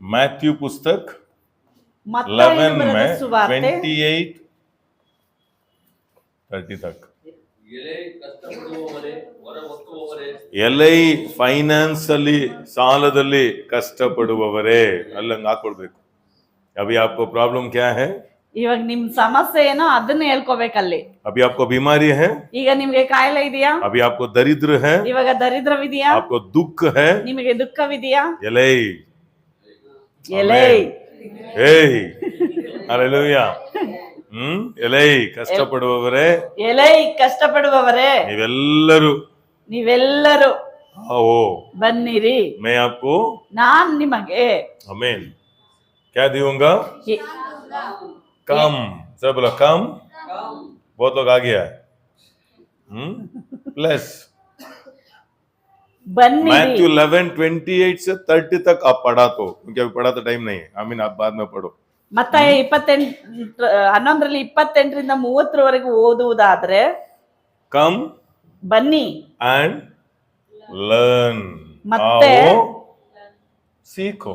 Matthew पुस्तक ಮತ್ತಾಯನು 11 ಬರೆದ में ಸುವಾರ್ತೆ 28-30 तक। ಎಲೈ ಕಷ್ಟಪಡುವವರೇ, ಹೊರಹೊಕ್ಕುವವರೇ, ಎಲೈ ಫೈನಾನ್ಸ್ ಅಲ್ಲಿ ಸಾಲದಲ್ಲಿ ಕಷ್ಟಪಡುವವರೇ ಅಲ್ಲಂಗ್ ಹಾಕೊಳ್ಬೇಕು. अभी आपको प्रॉब्लम क्या है? ಇವಾಗ ನಿಮ್ ಸಮಸ್ಯೆ ಏನೋ ಅದನ್ನ ಹೇಳ್ಕೋಬೇಕಲ್ಲಿ. अभी आपको बीमारी है, ಈಗ ನಿಮ್ಗೆ ಕಾಯಿಲೆ ಇದೆಯಾ, अभी आपको दरिद्र है, ಇವಾಗ ದರಿದ್ರವಿದೆಯಾ, आपको दुख है, ನಿಮಗೆ ದುಃಖವಿದೆಯಾ, ಎಲೈ ಎಲೈ ಹಾಲೆಲೂಯಾ. ಎಲೈ ಕಷ್ಟಪಡುವವರೇ, ಎಲೈ ಕಷ್ಟಪಡುವವರೇ, ನೀವೆಲ್ಲರೂ आओ ಬನ್ನಿರಿ, मैं आपको ನಾನ್ ನಿಮಗೆ आमीन क्या दूंगा? कम सब बोलो कम। बहुत लोग आ गया है प्लस ಬನ್ನಿರಿ. मैथ्यू 11:28 से 30 तक आप पढ़ा तो, क्योंकि अभी पढ़ा तो टाइम नहीं है। आमीन आप बाद में पढ़ो। ಮತ್ತೆ 11ರಲ್ಲಿ 28ರಿಂದ 30ರವರೆಗೂ ಓದುವುದಾದ್ರೆ कम ಬನ್ನಿ एंड लर्न, ಮತ್ತೆ आओ सीखो।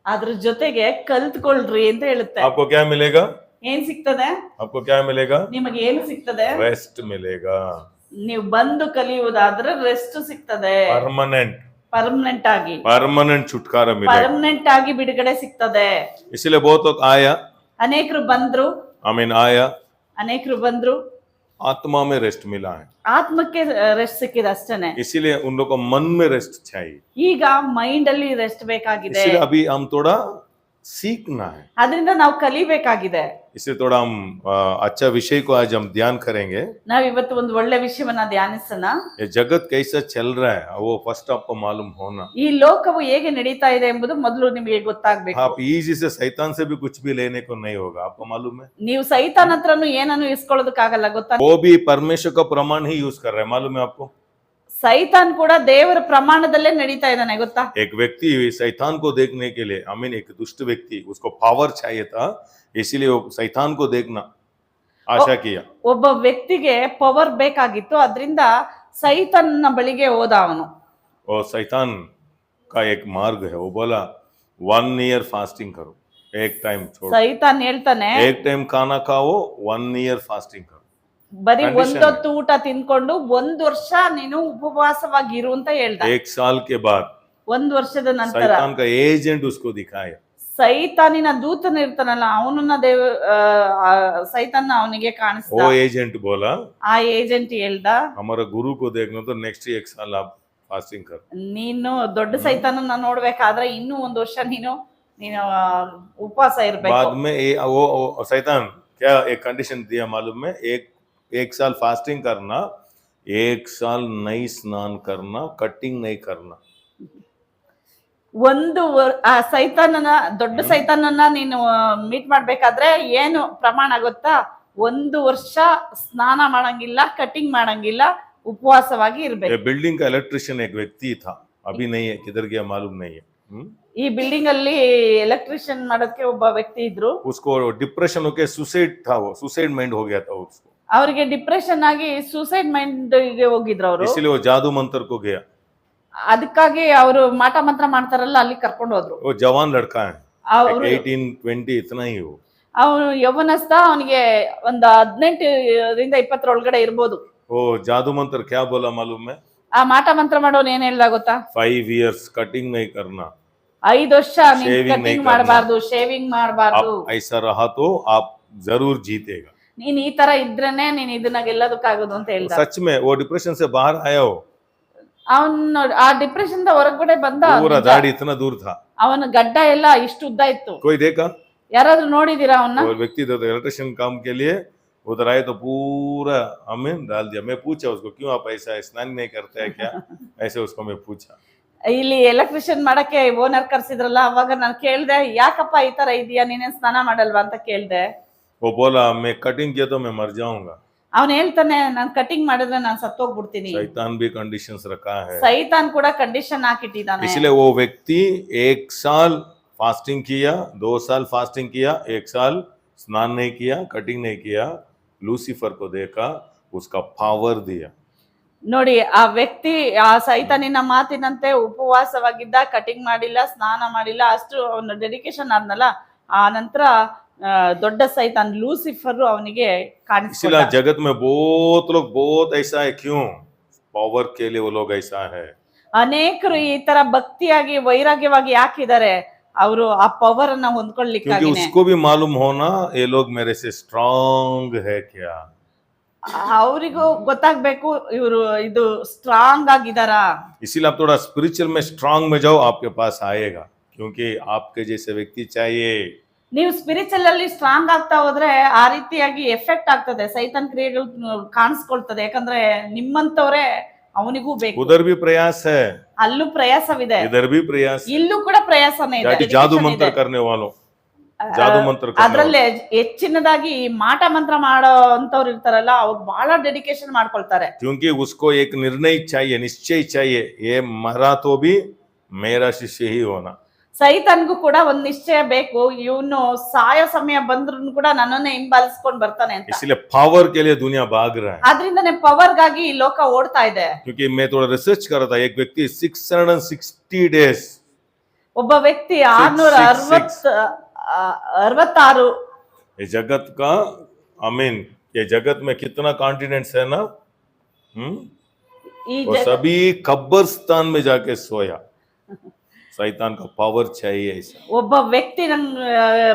ಅದ್ರ ಜೊತೆಗೆ ಕಲ್ತ್ಕೊಳ್ರಿ ಅಂತ ಹೇಳುತ್ತೆ. आपको क्या मिलेगा? ಏನ್ ಸಿಗ್ತದೆ? आपको क्या मिलेगा? ನಿಮಗೆ ಏನು ಸಿಗ್ತದೆ? रेस्ट मिलेगा। ನೀವು ಬಂದು ಕಲಿಯುವುದಾದ್ರೆ ರೆಸ್ಟ್ ಸಿಗ್ತದೆ. ಪರ್ಮನೆಂಟ್ ಆಗಿ परमानेंट छुटकारा मिलेगा। ಪರ್ಮನೆಂಟ್ ಆಗಿ ಬಿಡುಗಡೆ ಸಿಗ್ತದೆ. इसलिए बहुत लोग आया, ಅನೇಕರು ಬಂದ್ರು, आमीन आया, ಅನೇಕರು ಬಂದ್ರು, आत्मा में रेस्ट मिला है। ಆತ್ಮಕ್ಕೆ ರೆಸ್ಟ್ ಸಿಕ್ಕಿದೆ ಅಷ್ಟೇನೆ. इसीलिए उन लोग को मन में रेस्ट चाहिए। ಈಗ ಮೈಂಡ್ ಅಲ್ಲಿ ರೆಸ್ಟ್ ಬೇಕಾಗಿದೆ. इसलिए अभी हम थोड़ा सीखना है, ಅದರಿಂದ ನಾವು ಕಲಿಬೇಕಾಗಿದೆ. इसलिए थोड़ा हम अच्छा विषय को आज हम ध्यान करेंगे। ನಾವ್ ಇವತ್ತು ಒಂದು ಒಳ್ಳೆ ವಿಷಯವನ್ನ ಧ್ಯಾನಿಸೋಣ. ये जगत कैसा चल रहा है वो फर्स्ट आपको मालूम होना। ಈ ಲೋಕವು ಹೇಗೆ ನಡೀತಾ ಇದೆ ಎಂಬುದು ಮೊದಲು ನಿಮಗೆ ಗೊತ್ತಾಗಬೇಕು. आप इजी से शैतान से भी कुछ भी लेने को नहीं होगा, आपको मालूम है। ನೀವು ಸೈತಾನ್ ಹತ್ರನು ಏನನ್ನು ಇಸ್ಕೊಳ್ಳೋದಕ್ಕಾಗಲ್ಲ, ಗೊತ್ತಾ? वो भी परमेश्वर का प्रमाण ही यूज कर रहा है, मालूम है आपको। ಸೈತಾನ್ ಕೂಡ ದೇವರ ಪ್ರಮಾಣದಲ್ಲೇ ನಡೀತಾ ಇದ್ದಾನೆ, ಗೊತ್ತಾ? एक व्यक्ति शैतान को देखने के लिए, आई मीन एक दुष्ट व्यक्ति, उसको पावर चाहिए था, इसीलिए वो शैतान को देखना आशा किया। ಒಬ್ಬ ವ್ಯಕ್ತಿಗೆ ಪವರ್ ಬೇಕಾಗಿತ್ತು, ಅದರಿಂದ ಸೈತಾನ್ನ ಬಳಿಗೆ ಹೋದ ಅವನು. और शैतान का एक मार्ग है, वो बोला 1 ईयर फास्टिंग करो, एक टाइम छोड़ो, ಸೈತಾನ್ ಹೇಳ್ತಾನೆ, एक टाइम खाना खाओ, 1 ईयर फास्टिंग करो। ಬರೀ Condition ಒಂದೊತ್ತು ಊಟ ತಿನ್ಕೊಂಡು 1 ವರ್ಷ ನೀನು ಉಪವಾಸವಾಗಿರು ಅಂತ ಹೇಳ್ದ. 1 साल के बाद 1 ವರ್ಷದ ನಂತರ शैतान का एजेंट उसको दिखाया, ಸೈತಾನಿನ ದೂತನ ಇರ್ತಾನಲ್ಲ ಅವನನ್ನ ಸೈತಾನ ಅವನಿಗೆ ಕಾಣಿಸ್ದ. वो एजेंट बोला ಆ ಏಜೆಂಟ್ ಹೇಳ್ದ, हमारा गुरु को देखना तो नेक्स्ट 1 साल आप फास्टिंग करो। ನೀನು ದೊಡ್ಡ ಸೈತಾನನ್ನ ನೋಡ್ಬೇಕಾದ್ರೆ ಇನ್ನೂ 1 ವರ್ಷ ನೀನು ಉಪವಾಸ ಇರ್ಬೇಕು. बाद में वो शैतान क्या एक कंडीशन दिया मालूम है? एक साल फास्टिंग करना, 1 साल नहीं स्नान करना, कटिंग नहीं करना। ಆ ಸೈತಾನನ ದೊಡ್ಡ ಸೈತಾನನ್ನ ನೀನು ಮೀಟ್ ಮಾಡ್ಬೇಕಾದ್ರೆ ಏನು ಪ್ರಮಾಣ ಗೊತ್ತಾ? 1 ವರ್ಷ ಸ್ನಾನ ಮಾಡಂಗಿಲ್ಲ, ಕಟಿಂಗ್ ಮಾಡಂಗಿಲ್ಲ, ಉಪವಾಸವಾಗಿ ಇರ್ಬೇಕು. बिल्डिंग का इलेक्ट्रिशियन एक व्यक्ति था, अभी नहीं है, किधर गया मालूम नहीं है। ಈ ಬಿಲ್ಡಿಂಗ್ ಅಲ್ಲಿ ಎಲೆಕ್ಟ್ರಿಷಿಯನ್ ಮಾಡೋದಕ್ಕೆ ಒಬ್ಬ ವ್ಯಕ್ತಿ ಇದ್ರು. उसको डिप्रेशन होके सुसाइड था, वो सुसाइड माइंड हो गया था उसको, ಅವರಿಗೆ ಡಿಪ್ರೆಷನ್ ಆಗಿ ಸೂಸೈಡ್ ಮೈಂಡ್ ಗೆ ಹೋಗಿದ್ರು ಅವರು. इसलिए वो जादू मंत्र को गया। ಅದಕ್ಕಾಗಿ ಅವರು ಮಾಟ ಮಂತ್ರ ಮಾಡ್ತಾರಲ್ಲ, ಅಲ್ಲಿ ಕರ್ಕೊಂಡು ಹೋದ್ರು. वो जवान लड़का है, ಅವರು 18-20 इतना ही हो, ಅವನು ಯೌವನಸ್ಥ, ಅವನಿಗೆ ಒಂದು 18ರಿಂದ 20 ಒಳಗಡೆ ಇರ್ಬೋದು. वो जादू मंत्र क्या बोला मालूम है? ಆ ಮಾಟ ಮಂತ್ರ ಮಾಡೋನು ಏನ್ ಹೇಳ್ದ ಗೊತ್ತಾ? 5 years कटिंग नहीं करना, 5 ವರ್ಷ ನೀನು ಕಟಿಂಗ್ ಮಾಡಬಾರ್ದು, ಶೇವಿಂಗ್ ಮಾಡಬಾರ್ದು. ऐसा रहा तो आप जरूर जीतेगा। ನೀನ್ ಈ ತರ ಇದ್ರೇನೆ ನೀನ್ ಇದನ್ನ ಗೆಲ್ಲೋದಕ್ಕಾಗೋದು ಅಂತ ಹೇಳ್ದ. सच में वो डिप्रेशन से बाहर आया हो, ಅವನು ಆ ಡಿಪ್ರೆಷನ್ ಹೊರಗಡೆ ಬಂದ. पूरा दाढ़ी इतना दूर था, ಅವನ ಗಡ್ಡ ಎಲ್ಲ ಇಷ್ಟು ಉದ್ದ ಇತ್ತು. कोई देखा? ಯಾರಾದ್ರೂ ನೋಡಿದೀರಾ ಅವನ್ನ? वो व्यक्ति तो इलेक्ट्रिशियन काम के लिए उधर आए तो पूरा हमें डाल दिया। मैं पूछा उसको, क्यों आप ऐसा स्नान नहीं करते हैं क्या? ऐसे उसको मैं पूछा। ಇಲ್ಲಿ ಎಲೆಕ್ಟ್ರಿಷಿಯನ್ ಮಾಡಕ್ಕೆ ಓನರ್ ಕರ್ಸಿದ್ರಲ್ಲ, ಅವಾಗ ನಾನು ಕೇಳ್ದೆ, ಯಾಕಪ್ಪ ಈ ತರ ಇದೆಯಾ, ನೀನೇನ್ ಸ್ನಾನ ಮಾಡಲ್ವಾ ಅಂತ ಕೇಳ್ದೆ. वो बोला मैं कटिंग किया तो मैं मर जाऊंगा। ಅವನ್ ಹೇಳ್ತಾನೆ, ನಾನ್ ಕಟಿಂಗ್ ಮಾಡಿದ್ರೆ ನಾನ್ ಸತ್ತೋಗ್ಬಿಡ್ತೀನಿ. शैतान भी कंडीशंस रखा है, ಸೈತಾನ್ ಕೂಡ ಕಂಡೀಷನ್ ಹಾಕಿಟ್ಟಿದ್ದಾನೆ. इसलिए वो व्यक्ति 1 साल फास्टिंग किया, 2 साल फास्टिंग किया, 1 साल स्नान नहीं किया, कटिंग नहीं किया, लूसीफर को देखा, उसका पावर दिया। ನೋಡಿ ಆ ವ್ಯಕ್ತಿ ಆ ಸೈತಾನಿನ ಮಾತಿನಂತೆ ಉಪವಾಸವಾಗಿದ್ದ, ಕಟಿಂಗ್ ಮಾಡಿಲ್ಲ, ಸ್ನಾನ ಮಾಡಿಲ್ಲ, ಅಷ್ಟು ಅವನು ಡೆಡಿಕೇಶನ್ ಆದ್ನಲ್ಲ. ಆ ನಂತರ ದೊಡ್ಡ ಸೈತಾನ್ ಲೂಸಿಫರ್ ಅವನಿಗೆ इसीलिए ಕಾಣಿಸ್ಕೊಂಡ. जगत में बहुत लोग बहुत ऐसा है, क्यों? पावर के लिए वो लोग ऐसा है। ಅನೇಕರು ಈ ತರ ಭಕ್ತಿಯಾಗಿ ವೈರಾಗ್ಯವಾಗಿ ಯಾಕಿದ್ದಾರೆ? ಅವರು ಆ ಪವರ್ ಅನ್ನ क्योंकि ಹೊಂದ್ಕೊಳ್ಳಿಕ್ಕಾಗಿನೇ. उसको भी मालूम होना ये लोग मेरे से स्ट्रांग है क्या। ಅವರಿಗೂ ಗೊತ್ತಾಗ್ಬೇಕು ಇವರು ಇದು ಸ್ಟ್ರಾಂಗ್ ಆಗಿದಾರಾ. इसीलिए आप थोड़ा स्पिरिचुअल में स्ट्रांग में जाओ, आपके पास आएगा, क्योंकि आपके जैसे व्यक्ति चाहिए। ನೀವು ಸ್ಪಿರಿಚುವಲ್ ಅಲ್ಲಿ ಸ್ಟ್ರಾಂಗ್ ಆಗ್ತಾ ಹೋದ್ರೆ ಆ ರೀತಿಯಾಗಿ ಎಫೆಕ್ಟ್ ಆಗ್ತದೆ, ಸೈತಾನ್ ಕ್ರಿಯೆಗಳು ಕಾಣಿಸ್ಕೊಳ್ತದೆ. ಯಾಕಂದ್ರೆ ನಿಮ್ಮಂತವ್ರೆ ಅವನಿಗೂ ಬೇಕು. उधर भी प्रयास है, ಅಲ್ಲೂ ಪ್ರಯಾಸವಿದೆ, इधर भी प्रयास है। ಇಲ್ಲೂ ಕೂಡ ಪ್ರಯಾಸನೇ ಇದೆ, जाति जादू dedication मंत्र ಇದೆ. करने वालों, जादू मंत्र करने ಅದ್ರಲ್ಲೇ ಹೆಚ್ಚಿನದಾಗಿ ಈ ಮಾಟ ಮಂತ್ರ ಮಾಡೋ ಅಂತವ್ರು ಇರ್ತಾರಲ್ಲ, ಅವ್ರು ಬಹಳ ಡೆಡಿಕೇಶನ್ ಮಾಡ್ಕೊಳ್ತಾರೆ. क्योंकि उसको एक निर्णय चाहिए, निश्चय चाहिए, ये मरा तो भी मेरा शिष्य ही होना। ಸೈತಾನ್ಗೂ ಕೂಡ ಒಂದ್ ನಿಶ್ಚಯ ಬೇಕು, ಇವನು ಸಾಯೋ ಸಮಯ ಬಂದ್ರು ಕೂಡ ನನ್ನನ್ನೇ ಹಿಂಬಾಲಿಸ್ಕೊಂಡ್ ಬರ್ತಾನೆ ಅಂತ. इसलिए पावर के लिए दुनिया भाग रहा है। ಆದ್ರಿಂದನೇ ಪವರ್ಗಾಗಿ ಈ ಲೋಕ ಓಡ್ತಾ ಇದೆ. क्योंकि मैं थोड़ा रिसर्च कर रहा था, एक व्यक्ति 660 डेज, ಒಬ್ಬ ವ್ಯಕ್ತಿ 666 ये जगत का अमीन, ये जगत में कितना कॉन्टिनेंट्स है ना, ಈ वो सभी कब्रिस्तान में जाके सोया। शैतान का पावर चाहिए ऐसा। ಒಬ್ಬ ವ್ಯಕ್ತಿ ನನ್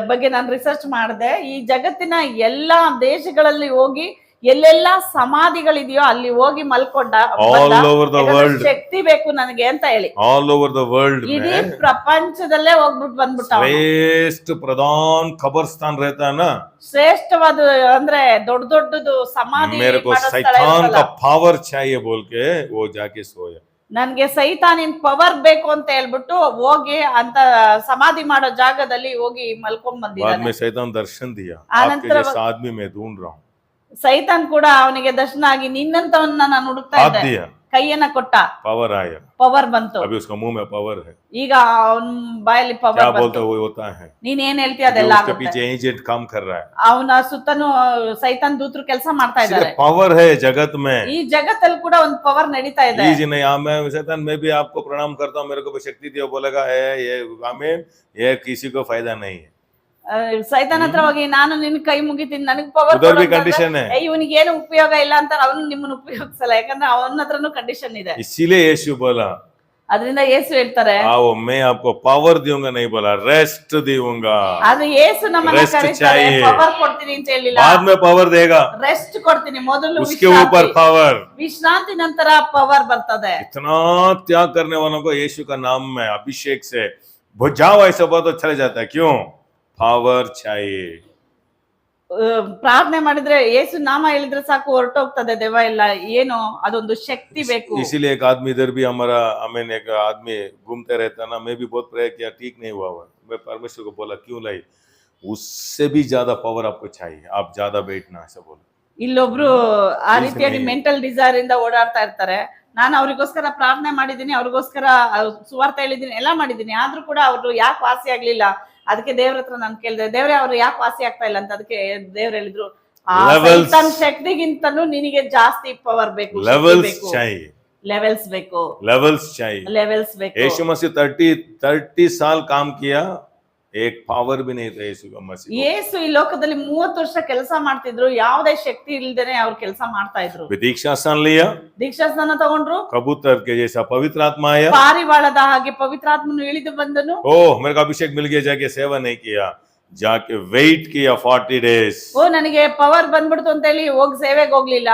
ಬಗ್ಗೆ ನಾನು ರಿಸರ್ಚ್ ಮಾಡಿದೆ. ಈ ಜಗತ್ತಿನ ಎಲ್ಲಾ ದೇಶಗಳಲ್ಲಿ ಹೋಗಿ ಎಲ್ಲೆಲ್ಲ ಸಮಾಧಿಗಳಿದೆಯೋ ಅಲ್ಲಿ ಹೋಗಿ ಮಲ್ಕೊಂಡ. All over the world. ಶಕ್ತಿ ಬೇಕು ನನಗೆ ಅಂತ ಹೇಳಿ All over the world ಇಡೀ में ಪ್ರಪಂಚದಲ್ಲೇ ಹೋಗ್ಬಿಟ್ಟು ಬಂದ್ಬಿಟ್ಟ. श्रेष्ठ प्रधान कब्रिस्तान रहता है ना, ಶ್ರೇಷ್ಠವಾದ ಅಂದ್ರೆ ದೊಡ್ಡ ದೊಡ್ಡದು ಸಮಾಧಿ मेरे को ಮಾಡೋ ಸ್ಥಳ शैतान ಇರುತ್ತಲ್ಲ. का पावर चाहिए बोल के वो जाके सोया। ನನ್ಗೆ ಸೈತಾನಿನ್ ಪವರ್ ಬೇಕು ಅಂತ ಹೇಳ್ಬಿಟ್ಟು ಹೋಗಿ ಅಂತ ಸಮಾಧಿ ಮಾಡೋ ಜಾಗದಲ್ಲಿ ಹೋಗಿ ಮಲ್ಕೊಂಡ್ बाद ಬಂದಿದ್ದಾನೆ. में शैतान दर्शन दिया, आनंतर आपके जैसा आदमी मैं ढूंढ रहा हूँ। ಸೈತಾನ್ ಕೂಡ ಅವನಿಗೆ ದರ್ಶನ ಆಗಿ ನಿನ್ನಂತವನ್ನ ನಾನು ಹುಡುಕ್ತಾ हाथ ಇದ್ದೆ. दिया, ಕೈಯನ್ನ ಕೊಟ್ಟ, पावर आया। ಪವರ್ ಬಂತು. अभी उसका मुंह में पावर है, ಈಗ ಅವನ್ ಬಾಯಲ್ಲಿ क्या ಪವರ್ बोलता ಬಂತು. है वो होता है। ನೀನ್ ಏನ್ ಹೇಳ್ತೀಯ क्योंकि ಅದೆಲ್ಲ उसके ಆಗುತ್ತೆ. पीछे एजेंट काम कर रहा है। ಅವನ ಸುತ್ತನೂ ಸೈತಾನ್ ದೂತರು ಕೆಲಸ ಮಾಡ್ತಾ ಇದ್ದಾರೆ. इसलिए पावर है जगत में। ಈ ಜಗತ್ತಲ್ಲಿ ಕೂಡ ಒಂದು ಪವರ್ ನಡೀತಾ ಇದೆ. जी नहीं, मैं शैतान मैं भी आपको प्रणाम करता हूँ, मेरे को भी शक्ति दिया, बोलेगा ये आमीन, ये किसी को फायदा नहीं है। ಸೈತಾನ್ ಹತ್ರ ಹೋಗಿ ನಾನು ನಿನ್ ಕೈ ಮುಗಿತೀನಿ, ನನಗ್ ಪವರ್ उधर भी कंडीशन है। ಇವನಿಗೆ ಏನು ಉಪಯೋಗ ಇಲ್ಲ ಅಂತ ಅವನು ನಿಮ್ಮನ್ನ ಉಪಯೋಗಿಸಲ್ಲ. ಯಾಕಂದ್ರೆ ಅವನ ಹತ್ರನು ಕಂಡೀಷನ್ ಇದೆ. इसीलिए यीशु बोला, ಅದರಿಂದ ಯೇಸು ಹೇಳ್ತಾರೆ, आओ मैं आपको पावर दूंगा, नहीं बोला रेस्ट दूंगा। ಅದು ಯೇಸು ನಮ್ಮನ್ನ Rest ಕರೀತಾರೆ, चाहिए। ಪವರ್ ಕೊಡ್ತೀನಿ ಅಂತ ಹೇಳಿಲ್ಲ, बाद में पावर देगा, ರೆಸ್ಟ್ ಕೊಡ್ತೀನಿ. ಮೊದಲು उसके ऊपर पावर। ವಿಶ್ರಾಂತಿ ನಂತರ ಪವರ್ ಬರ್ತದೆ. इतना त्याग करने वालों को यीशु का नाम में अभिषेक से जाओ, ऐसा बहुत अच्छा लग जाता है। क्यों? पावर चाहिए। ಪ್ರಾರ್ಥನೆ ಮಾಡಿದ್ರೆ ಯೇಸು ನಾಮ ಹೇಳಿದ್ರೆ ಸಾಕು ಹೊರಟೋಗ್ತದೆ ದೆವ್ವ ಎಲ್ಲ. ಏನು ಅದೊಂದು ಶಕ್ತಿ ಬೇಕು. इसीलिए एक आदमी इधर भी हमारा हमें एक आदमी घूमते रहता ना, मैं भी बहुत प्रयास किया, ठीक नहीं हुआ। मैं परमेश्वर को बोला क्यों लाई, उससे भी ज्यादा पावर आपको चाहिए, आप ज्यादा बैठना, ऐसा बोला। ಇಲ್ಲೊಬ್ರು ಆ ರೀತಿಯಾಗಿ ಮೆಂಟಲ್ ಡಿಸೈರ್ ಇಂದ ಓಡಾಡ್ತಾ ಇರ್ತಾರೆ. ನಾನು ಅವ್ರಿಗೋಸ್ಕರ ಪ್ರಾರ್ಥನೆ ಮಾಡಿದ್ದೀನಿ, ಅವ್ರಿಗೋಸ್ಕರ ಸುವಾರ್ತ ಹೇಳಿದ್ದೀನಿ, ಎಲ್ಲಾ ಮಾಡಿದ್ದೀನಿ. ಆದ್ರೂ ಕೂಡ ಅವ್ರು ಯಾಕೆ ವಾಸಿ ಆಗ್ಲಿಲ್ಲ. ಅದಕ್ಕೆ ದೇವ್ರ ಹತ್ರ ನಾನು ಕೇಳಿದೆ, ದೇವ್ರೆ ಅವ್ರು ಯಾಕೆ ವಾಸಿ ಆಗ್ತಾ ಇಲ್ಲ ಅಂತ. ಅದಕ್ಕೆ ದೇವ್ರು ಹೇಳಿದ್ರು, ಆ ಸೈತಾನ್ ಶಕ್ತಿಗಿಂತನೂ ನಿನಗೆ ಜಾಸ್ತಿ ಪವರ್ ಬೇಕು, लेवल्स चाहिए, ಲೆವೆಲ್ಸ್ ಬೇಕು, लेवल्स चाहिए। ಲೆವೆಲ್ಸ್ ಬೇಕು. यीशु मसीह 30 साल काम किया, एक पावर भी नहीं था यीशु का मसीह। ಯೇಸು ಈ ಲೋಕದಲ್ಲಿ 30 ವರ್ಷ ಕೆಲಸ ಮಾಡ್ತಿದ್ರು, ಯಾವುದೇ ಶಕ್ತಿ ಇಲ್ದೇನೆ ಅವ್ರು ಕೆಲಸ ಮಾಡ್ತಾ ಇದ್ರು. दीक्षा स्थान लिया, ದೀಕ್ಷಾಸ್ನಾನ ತಗೊಂಡ್ರು, कबूतर के जैसा पवित्र आत्मा आया, ಪಾರಿವಾಳದ ಹಾಗೆ ಪವಿತ್ರಾತ್ಮನು ಇಳಿದು ಬಂದನು. मेरे को अभिषेक मिल गया, जाके सेवा नहीं किया, जाके वेट किया 40 डेज। ನನಗೆ ಪವರ್ ಬಂದ್ಬಿಡ್ತು ಅಂತ ಹೇಳಿ ಹೋಗಿ ಸೇವೆಗೆ ಹೋಗ್ಲಿಲ್ಲ.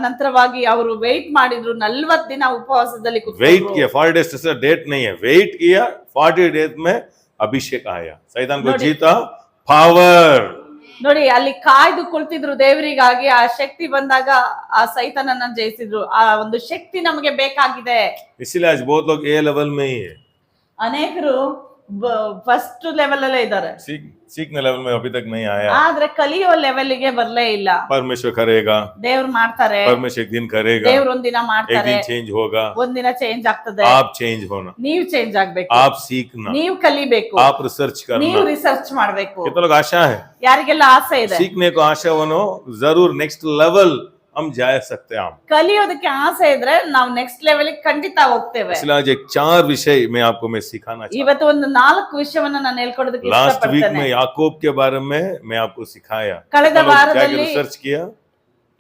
ನಂತರವಾಗಿ ಅವರು ವೆಯ್ಟ್ ಮಾಡಿದ್ರು, 40 ದಿನ ಉಪವಾಸದಲ್ಲಿ वेट किया 40 डेज से डेट नहीं है, वेट किया 40 डेज में अभिषेक आया, शैतान को जीता, पावर। ನೋಡಿ ಅಲ್ಲಿ ಕಾಯ್ದು ಕುಳಿತಿದ್ರು ದೇವರಿಗಾಗಿ. ಆ ಶಕ್ತಿ ಬಂದಾಗ ಆ ಸೈತಾನನ್ನ ಜಯಿಸಿದ್ರು. ಆ ಒಂದು ಶಕ್ತಿ ನಮಗೆ ಬೇಕಾಗಿದೆ. इसलिए आज बहुत लोग ए लेवल में ही है, ಅನೇಕರು ಫಸ್ಟ್ ಲೆವೆಲ್ ಅಲ್ಲೇ ಇದ್ದಾರೆ, सीखने लेवल में अभी तक नहीं आया। ಆದ್ರೆ ಕಲಿಯೋ ಲೆವೆಲ್ಗೆ ಬರ್ಲೇ ಇಲ್ಲ. परमेश्वर करेगा, ದೇವ್ರು ಮಾಡ್ತಾರೆ, परमेश्वर एक दिन करेगा, ದೇವ್ರು ಒಂದಿನ एक ಮಾಡ್ತಾರೆ, दिन चेंज होगा। ಒಂದಿನ ಚೇಂಜ್ ಆಗ್ತದೆ. आप चेंज होना, ನೀವು ಚೇಂಜ್ ಆಗ್ಬೇಕು, आप सीखना, ನೀವು ಕಲಿಬೇಕು, आप रिसर्च ನೀವು करना। ರಿಸರ್ಚ್ ಮಾಡ್ಬೇಕು. कितना लोग आशा है, ಯಾರಿಗೆಲ್ಲ ಆಸೆ ಇದೆ, सीखने को आशा बनो, जरूर नेक्स्ट लेवल हम जा सकते हैं हम। ಕಲಿಯೋದಕ್ಕೆ ಆಸೆ ಇದ್ರೆ ನಾವು ನೆಕ್ಸ್ಟ್ ಲೆವೆಲ್ ಖಂಡಿತ ಹೋಗ್ತೇವೆ. इसलिए आज एक 4 विषय मैं आपको सिखाना चाहता ಇವತ್ತು ಒಂದು 4 ವಿಷಯವನ್ನ ನಾನು ಹೇಳ್ಕೊಡೋದಕ್ಕೆ हूँ। लास्ट वीक ಇಷ್ಟಪಡ್ತೇನೆ. में याकूब के बारे में मैं आपको सिखाया, ಕಳೆದ ವಾರದಲ್ಲಿ रिसर्च किया,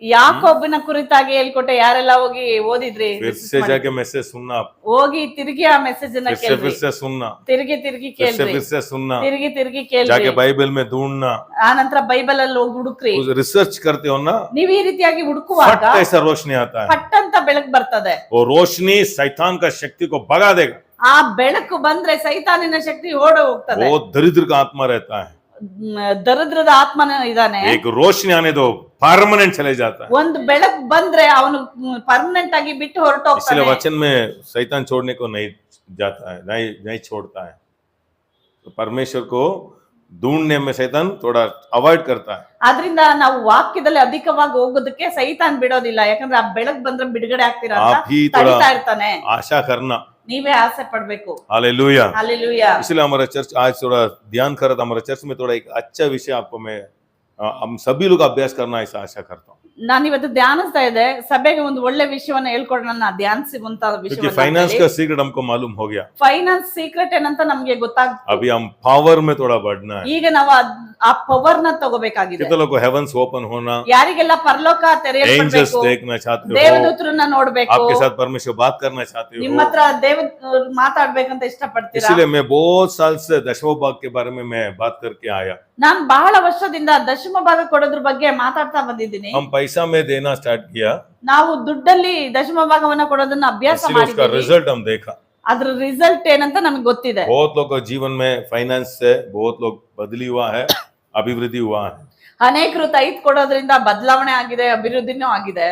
ಯಾಕೋಬನ ಕುರಿತಾಗಿ ಹೇಳ್ಕೊಟ್ಟೆ. ಯಾರೆಲ್ಲ ಹೋಗಿ ಓದಿದ್ರಿ? फिर से जाके मैसेज सुनना, ಹೋಗಿ ತಿರುಗಿ ಆ ಮೆಸೇಜ್ ಅನ್ನ फिर ಕೇಳ್ರಿ, से सुनना, ತಿರುಗಿ ಕೇಳ್ರಿ, फिर से सुनना, ತಿರುಗಿ जाके ಕೇಳ್ರಿ. बाइबल में ढूंढना, ಆ ನಂತರ ಬೈಬಲ್ ಅಲ್ಲಿ ಹೋಗಿ ಹುಡುಕ್ರಿ. रिसर्च करते हो ना, ನೀವ್ ಈ ರೀತಿಯಾಗಿ ಹುಡುಕುವಾಗ फट ऐसा रोशनी आता है, ಪಟ್ ಅಂತ ಬೆಳಕು ಬರ್ತದೆ. वो रोशनी शैतान का शक्ति को भगा देगा। ಆ ಬೆಳಕು ಬಂದ್ರೆ ಸೈತಾನಿನ ಶಕ್ತಿ ಓಡಿ ಹೋಗ್ತದೆ. वो दरिद्र का आत्मा रहता है, ದರಿದ್ರದ ಆತ್ಮನ ಇದಾನೆ. एक रोशनी आने दो परमानेंट चले जाता है। ಒಂದು ಬೆಳಕು ಬಂದ್ರೆ ಅವನು ಪರ್ಮನೆಂಟ್ ಆಗಿ ಬಿಟ್ಟು ಹೊರಟು इसलिए ಹೋಗ್ತಾನೆ. वचन में शैतान छोड़ने को नहीं जाता है, नहीं छोड़ता है। तो परमेश्वर को ढूंढने में शैतान थोड़ा अवॉइड करता है। ಆದ್ರಿಂದ ನಾವು ವಾಕ್ಯದಲ್ಲಿ ಅಧಿಕವಾಗಿ ಹೋಗೋದಕ್ಕೆ ಸೈತಾನ್ ಬಿಡೋದಿಲ್ಲ. ಯಾಕಂದ್ರೆ ಆ ಬೆಳಕು ಬಂದ್ರೆ ಬಿಡುಗಡೆ ಆಗ್ತೀರಾ आप ಅಂತ ही ತಡಿತಾ थोड़ा ಇರ್ತಾನೆ. आशा करना। ನೀವೇ ಆಸೆ ಪಡ್ಬೇಕು. हालेलुया। हालेलुया। इसलिए हमारा चर्च आज थोड़ा ध्यान कर रहा था, हमारा चर्च में थोड़ा एक अच्छा विषय आपको मैं हम सभी लोग अभ्यास करना ऐसा आशा करता हूँ। ನಾನು ಇವತ್ತು ಧ್ಯಾನಿಸ್ತಾ ಇದ್ದೆ, ಸಭೆಗೆ ಒಂದು ಒಳ್ಳೆ ವಿಷಯವನ್ನ ಹೇಳ್ಕೊಡೋಣ ಧ್ಯಾನಿಸುವಂತ क्योंकि ವಿಷಯ. फाइनेंस का सीक्रेट हमको मालूम हो गया, ಫೈನಾನ್ಸ್ ಸೀಕ್ರೆಟ್ ಏನಂತ ನಮ್ಗೆ ಗೊತ್ತಾಗ್ತದೆ. अभी हम पावर में थोड़ा बढ़ना है। ಈಗ ನಾವು ಆ ಪವರ್ ನ ತಗೋಬೇಕಾಗಿದೆ. कितने लोग को हेवंस ओपन होना, ಯಾರಿಗೆಲ್ಲ ಪರಲೋಕ एंजल्स ತೆರೆಯಲ್ಪಡಬೇಕು, देखना चाहते हो, ದೇವದೂತರನ್ನ ನೋಡ್ಬೇಕು, आपके साथ परमेश्वर बात करना चाहते ನಿಮ್ಮ हो। ಹತ್ರ ದೇವ ಮಾತಾಡ್ಬೇಕಂತ ಇಷ್ಟಪಡ್ತೀರಾ? इसलिए मैं बहुत साल से दशमों भाग के बारे में मैं बात करके आया। ನಾನ್ ಬಹಳ ವರ್ಷದಿಂದ ದಶಮ ಭಾಗ ಕೊಡೋದ್ರ ಬಗ್ಗೆ ಮಾತಾಡ್ತಾ ಬಂದಿದ್ದೀನಿ. हम पैसा में देना स्टार्ट किया, ನಾವು ದುಡ್ಡಲ್ಲಿ ದಶಮ ಭಾಗವನ್ನ ಕೊಡೋದನ್ನ ಅಭ್ಯಾಸ इसलिए उसका ಮಾಡಿದ್ದೀವಿ. रिजल्ट हम देखा। ಅದ್ರ ರಿಸಲ್ಟ್ ಏನಂತ ನಮ್ಗೆ ಗೊತ್ತಿದೆ. बहुत लोगों के जीवन में फाइनेंस से बहुत लोग बदली हुआ है, अभिवृद्धि हुआ है। ಅನೇಕರು ತೈತ್ ಕೊಡೋದ್ರಿಂದ ಬದಲಾವಣೆ ಆಗಿದೆ, ಅಭಿವೃದ್ಧಿನೂ ಆಗಿದೆ.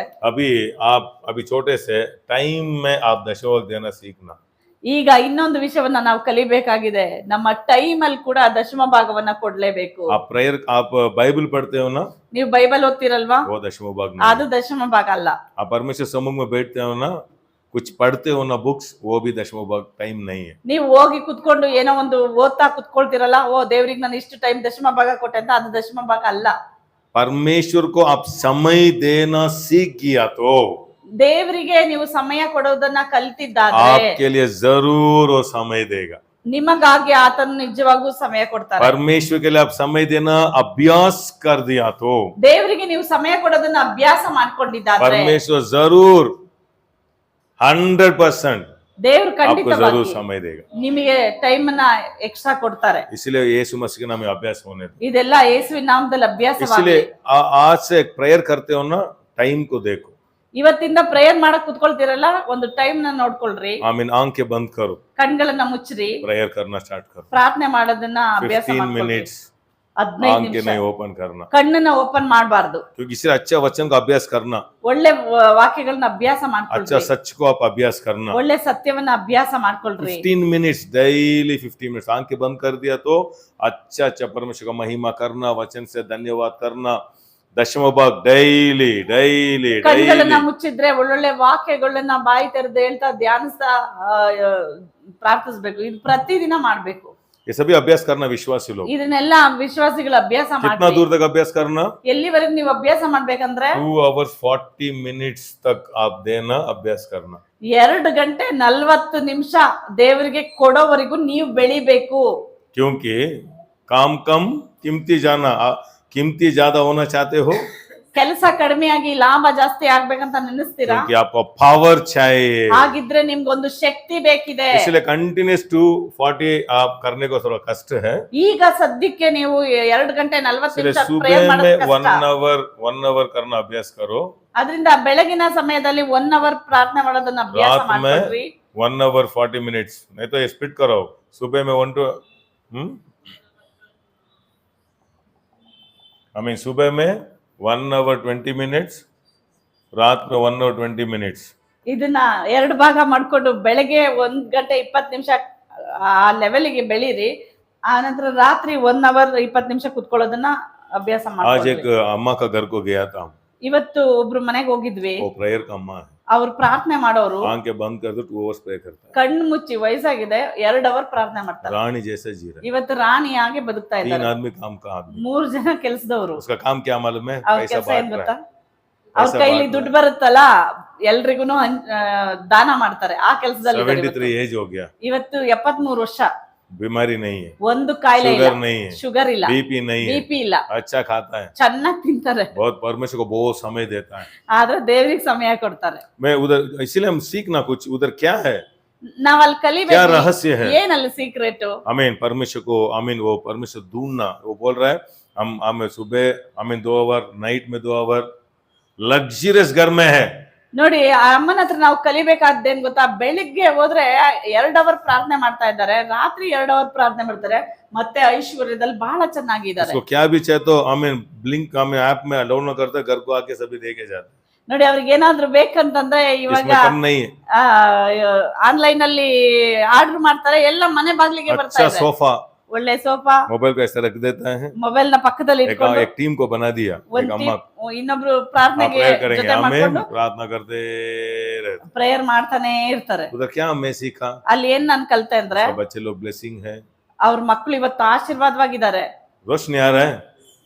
अभी छोटे से टाइम में आप दशमों भाग देना सीखना। ಈಗ ಇನ್ನೊಂದು ವಿಷಯವನ್ನ ನಾವು ಕಲಿಬೇಕಾಗಿದೆ. ನಮ್ಮ ಟೈಮ್ ಅಲ್ಲಿ ಕೂಡ ದಶಮ ಭಾಗವನ್ನ ಕೊಡ್ಲೇಬೇಕು. आप प्रेयर आप बाइबल पढ़ते हो ना, ನೀವು ಬೈಬಲ್ ಓದ್ತಿರಲ್ವಾ? वो दशमों भाग ಅದು नहीं। ದಶಮ ಭಾಗ ಅಲ್ಲ. आप परमेश्वर समूह में बैठते हो ना, कुछ पढ़ते हो ना बुक्स, वो भी दशमों भाग टाइम नहीं है। ನೀವು ಹೋಗಿ ಕುತ್ಕೊಂಡು ಏನೋ ಒಂದು ಓದ್ತಾ ಕುತ್ಕೊಳ್ತಿರಲ್ಲ, ಓ ದೇವ್ರಿಗೆ ನಾನು ಇಷ್ಟು ಟೈಮ್ ದಶಮ ಭಾಗ ಕೊಟ್ಟೆ ಅಂತ, ಅದು ದಶಮ ಭಾಗ ಅಲ್ಲ. परमेश्वर को आप समय देना सीख गया तो ದೇವರಿಗೆ ನೀವು ಸಮಯ ಕೊಡೋದನ್ನ ಕಲ್ತಿದ್ದಾದ್ರೆ आपके लिए जरूर वो समय देगा। ನಿಮಗಾಗಿ ಆತನು ನಿಜವಾಗೂ ಸಮಯ ಕೊಡ್ತಾರೆ. परमेश्वर के लिए आप समय देना अभ्यास कर दिया तो ದೇವರಿಗೆ ನೀವು ಸಮಯ ಕೊಡೋದನ್ನ ಅಭ್ಯಾಸ ಮಾಡ್ಕೊಂಡಿದ್ದಾರೆ परमेश्वर जरूर 100% ದೇವ್ರು आपको जरूर ಖಂಡಿತವಾಗಿ समय देगा। ನಿಮಗೆ ಟೈಮ್ ಅನ್ನ ಎಕ್ಸ್ಟ್ರಾ ಕೊಡ್ತಾರೆ. इसलिए यीशु मसीह के नाम में अभ्यास होने दो। ಇದೆಲ್ಲ ಯೇಸುವಿನ ನಾಮದಲ್ಲಿ ಅಭ್ಯಾಸವಾಗಿ. इसलिए आज से प्रेयर करते हो ना, टाइम को देखो। ಇವತ್ತಿಂದ ಪ್ರೇಯರ್ ಮಾಡಕ್ ಕುತ್ಕೊಳ್ತಿರಲ್ಲ, ಒಂದು ಟೈಮ್ ನ ನೋಡ್ಕೊಳ್ರಿ, आमीन, आंखें बंद करो, ಕಣ್ಗಳನ್ನ ಮುಚ್ಚ್ರಿ, प्रेयर करना स्टार्ट करो। ಪ್ರಾರ್ಥನೆ ಮಾಡೋದನ್ನ ಅಭ್ಯಾಸ 15 ಮಾಡ್ಕೊಳ್ರಿ. मिनट्स 15 आंखें ನಿಮಿಷ नहीं ओपन करना, ಕಣ್ಣನ್ನ ಓಪನ್ ಮಾಡಬಾರ್ದು. क्योंकि इससे अच्छा वचन का अभ्यास करना, ಒಳ್ಳೆ ವಾಕ್ಯಗಳನ್ನ ಅಭ್ಯಾಸ अच्छा ಮಾಡ್ಕೊಳ್ರಿ, सच को आप अभ्यास करना। ಒಳ್ಳೆ ಸತ್ಯವನ್ನ ಅಭ್ಯಾಸ ಮಾಡ್ಕೊಳ್ರಿ. 15 मिनट्स डेली 15 मिनट्स आंखें बंद कर दिया तो अच्छा अच्छा परमेश्वर का महिमा करना, वचन से धन्यवाद करना, दशमों भाग डेली डेली ಕಣ್ಗಳನ್ನ डेली। ಮುಚ್ಚಿದ್ರೆ ಒಳ್ಳೊಳ್ಳೆ ವಾಕ್ಯಗಳನ್ನ ಬಾಯಿ ತೆರೆದು ಹೇಳ್ತಾ ಧ್ಯಾನಿಸ್ತಾ ಪ್ರಾರ್ಥಿಸ್ಬೇಕು. ಇದು ಪ್ರತಿದಿನ ಮಾಡ್ಬೇಕು. ये सभी अभ्यास करना विश्वासी लोग। ಇದನ್ನೆಲ್ಲ ವಿಶ್ವಾಸಿಗಳು ಅಭ್ಯಾಸ कितना ಮಾಡಿ. दूर तक अभ्यास करना? ಎಲ್ಲಿವರೆಗೂ ನೀವು ಅಭ್ಯಾಸ ಮಾಡ್ಬೇಕಂದ್ರೆ 2 hours 40 minutes तक आप देना अभ्यास करना। 2 ಗಂಟೆ 40 ನಿಮಿಷ ದೇವರಿಗೆ ಕೊಡೋವರೆಗೂ ನೀವು ಬೆಳಿಬೇಕು. क्योंकि काम कम कीमती जाना, कीमती ज्यादा होना चाहते हो, ಕೆಲಸ ಕಡಿಮೆಯಾಗಿ ಲಾಭ ಜಾಸ್ತಿ ಆಗ್ಬೇಕಂತ ನೆನೆಸ್ತೀರಾ? क्योंकि आपको पावर चाहिए। ಹಾಗಿದ್ರೆ ನಿಮ್ಗೊಂದು ಶಕ್ತಿ ಬೇಕಿದೆ. इसलिए कंटिन्यूस 240 आप करने को थोड़ा कष्ट है। ಈಗ ಸದ್ಯಕ್ಕೆ ನೀವು 2 ಗಂಟೆ 40 इसलिए ನಿಮಿಷ सुबह ಪ್ರೇಯರ್ में ಮಾಡೋದು 1 hour करना अभ्यास करो, ಅದರಿಂದ ಬೆಳಗಿನ ಸಮಯದಲ್ಲಿ 1 ಅವರ್ ಪ್ರಾರ್ಥನೆ ಮಾಡೋದನ್ನ ಅಭ್ಯಾಸ रात में ಮಾಡ್ಕೊಳ್ರಿ. 1 hour 40 minutes, नहीं तो ये स्प्लिट करो। सुबह में 1 to सुबह में 1 hour 20 minutes, रात में 1 hour 20 minutes। ಇದನ್ನ 2 ಭಾಗ ಮಾಡ್ಕೊಂಡು ಬೆಳಗ್ಗೆ 1 ಗಂಟೆ 20 ನಿಮಿಷ ಆ ಲೆವೆಲ್ಗೆ ಬೆಳೀರಿ. ಆ ನಂತರ ರಾತ್ರಿ 1 ಅವರ್ 20 ನಿಮಿಷ ಕುತ್ಕೊಳ್ಳೋದನ್ನ ಅಭ್ಯಾಸ आज ಮಾಡ್ಕೊಳ್ಳಿ. एक अम्मा का घर को गया था, ಇವತ್ತು ಒಬ್ರು ಮನೆಗೆ ಹೋಗಿದ್ವಿ. वो प्रेयर का अम्मा है, ಅವ್ರು ಪ್ರಾರ್ಥನೆ ಮಾಡೋರು आंखें बंद कर दो 2 hours प्रे करता ಕಣ್ಣು ಮುಚ್ಚಿ ವಯಸ್ಸಾಗಿದೆ 2 ಅವರ್ ಪ್ರಾರ್ಥನೆ है, ಮಾಡ್ತಾರೆ. रानी जैसे जी रहा है। ಇವತ್ತು ರಾಣಿಯಾಗಿ ಬದುಕ್ತಾ 3 ಇದ್ದಾರೆ. आदमी काम का आदमी, 3 ಜನ ಕೆಲಸದವರು. उसका काम क्या मालूम है? ಅವ್ರ पैसा ಕೆಲಸ ಏನ್ बांट ಗೊತ್ತಾ? रहा है, ಅವ್ರ ऐसा ಕೈಲಿ बात ದುಡ್ಡು ಬರುತ್ತಲ್ಲ ಎಲ್ರಿಗೂ ದಾನ ಮಾಡ್ತಾರೆ ಆ ಕೆಲಸದಲ್ಲಿ 73 एज हो गया, ಇವತ್ತು 73 ವರ್ಷ, बीमारी नहीं है, ಒಂದು ಕಾಯಿಲೆ ಇಲ್ಲ, शुगर नहीं है, ಶುಗರ್ ಇಲ್ಲ, बीपी नहीं है, ಬಿಪಿ ಇಲ್ಲ, अच्छा खाता है, ಚೆನ್ನಾಗಿ ತಿಂತಾರೆ, बहुत परमेश्वर को बहुत समय देता है। ಆದ್ರೆ ದೇವ್ರಿಗೆ ಸಮಯ ಕೊಡ್ತಾರೆ. मैं उधर इसलिए हम सीखना कुछ उधर क्या है, ನಾವ್ ಅಲ್ಲಿ क्या ಕಲಿಬೇಕು, रहस्य है। ಏನಲ್ಲಿ ಸೀಕ್ರೆಟ್. आमीन, परमेश्वर को आमीन, वो परमेश्वर ढूंढना, वो बोल रहा है हम सुबह आमीन 2 आवर, नाइट में 2 आवर, लग्जरियस घर में है। ನೋಡಿ ಆ ಅಮ್ಮನ ಹತ್ರ ನಾವು ಕಲಿಬೇಕಾದ್ದೇನ್ ಗೊತ್ತಾ, ಬೆಳಿಗ್ಗೆ ಹೋದ್ರೆ 2 ಅವರ್ ಪ್ರಾರ್ಥನೆ ಮಾಡ್ತಾ ಇದ್ದಾರೆ, ರಾತ್ರಿ 2 ಅವರ್ ಪ್ರಾರ್ಥನೆ ಮಾಡ್ತಾರೆ, ಮತ್ತೆ ಐಶ್ವರ್ಯದಲ್ಲಿ ಬಹಳ ಚೆನ್ನಾಗಿದ್ದಾರೆ. उसको क्या भी चाहे तो आमीन ब्लिंक आमीन ऐप में डाउनलोड करते घर को आके सभी देके जाते। ನೋಡಿ ಅವ್ರಿಗೆ ಏನಾದ್ರು ಬೇಕಂತಂದ್ರೆ ಇವಾಗ इसमें कम नहीं है, ಆನ್ಲೈನ್ ಅಲ್ಲಿ ಆರ್ಡರ್ ಮಾಡ್ತಾರೆ, ಎಲ್ಲ ಮನೆ ಬಾಗ್ಲಿಗೆ ಬರ್ತಾ अच्छा ಇದೆ. सोफा, ಒಳ್ಳೆ ಸೋಫಾ, मोबाइल को ऐसा रख देता है, ಮೊಬೈಲ್ ನ ಪಕ್ಕದಲ್ಲಿ ಇಟ್ಕೊಂಡು एक टीम को बना दिया, एक अम्मा ಇನ್ನೊಬ್ರು आप ಪ್ರಾರ್ಥನೆಗೆ प्रेयर करेंगे, ಜೊತೆ आमीन, ಮಾಡ್ಕೊಂಡು प्रार्थना करते रहते। ಪ್ರೇಯರ್ ಮಾಡ್ತಾನೆ ಇರ್ತಾರೆ. उधर क्या मैं सीखा, ಅಲ್ಲಿ ಏನ್ ನಾನ್ ಕಲ್ತೆ ಅಂದ್ರೆ सब बच्चे लोग ब्लेसिंग है, ಅವ್ರ ಮಕ್ಕಳು ಇವತ್ತು ಆಶೀರ್ವಾದವಾಗಿದ್ದಾರೆ. रोशनी आ रहा है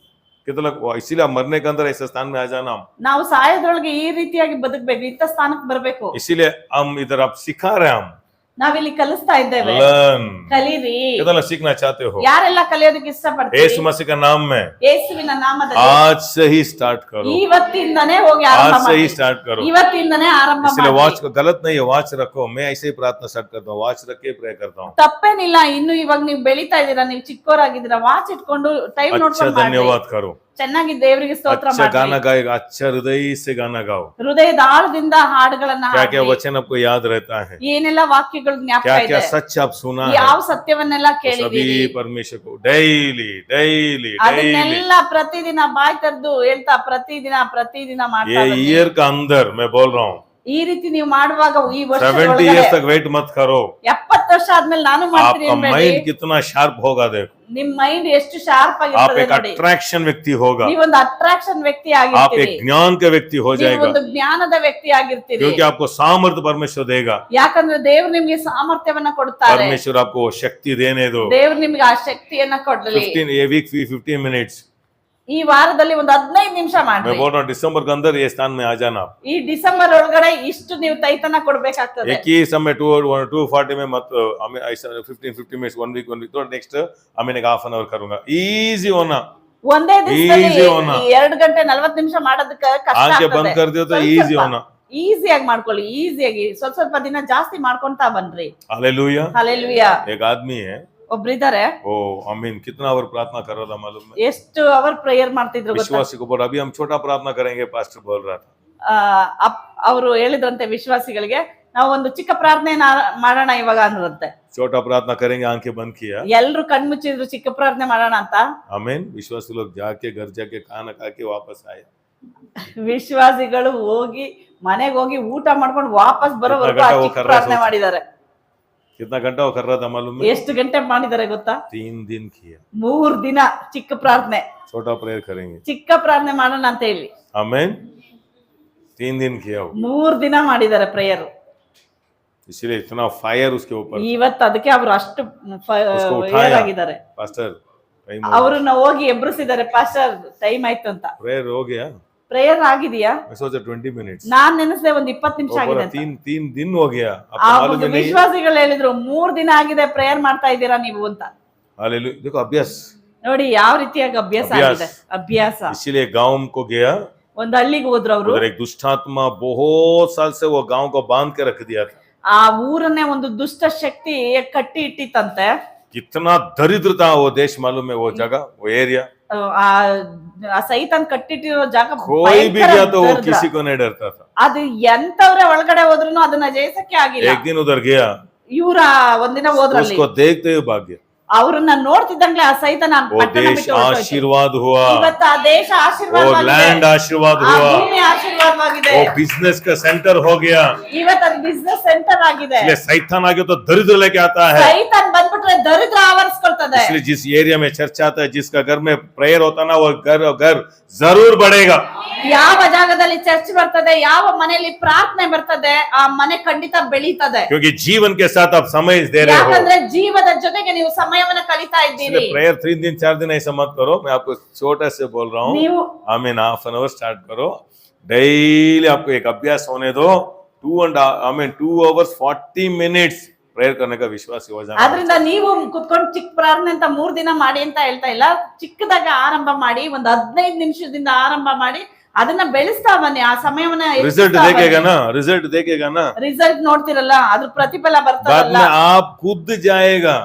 कितना, इसीलिए मरने के अंदर ऐसे स्थान में आ जाना, ನಾವು ಸಾಯೋದ್ರೊಳಗೆ ಈ ರೀತಿಯಾಗಿ ಬದುಕಬೇಕು, ಇಂಥ ಸ್ಥಾನಕ್ಕೆ ಬರಬೇಕು. इसीलिए हम इधर आप सिखा रहे हैं, हम ನಾವಿಲ್ಲಿ ಕಲಿಸ್ತಾ ಇದ್ದೇವೆ, लर्न, ಕಲೀರಿ. कितना सीखना चाहते हो, ಯಾರೆಲ್ಲ ಕಲಿಯೋದಕ್ಕೆ ಇಷ್ಟಪಡ್ತೀವಿ, यीशु मसीह का नाम में ಯೇಸುವಿನ ನಾಮದಲ್ಲಿ आज से ही स्टार्ट करो, ಇವತ್ತಿಂದನೇ ಹೋಗಿ ಆರಂಭ आज से ಮಾಡಿ, ही स्टार्ट करो। ಇವತ್ತಿಂದನೇ ಆರಂಭ इसलिए ಮಾಡಿ. वॉच को गलत नहीं है, वॉच रखो, मैं ऐसे ही प्रार्थना स्टार्ट करता हूँ, वॉच रख के प्रे करता हूँ। ತಪ್ಪೇನಿಲ್ಲ, ಇನ್ನು ಇವಾಗ ನೀವು ಬೆಳಿತಾ ಇದ್ದೀರಾ, ನೀವು ಚಿಕ್ಕೋರಾಗಿದ್ದೀರಾ, ವಾಚ್ ಇಟ್ಕೊಂಡು ಟೈಮ್ अच्छा ನೋಡ್ಕೊಂಡು ಮಾಡಿ, धन्यवाद करो, ಚೆನ್ನಾಗಿ ದೇವರಿಗೆ ಸ್ತೋತ್ರ अच्छा गाना ಮಾಡಿ, गाएगा, अच्छा हृदय से गाना गाओ, ಹೃದಯದ ಆಳದಿಂದ ಹಾಡುಗಳನ್ನ क्या क्या ಹಾಡಿ, वचन आपको याद रहता है, ಏನೆಲ್ಲ ವಾಕ್ಯಗಳು ಜ್ಞಾಪಕ क्या क्या ಇದೆ, सच आप सुना है, ಯಾವ ಸತ್ಯವನ್ನೆಲ್ಲ तो ಕೇಳಿದೀರಿ, सभी परमेश्वर को डेली डेली डेली ಅದನ್ನೆಲ್ಲ ಪ್ರತಿದಿನ ಬಾಯ್ ತೆರೆದು ಹೇಳ್ತಾ ಪ್ರತಿದಿನ ಮಾಡ್ತಾ ये ಬನ್ನಿ. ईयर का अंदर मैं बोल रहा हूँ, ಈ ರೀತಿ ನೀವು ಮಾಡುವಾಗ ಈ 70 years तक वेट मत करो, 70 ವರ್ಷ ಆದ್ಮೇಲೆ ನಾನು ಮಾಡ್ತೀನಿ आपका ಅನ್ಬೇಡಿ. माइंड कितना शार्प होगा देखो, ನಿಮ್ ಮೈಂಡ್ ಎಷ್ಟು ಶಾರ್ಪ್ आप ಆಗಿರ್ತದೆ एक ನೋಡಿ. अट्रैक्शन व्यक्ति होगा, ನೀವೊಂದು ಅಟ್ರಾಕ್ಷನ್ ವ್ಯಕ್ತಿ आप ಆಗಿರ್ತೀರಿ, एक ज्ञान का व्यक्ति हो जाएगा, ನೀವೊಂದು ಜ್ಞಾನದ ವ್ಯಕ್ತಿ ಆಗಿರ್ತೀರಿ. क्योंकि आपको सामर्थ्य परमेश्वर देगा, ಯಾಕಂದ್ರೆ ದೇವ್ರು ನಿಮ್ಗೆ ಸಾಮರ್ಥ್ಯವನ್ನ ಕೊಡ್ತಾರೆ, परमेश्वर आपको वो शक्ति देने दो। ದೇವ್ರು ನಿಮ್ಗೆ ಆ ಶಕ್ತಿಯನ್ನ ಕೊಡ್ಲಿ. 15 ये वीक 15 मिनट्स ಈ ವಾರದಲ್ಲಿ ಒಂದು 15 ನಿಮಿಷ मैं ಮಾಡ್ರಿ. बोल रहा हूँ, दिसंबर के अंदर ये स्थान में आ जाना, ಈ ಡಿಸೆಂಬರ್ ಒಳಗಡೆ ಇಷ್ಟು ನೀವು ತೈತನ ಕೊಡ್ಬೇಕಾಗ್ತದೆ. एक ही समय 2:40 में मत, हमें ऐसा 15 मिनट्स 1 वीक तो नेक्स्ट हमें एक हाफ एन आवर करूंगा, इजी होना, ಒಂದೇ ದಿವಸದಲ್ಲಿ Easy ಹೋಗೋಣ. 2 ಗಂಟೆ 40 ನಿಮಿಷ ಮಾಡೋದಕ್ಕೆ ಕಷ್ಟ आंखें बंद ಆಗ್ತದೆ. कर दियो तो इजी होना, ಈಸಿಯಾಗಿ ಮಾಡ್ಕೊಳ್ಳಿ, ಈಸಿಯಾಗಿ ಸ್ವಲ್ಪ ದಿನ ಜಾಸ್ತಿ ಮಾಡ್ಕೊಂತಾ ಬನ್ರಿ. हालेलुया। ಹಲ್ಲೆಲೂಯಾ. एक आदमी है, ಒಬ್ರಿದ್ದಾರೆ, ओ आमीन, कितना आवर प्रार्थना कर रहा था मालूम है, ಎಷ್ಟು ಅವರ್ ಪ್ರೇಯರ್ ಮಾಡ್ತಿದ್ರು ಗೊತ್ತಾ? विश्वासी को बोल, अभी हम छोटा प्रार्थना करेंगे, पास्टर बोल रहा था, ಅವರು ಹೇಳಿದ್ರಂತೆ ವಿಶ್ವಾಸಿಗಳಿಗೆ, ನಾವು ಒಂದು ಚಿಕ್ಕ ಪ್ರಾರ್ಥನೆ ಮಾಡೋಣ ಇವಾಗ ಅಂದ್ರಂತೆ. छोटा प्रार्थना करेंगे, आंखें बंद किया, ಎಲ್ರು ಕಣ್ಮುಚ್ಚಿದ್ರು ಚಿಕ್ಕ ಪ್ರಾರ್ಥನೆ ಮಾಡೋಣ ಅಂತ. आमीन, विश्वासी लोग जाके घर जाके खाना खा के वापस आए, ವಿಶ್ವಾಸಿಗಳು ಹೋಗಿ ಮನೆಗೆ ಹೋಗಿ ಊಟ ಮಾಡ್ಕೊಂಡು ವಾಪಸ್ ಬರೋವರೆಗೂ ಆ ಚಿಕ್ಕ ಪ್ರಾರ್ಥನೆ ಮಾಡಿದ್ದಾರೆ. कितना घंटा वो कर रहा था मालूम है, ಎಷ್ಟು ಗಂಟೆ ಮಾಡಿದ್ದಾರೆ ಗೊತ್ತಾ? 3 दिन किया, 3 ದಿನ ಚಿಕ್ಕ ಪ್ರಾರ್ಥನೆ, छोटा प्रेयर करेंगे, ಚಿಕ್ಕ ಪ್ರಾರ್ಥನೆ ಮಾಡೋಣ ಅಂತ ಹೇಳಿ आमीन, 3 दिन किया वो, 3 ದಿನ ಮಾಡಿದ್ದಾರೆ ಪ್ರೇಯರ್. इसलिए इतना फायर उसके ऊपर, ಇವತ್ತು ಅದಕ್ಕೆ ಅವರು ಅಷ್ಟು उसको ಫೈರ್ उठाया, ಆಗಿದ್ದಾರೆ. पास्टर ಅವ್ರನ್ನ ಹೋಗಿ ಎಬ್ರಿಸಿದ್ದಾರೆ, ಪಾಸ್ಟರ್ ಟೈಮ್ ಆಯ್ತು ಅಂತ. प्रेयर हो गया, ಪ್ರೇಯರ್ ಆಗಿದೆಯಾ? मैं सोचा 20 मिनट्स, ನಾನ್ ನೆನೆಸಿದೆ ಒಂದು 20 ನಿಮಿಷ ಆಗಿದೆ ಅಂತ. 3 दिन हो गया, ಆ आपको मालूम ही नहीं, ವಿಶ್ವಾಸಿಗಳು ಹೇಳಿದ್ರು 3 ದಿನ ಆಗಿದೆ ಪ್ರೇಯರ್ ಮಾಡ್ತಾ ಇದ್ದೀರಾ ನೀವು ಅಂತ. हालेलुया। देखो अभ्यास, ನೋಡಿ ಯಾವ ರೀತಿಯಾಗಿ ಅಭ್ಯಾಸ ಆಗಿದೆ, ಅಭ್ಯಾಸ. इसीलिए गांव को गया, ಒಂದು ಹಳ್ಳಿಗೆ ಹೋದ್ರು ಅವರು. उधर एक दुष्टात्मा बहुत साल से वो गांव को बांध के रख दिया था, ಆ ಊರನ್ನೇ ಒಂದು ದುಷ್ಟ ಶಕ್ತಿ ಕಟ್ಟಿ ಇಟ್ಟಿತ್ತಂತೆ. कितना दरिद्र था वो देश मालूम है, वो जगह, वो एरिया, ಆ ಸೈತಾನ್ ಕಟ್ಟಿಟ್ಟಿರೋ ಜಾಗ कोई भी ಭಯಂಕರ गया तो वो ದರಿದ್ರ. किसी को नहीं डरता था। ಅದು ಎಂತವ್ರೆ ಒಳಗಡೆ ಹೋದ್ರು ಅದನ್ನ ಜಯಿಸಕ್ಕೆ ಆಗಿಲ್ಲ. एक दिन उधर गया, ಇವ್ರ ಒಂದಿನ ಹೋದ್ರಲ್ಲಿ उसको देखते हुए भाग गया, ಅವ್ರನ್ನ ನೋಡ್ತಿದ್ದಂಗ್ಲೆ ಆ ಸೈತಾನ वो ಪಟ್ಟಣ देश ಬಿಟ್ಟು ಹೊರಟೋಯ್ತು. आशीर्वाद हुआ, ಇವತ್ತು ಆ ದೇಶ वो ಆಶೀರ್ವಾದವಾಗಿದೆ, लैंड आशीर्वाद ಆ हुआ, ಭೂಮಿ ಆಶೀರ್ವಾದವಾಗಿದೆ. वो बिजनेस का सेंटर हो गया, ಇವತ್ತು ಅದು ಬಿಸ್ನೆಸ್ ಸೆಂಟರ್ ಆಗಿದೆ. इसलिए सैतान आगे तो दरिद्र लेके आता है, ಸೈತಾನ್ ಬಂದ್ಬಿಟ್ರೆ ದರಿದ್ರ ಆವರಿಸ್ಕೊಳ್ತದೆ. इसलिए जिस एरिया में चर्च आता है, जिसका घर में प्रेयर होता है ना, वो घर जरूर बढ़ेगा, ಯಾವ ಜಾಗದಲ್ಲಿ ಚರ್ಚ್ ಬರ್ತದೆ, ಯಾವ ಮನೆಯಲ್ಲಿ ಪ್ರಾರ್ಥನೆ ಬರ್ತದೆ, ಆ ಮನೆ ಖಂಡಿತ ಬೆಳೀತದೆ. क्योंकि जीवन के साथ आप समय दे रहे हो, ಯಾಕಂದ್ರೆ ಜೀವದ ಜೊತೆಗೆ ನೀವು ಸಮಯವನ್ನ ಕಳೀತಾ ಇದ್ದೀರಿ. इसलिए प्रेयर 3 दिन 4 दिन ऐसा मत करो, मैं आपको छोटा से बोल रहा हूँ, ನೀವು आमीन, हाफ एन आवर स्टार्ट करो, डेली आपको एक अभ्यास होने दो 2 hours 40 minutes प्रेयर करने का विश्वास हो जाना ಆದ್ರಿಂದ ನೀವು ಕುತ್ಕೊಂಡು ಚಿಕ್ಕ ಪ್ರಾರ್ಥನೆ ಅಂತ 3 ದಿನ ಮಾಡಿ ಅಂತ ಹೇಳ್ತಾ ಇಲ್ಲ, ಚಿಕ್ಕದಾಗ ಆರಂಭ ಮಾಡಿ, ಒಂದು 15 ನಿಮಿಷದಿಂದ ಆರಂಭ ಮಾಡಿ ಅದನ್ನ ಬೆಳೆಸ್ತಾ ಬನ್ನಿ. ಆ ಸಮಯವನ್ನ रिजल्ट देखेगा ना ರಿಸಲ್ಟ್ ನೋಡ್ತಿರಲ್ಲ, ಅದ್ರ ಪ್ರತಿಫಲ बाद ಬರ್ತದಲ್ಲ, में आप खुद जाएगा।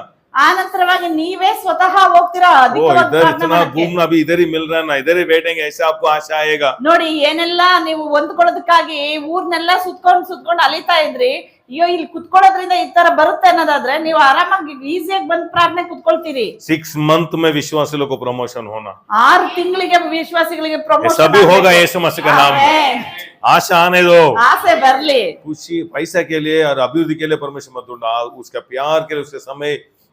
ಆ ನಂತರವಾಗಿ ನೀವೇ ಸ್ವತಃ ಹೋಗ್ತೀರಾ वो ಅಧಿಕವಾಗಿ इधर ಪ್ರಾರ್ಥನೆ इतना ಮಾಡಕ್ಕೆ. घूमना भी इधर ही मिल रहा है ना, इधर ही बैठेंगे ऐसा आपको आशा आएगा। ನೋಡಿ, ಏನೆಲ್ಲ ನೀವು ಹೊಂದ್ಕೊಳ್ಳೋದಕ್ಕಾಗಿ ಊರ್ನೆಲ್ಲ ಸುತ್ಕೊಂಡು ಅಲಿತಾ ಇದ್ರಿ, ಅಯ್ಯೋ ಇಲ್ಲಿ ಕುತ್ಕೊಳ್ಳೋದ್ರಿಂದ ಈ ತರ ಬರುತ್ತೆ ಅನ್ನೋದಾದ್ರೆ ನೀವು ಆರಾಮಾಗಿ ಈಸಿಯಾಗಿ ಬಂದ್ ಪ್ರಾರ್ಥನೆ ಕುತ್ಕೊಳ್ತೀರಿ. 6 month में विश्वासियों को प्रमोशन होना, 6 ತಿಂಗಳಿಗೆ ವಿಶ್ವಾಸಿಗಳಿಗೆ ये ಪ್ರಮೋಷನ್ सभी होगा यीशु मसीह के नाम में। आशा आने दो, ಆಸೆ ಬರ್ಲಿ. खुशी पैसा के लिए और अभिवृद्धि के लिए परमेश्वर मत ढूंढना, उसका प्यार के लिए उसके समय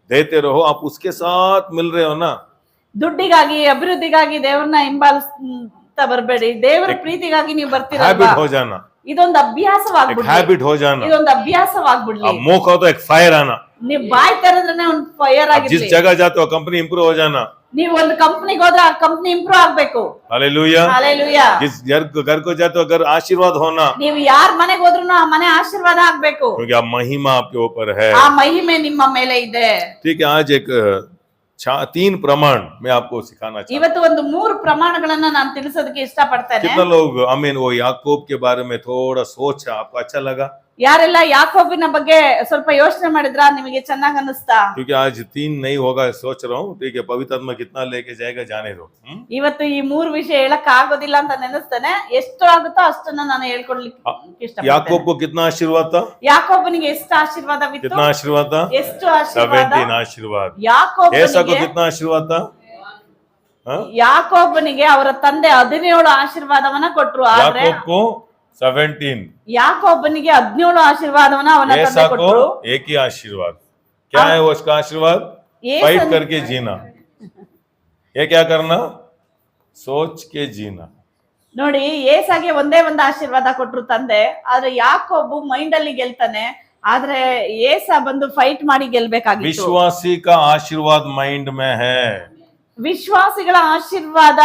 देते रहो, आप उसके साथ मिल रहे हो ना। ದುಡ್ಡಿಗಾಗಿ ಅಭಿವೃದ್ಧಿಗಾಗಿ ದೇವ್ರನ್ನ ಹಿಂಬಾಲಿಸ್ತಾ ಬರ್ಬೇಡಿ, ದೇವರ ಪ್ರೀತಿಗಾಗಿ ನೀವು ಬರ್ತೀರಲ್ವಾ, हैबिट हो जाना, ಇದೊಂದು एक ಅಭ್ಯಾಸವಾಗ್ಬಿಡ್ಲಿ. हैबिट हो जाना। ಇದೊಂದು ಅಭ್ಯಾಸವಾಗ್ಬಿಡ್ಲಿ. अब मुंह कहो तो एक फायर आना, ನೀವ್ ಬಾಯ್ ತೆರೆದ್ರೆ ಒಂದು ಫೈರ್ अब जिस ಆಗಿರ್ಲಿ. जगह जाते हो कंपनी इंप्रूव हो जाना। ನೀವು ಒಂದು ಕಂಪ್ನಿಗೆ ಹೋದ್ರೆ ಆ ಕಂಪ್ನಿ ಇಂಪ್ರೂವ್ ಆಗ್ಬೇಕು. हालेलुया। ಹಾಲೆಲೂಯಾ. जिस घर को जाते हो घर आशीर्वाद होना, ನೀವು ಯಾರ ಮನೆಗೆ ಹೋದ್ರು ಆ ಮನೆ ಆಶೀರ್ವಾದ ಆಗ್ಬೇಕು. क्योंकि अब महिमा आपके ऊपर है। ಆ ಮಹಿಮೆ ನಿಮ್ಮ ಮೇಲೆ ಇದೆ. ठीक है, आज एक 3 प्रमाण मैं आपको सिखाना चाहता हूँ। ಇವತ್ತು ಒಂದು 3 ಪ್ರಮಾಣಗಳನ್ನ ನಾನು ತಿಳಿಸೋದಕ್ಕೆ ಇಷ್ಟಪಡ್ತೇನೆ. कितना लोग आमीन वो याकूब के बारे में थोड़ा सोचा, आपको अच्छा लगा? ಯಾರೆಲ್ಲ ಯಾಕೋಬಿನ ಬಗ್ಗೆ ಸ್ವಲ್ಪ ಯೋಚನೆ ಮಾಡಿದ್ರ, ನಿಮಗೆ ಚೆನ್ನಾಗಿ ಅನಿಸ್ತಾ? क्योंकि आज 3 नहीं होगा सोच रहा हूँ। ठीक है, पवित्र आत्मा कितना लेके जाएगा जाने दो। ಇವತ್ತು ಈ 3 ವಿಷಯ ಹೇಳಕ್ ಆಗೋದಿಲ್ಲ ಅಂತ ನೆನೆಸ್ತೇನೆ. ಎಷ್ಟು ಆಗುತ್ತೋ ಅಷ್ಟನ್ನ ನಾನು ಹೇಳ್ಕೊಡ್ಲಿಕ್ಕೆ ಇಷ್ಟಪಡ್ತೇನೆ. याकूब को कितना आशीर्वाद था? ಯಾಕೋಬನಿಗೆ ಎಷ್ಟು ಆಶೀರ್ವಾದವಿತ್ತು? कितना आशीर्वाद था? ಎಷ್ಟು ಆಶೀರ್ವಾದ? 17 आशीर्वाद। ऐसा को ಯಾಕೋಬನಿಗೆ कितना आशीर्वाद था? ಯಾಕೋಬನಿಗೆ ಅವರ ತಂದೆ 17 ಆಶೀರ್ವಾದವನ್ನ ಕೊಟ್ರು. ಆದ್ರೆ याकूब को 17, ಯಾಕೋಬನಿಗೆ 17 ಆಶೀರ್ವಾದವನ್ನ ಅವನ ತಂದೆ ऐसा को ಕೊಟ್ರು. एक ही आशीर्वाद। क्या है वो उसका आशीर्वाद? फाइट करके जीना। ये क्या करना? सोच के जीना। ನೋಡಿ, ಏಸಾಗೆ ಒಂದೇ ಒಂದು ಆಶೀರ್ವಾದ ಕೊಟ್ರು ತಂದೆ, ಆದ್ರೆ ಯಾಕೋಬು ಮೈಂಡ್ ಅಲ್ಲಿ ಗೆಲ್ತಾನೆ, ಆದ್ರೆ ಏಸ ಬಂದು ಫೈಟ್ ಮಾಡಿ ಗೆಲ್ಬೇಕಾಗಿತ್ತು. विश्वासी का आशीर्वाद माइंड में है, ವಿಶ್ವಾಸಿಗಳ ಆಶೀರ್ವಾದ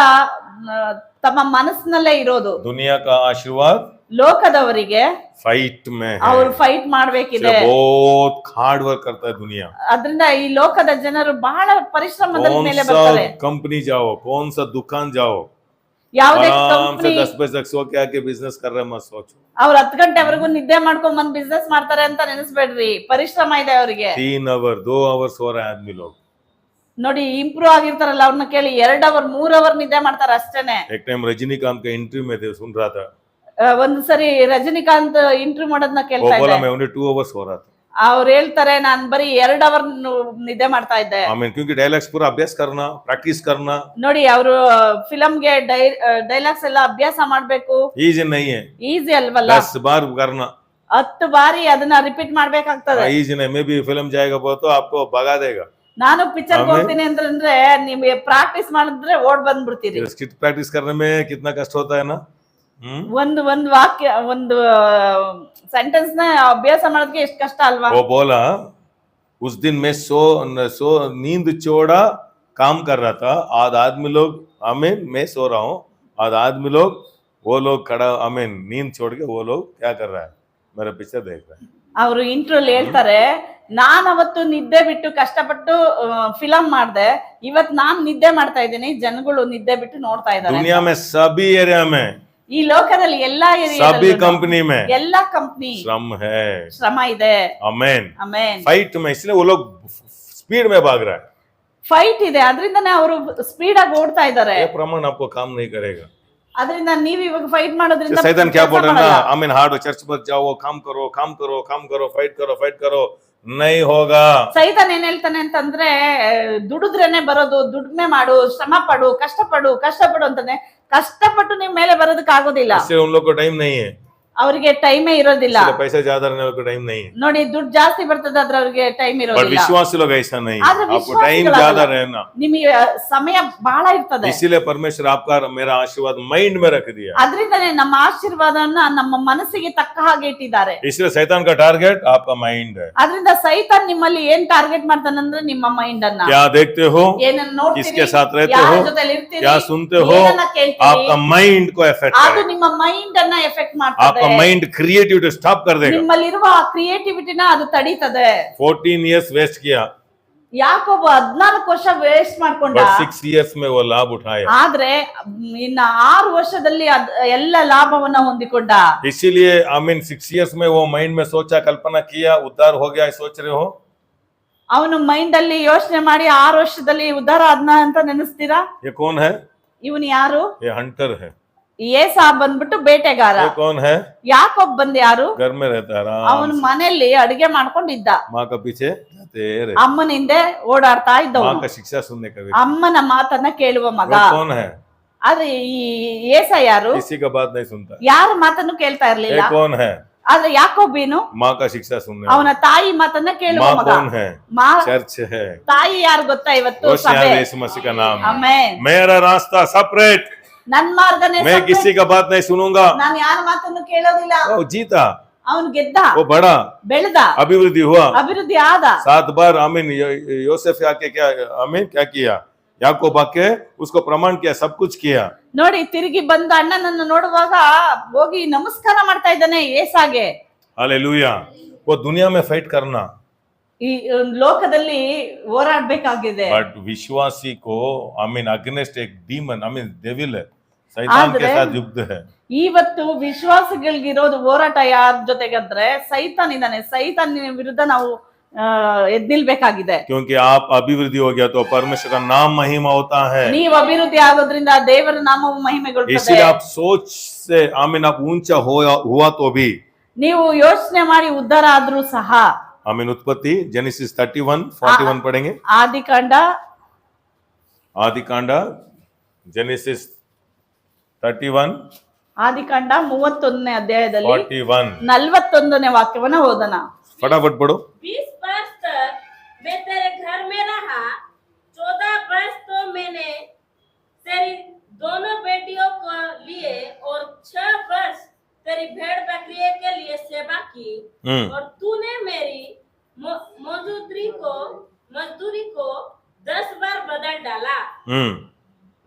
ತಮ್ಮ ಮನಸ್ಸಿನಲ್ಲೇ ಇರೋದು. दुनिया का आशीर्वाद ಲೋಕದವರಿಗೆ फाइट में है। ಅವ್ರು ಫೈಟ್ ಮಾಡ್ಬೇಕಿದೆ. बहुत हार्ड वर्क करता है दुनिया। ಅದ್ರಿಂದ ಈ ಲೋಕದ ಜನರು ಬಹಳ ಪರಿಶ್ರಮದ कौन ಮೇಲೆ सा ಬರ್ತಾರೆ. कंपनी जाओ, कौन सा दुकान जाओ, ಯಾವುದೇ आराम से ಕಂಪನಿ 10 बजे तक सो के आके बिजनेस कर रहे मत सोचो। ಅವ್ರು 10 ಗಂಟೆವರೆಗೂ ನಿದ್ದೆ ಮಾಡ್ಕೊಂಡ್ ಬಂದ್ ಬಿಸ್ನೆಸ್ ಮಾಡ್ತಾರೆ ಅಂತ ನೆನೆಸ್ಬೇಡ್ರಿ. ಪರಿಶ್ರಮ ಇದೆ ಅವರಿಗೆ. 3 आवर 2 आवर सो रहे हैं आदमी लोग। ನೋಡಿ, ಇಂಪ್ರೂವ್ ಆಗಿರ್ತಾರಲ್ಲ ಅವ್ರನ್ನ ಕೇಳಿ 2 ಅವರ್ 3 ಅವರ್ ನಿದ್ದೆ ಮಾಡ್ತಾರೆ ಅಷ್ಟೇನೆ. एक टाइम रजनीकांत का इंटरव्यू में थे, सुन रहा था, ಒಂದ್ ಸರಿ ರಜನಿಕಾಂತ್ इंटरव्यू ಮಾಡೋದನ್ನ वो ಕೇಳ್ತಾ बोला ಇದ್ದೆ. मैं ओनली 2 आवर सो रहा था। ಅವ್ರು ಹೇಳ್ತಾರೆ, ನಾನ್ ಬರೀ 2 ಅವರ್ ನಿದ್ದೆ ಮಾಡ್ತಾ ಇದ್ದೆ. आमीन। क्योंकि डायलॉग्स पूरा अभ्यास करना, प्रैक्टिस करना ನೋಡಿ, ಅವರು ಫಿಲಂಗೆ ಡೈಲಾಗ್ಸ್ ಎಲ್ಲ ಅಭ್ಯಾಸ ಮಾಡ್ಬೇಕು. इजी नहीं है। ಈಸಿ ಅಲ್ವಲ್ಲ, 10 बार करना 10 ಬಾರಿ ಅದನ್ನ ರಿಪೀಟ್ ಮಾಡ್ಬೇಕಾಗ್ತದೆ. इजी नहीं। मैं भी फिल्म जाएगा बोल तो आपको भगा देगा। ನಾನು ಪಿಕ್ಚರ್ ಆಮೇಲೆ? ಹೋಗ್ತೀನಿ ಅಂತಂದ್ರೆ ನಿಮ್ಗೆ ಪ್ರಾಕ್ಟೀಸ್ ಮಾಡಿದ್ರೆ ಓಡ್ ಬಂದ್ಬಿಡ್ತೀರಿ. स्किट प्रैक्टिस करने में कितना कष्ट होता है ना। ಒಂದು ವಾಕ್ಯ, ಒಂದು ಸೆಂಟೆನ್ಸ್ ನ ಅಭ್ಯಾಸ ಮಾಡೋದಕ್ಕೆ ಎಷ್ಟು ಕಷ್ಟ ಅಲ್ವಾ? वो बोला उस दिन मैं सो नींद छोड़ा काम कर रहा था, आज आदमी लोग आमीन मैं सो रहा हूँ, आज आदमी लोग वो लोग खड़ा आमीन नींद छोड़ के वो लोग क्या कर रहा है, मेरा पिक्चर देख रहा है। ಅವರು ಇಂಟ್ರೋಲ್ ಹೇಳ್ತಾರೆ, ನಾನ್ ಅವತ್ತು ನಿದ್ದೆ ಬಿಟ್ಟು ಕಷ್ಟಪಟ್ಟು ಫಿಲಂ ಮಾಡ್ದೆ, ಇವತ್ ನಾನ್ ನಿದ್ದೆ ಮಾಡ್ತಾ ಇದ್ದೀನಿ, ಜನಗಳು ನಿದ್ದೆ ಬಿಟ್ಟು ನೋಡ್ತಾ ಇದ್ದಾರೆ. दुनिया में सभी एरिया में, ಈ ಲೋಕದಲ್ಲಿ ಎಲ್ಲಾ सभी ಏರಿಯಾ, कंपनी में ಎಲ್ಲಾ ಕಂಪ್ನಿ श्रम है। ಶ್ರಮ ಇದೆ. आमीन। ಆಮೇನ್. फाइट में, इसलिए वो लोग स्पीड में भाग रहा है। ಫೈಟ್ ಇದೆ, ಅದರಿಂದನೇ ಅವರು ಸ್ಪೀಡ್ ಆಗಿ ಓಡ್ತಾ ಇದ್ದಾರೆ. ये प्रमाण आपको काम नहीं करेगा। ಅದರಿಂದ ನೀವ್ ಇವಾಗ ಫೈಟ್ ಮಾಡೋದ್ರಿಂದ सैतान क्या बोल रहा है ना, ಮಾಡಲ್ಲ. आमीन हार्ड चर्च पर जाओ, काम करो काम करो काम करो, फाइट करो, नहीं होगा। ಸೈತಾನ್ ಏನ್ ಹೇಳ್ತಾನೆ ಅಂತಂದ್ರೆ, ದುಡಿದ್ರೇನೆ ಬರೋದು, ದುಡ್ಮೆ ಮಾಡು, ಶ್ರಮ ಪಡು, ಕಷ್ಟಪಡು ಅಂತಾನೆ. ಕಷ್ಟಪಟ್ಟು ನಿಮ್ ಮೇಲೆ ಬರೋದಕ್ಕೆ ಆಗೋದಿಲ್ಲ. इससे उन लोग को टाइम नहीं है। ಅವ್ರಿಗೆ ಟೈಮೇ ಇರೋದಿಲ್ಲ. इसलिए पैसे ज्यादा रहने वालों को टाइम नहीं है, ನೋಡಿ ದುಡ್ಡು ಜಾಸ್ತಿ ಬರ್ತದೆ ಆದ್ರೆ ಅವ್ರಿಗೆ ಟೈಮ್ बट ಇರೋದಿಲ್ಲ. विश्वासी लोग ऐसा नहीं है, ಆದ್ರೆ आपको टाइम ವಿಶ್ವಾಸಿಗಳಾಗಲ್ಲ. ज्यादा रहना, ನಿಮಗೆ ಸಮಯ ಬಹಳ ಇರ್ತದೆ. इसीलिए परमेश्वर आपका मेरा आशीर्वाद माइंड में रख दिया, ಅದ್ರಿಂದನೇ ನಮ್ಮ ಆಶೀರ್ವಾದವನ್ನ ನಮ್ಮ ಮನಸ್ಸಿಗೆ ತಕ್ಕ ಹಾಗೆ ಇಟ್ಟಿದ್ದಾರೆ. इसलिए शैतान का टारगेट आपका माइंड है। ಅದ್ರಿಂದ ಸೈತಾನ್ ನಿಮ್ಮಲ್ಲಿ ಏನ್ ಟಾರ್ಗೆಟ್ ಮಾಡ್ತಾನಂದ್ರೆ ನಿಮ್ಮ ಮೈಂಡ್ ಅನ್ನ, क्या देखते हो, ಏನನ್ನ ನೋಡ್ತೀರಿ, किसके साथ रहते ಯಾರ हो, ಜೊತೆಲಿ ಇರ್ತೀರಿ, क्या सुनते हो, ಏನನ್ನ ಕೇಳ್ತೀರಿ, आपका माइंड को इफेक्ट ಅದು है, ನಿಮ್ಮ ಮೈಂಡ್ ಅನ್ನ ಎಫೆಕ್ಟ್ ಮಾಡ್ತದೆ. आपका माइंड क्रिएटिविटी स्टॉप कर देगा। ನಿಮ್ಮಲ್ಲಿರುವ ಕ್ರಿಯೇಟಿವಿಟಿನ ಅದು ತಡೀತದೆ. 14 years वेस्ट किया, ಯಾಕೋಬ 14 ವರ್ಷ ವೇಸ್ಟ್ ಮಾಡ್ಕೊಂಡ, बट 6 years में वो लाभ उठाया, ಆದ್ರೆ ಇನ್ನ 6 ವರ್ಷದಲ್ಲಿ ಎಲ್ಲ ಲಾಭವನ್ನ ಹೊಂದಿಕೊಂಡ. इसीलिए आई मीन 6 years में वो माइंड में सोचा, कल्पना किया, उद्धार हो गया, सोच रहे हो, ಅವನು ಮೈಂಡ್ ಅಲ್ಲಿ ಯೋಚನೆ ಮಾಡಿ 6 ವರ್ಷದಲ್ಲಿ ಉದ್ಧಾರ ಆದ್ನ ಅಂತ ನೆನೆಸ್ತೀರಾ? ये कौन है, ಇವನು ಯಾರು? ये हंटर है, ಏಸಾ ಬಂದ್ಬಿಟ್ಟು ಬೇಟೆಗಾರ. ये कौन है, ಯಾಕೋಬ್ ಬಂದ್ ಯಾರು? घर में रहता है ಅವನ आराम से, ಮನೆಯಲ್ಲಿ ಅಡಿಗೆ ಮಾಡ್ಕೊಂಡಿದ್ದ, माँ का पीछे जाते रहे, ಅಮ್ಮನ ಹಿಂದೆ ಓಡಾಡ್ತಾ माँ ಇದ್ದವನು, का शिक्षा सुनने का व्यक्ति। ಅಮ್ಮನ ಮಾತನ್ನ ಕೇಳುವ ಮಗ. वो कौन है, ಆದ್ರೆ ಈ ಏಸಾ ಯಾರು? किसी का बात नहीं सुनता, ಯಾರ ಮಾತನ್ನು ಕೇಳ್ತಾ ये ಇರ್ಲಿಲ್ಲ. कौन है, ಆದ್ರೆ ಯಾಕೋಬೇನು माँ का शिक्षा सुनने ಅವನ वाला, ತಾಯಿ ಮಾತನ್ನ ಕೇಳುವ माँ ಮಗ. कौन है, चर्च है, ತಾಯಿ ಯಾರು ಗೊತ್ತಾ? ಇವತ್ತು रोशनी ಸಭೆ. यीशु मसीह का नाम है। ಆಮೆನ್. मेरा रास्ता सेपरेट, ನನ್ ಮಾರ್ಗನೇ मैं separate. किसी का बात नहीं सुनूंगा। ನಾನು ಯಾರ ಮಾತನ್ನು ಕೇಳೋದಿಲ್ಲ. वो जीता, ಅವನು ಗೆದ್ದ, वो बढ़ा, ಬೆಳೆದ, अभिवृद्धि हुआ, ಅಭಿವೃದ್ಧಿ ಆದ. 7 बार आमीन। योसेफ आके क्या आमीन क्या किया, याकूब आके उसको प्रमाण किया, सब कुछ किया। ನೋಡಿ ತಿರುಗಿ ಬಂದ ಅಣ್ಣನನ್ನು ನೋಡುವಾಗ ಹೋಗಿ ನಮಸ್ಕಾರ ಮಾಡ್ತಾ ಇದ್ದಾನೆ ಏಸಾಗೆ. हालेलुया। वो दुनिया में फाइट करना, ಈ ಲೋಕದಲ್ಲಿ ಹೋರಾಡ್ಬೇಕಾಗಿದೆ. बट विश्वासी को आमीन अगेंस्ट एक डीमन आमीन डेविल है, शैतान के आदरे- साथ युद्ध है। ಇವತ್ತು ವಿಶ್ವಾಸಿಗಳಿಗಿರೋದು ಹೋರಾಟ ಯಾರ ಜೊತೆಗಂದ್ರೆ ಸೈತಾನ್ ಇದ್ದಾನೆ. ಸೈತಾನಿನ ವಿರುದ್ಧ ನಾವು ಎದ್ ನಿಲ್ಬೇಕಾಗಿದೆ. क्योंकि आप अभिवृद्धि हो गया तो परमेश्वर का नाम महिमा होता है, ನೀವು ಅಭಿವೃದ್ಧಿ ಆಗೋದ್ರಿಂದ ದೇವರ ನಾಮವು ಮಹಿಮೆಗೊಳ್ಳುತ್ತದೆ. इसलिए आप सोच से आमीन आप ऊंचा हुआ तो भी ನೀವು ಯೋಚನೆ ಮಾಡಿ ಉದ್ಧಾರ ಆದ್ರೂ ಸಹ. आमीन। उत्पत्ति जेनेसिस 31:41 पढ़ेंगे, ಆದಿಕಾಂಡ आदिकांड जेनेसिस 31:41 ಆದಿಕಾಂಡ 31ನೇ ಅಧ್ಯಾಯದಲ್ಲಿ 41ನೇ ವಾಕ್ಯವನ್ನ ಓದೋಣ. फटाफट पढ़ो। 20 वर्ष तक मैं तेरे घर में रहा। 14 वर्ष तो मैंने तेरी दोनों बेटियों को लिए और 6 वर्ष तेरी भेड़ बकरियों के लिए सेवा की। और तूने मेरी मजदूरी को 10 बार बदल डाला।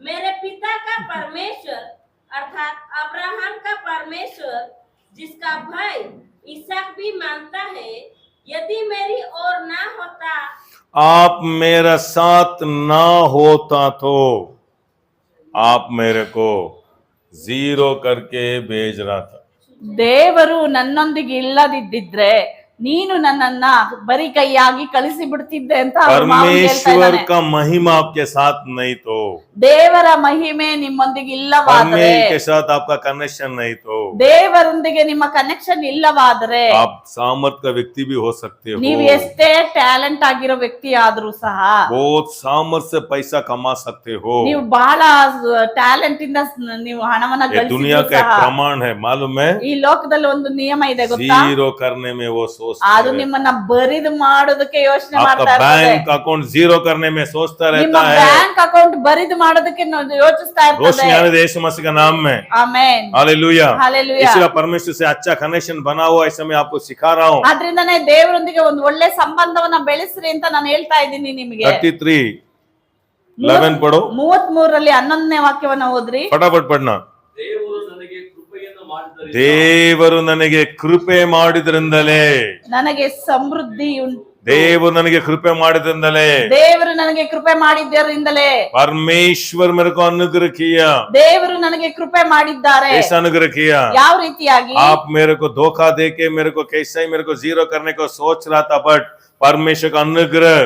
मेरे पिता का परमेश्वर अर्थात अब्राहम का परमेश्वर, जिसका भाई इसहाक भी मानता है, यदि मेरी ओर ना होता, आप मेरा साथ ना होता तो आप मेरे को 0 करके भेज रहा था। ದೇವರು ನನ್ನೊಂದಿಗೆ ಇಲ್ಲದಿದ್ದಿದ್ರೆ ನೀನು ನನ್ನನ್ನ ಬರಿ ಕೈಯಾಗಿ ಕಳಿಸಿ ಬಿಡ್ತಿದ್ದೆ ಅಂತ ಅವ್ರ ಮಾವನಿಗೆ ಹೇಳ್ತಾ परमेश्वर ಇದ್ದಾನೆ. का महिमा आपके साथ नहीं तो, ದೇವರ ಮಹಿಮೆ ನಿಮ್ಮೊಂದಿಗೆ ಇಲ್ಲವಾದರೆ, परमेश्वर के साथ आपका कनेक्शन नहीं तो ದೇವರೊಂದಿಗೆ ನಿಮ್ಮ ಕನೆಕ್ಷನ್ ಇಲ್ಲವಾದರೆ, आप सामर्थ का व्यक्ति भी हो सकते हो, ನೀವು ಎಷ್ಟೇ ಟ್ಯಾಲೆಂಟ್ ಆಗಿರೋ ವ್ಯಕ್ತಿ ಆದ್ರೂ ಸಹ, बहुत सामर्थ से पैसा कमा सकते हो। ನೀವು ಬಹಳ ಟ್ಯಾಲೆಂಟ್ ಇಂದ ನೀವು ಹಣವನ್ನ ये दुनिया ಗಳಿಸಿದ್ರು का एक ಸಹ, प्रमाण है, मालूम है, ಈ ಲೋಕದಲ್ಲಿ ಒಂದು ನಿಯಮ ಇದೆ ಗೊತ್ತಾ? 0 करने में वो सोचते ಅದು हैं। ನಿಮ್ಮನ್ನ ಬರಿದು ಮಾಡೋದಕ್ಕೆ ಯೋಚನೆ आपका ಮಾಡ್ತಾ ಇರ್ತದೆ. बैंक अकाउंट 0 करने में सोचता ನಿಮ್ಮ रहता है। ಬ್ಯಾಂಕ್ ಅಕೌಂಟ್ ಬರಿದು ಮಾಡೋದಕ್ಕೆ ಯೋಚಿಸ್ತಾ ಇರ್ತದೆ. रोशनी आने दे यीशु मसीह का नाम में, ಆಮೆನ್, हालेलुया। ಹಾಲೆಲೂಯಾ. इसलिए परमेश्वर से अच्छा कनेक्शन बना हुआ ऐसा मैं आपको सिखा रहा हूँ। ಆದ್ರಿಂದನೇ ದೇವರೊಂದಿಗೆ ಒಂದು ಒಳ್ಳೆ ಸಂಬಂಧವನ್ನ ಬೆಳೆಸ್ರಿ ಅಂತ ನಾನು ಹೇಳ್ತಾ ಇದ್ದೀನಿ ನಿಮಗೆ. 33:11 पढ़ो, 33ರಲ್ಲಿ 11ನೇ ವಾಕ್ಯವನ್ನ ಓದ್ರಿ. फटाफट पढ़ना। ದೇವರು ನನಗೆ ಕೃಪೆಯನ್ನು ಮಾಡಿದ್ದರಿಂದ ದೇವರು ನನಗೆ ಕೃಪೆ ಮಾಡಿದ್ರಿಂದಲೇ, ನನಗೆ ಸಮೃದ್ಧಿ ಉಂಟು. ದೇವರು ನನಗೆ ಕೃಪೆ ಮಾಡಿದ್ರಿಂದಲೇ, ದೇವರು ನನಗೆ ಕೃಪೆ ಮಾಡಿದ್ದರಿಂದಲೇ, परमेश्वर मेरे को अनुग्रह किया। ದೇವರು ನನಗೆ ಕೃಪೆ ಮಾಡಿದ್ದಾರೆ. ऐसा अनुग्रह किया, ಯಾವ ರೀತಿಯಾಗಿ? आप मेरे को धोखा देके मेरे को कैसे ही मेरे को 0 करने को सोच रहा था, बट परमेश्वर का अनुग्रह,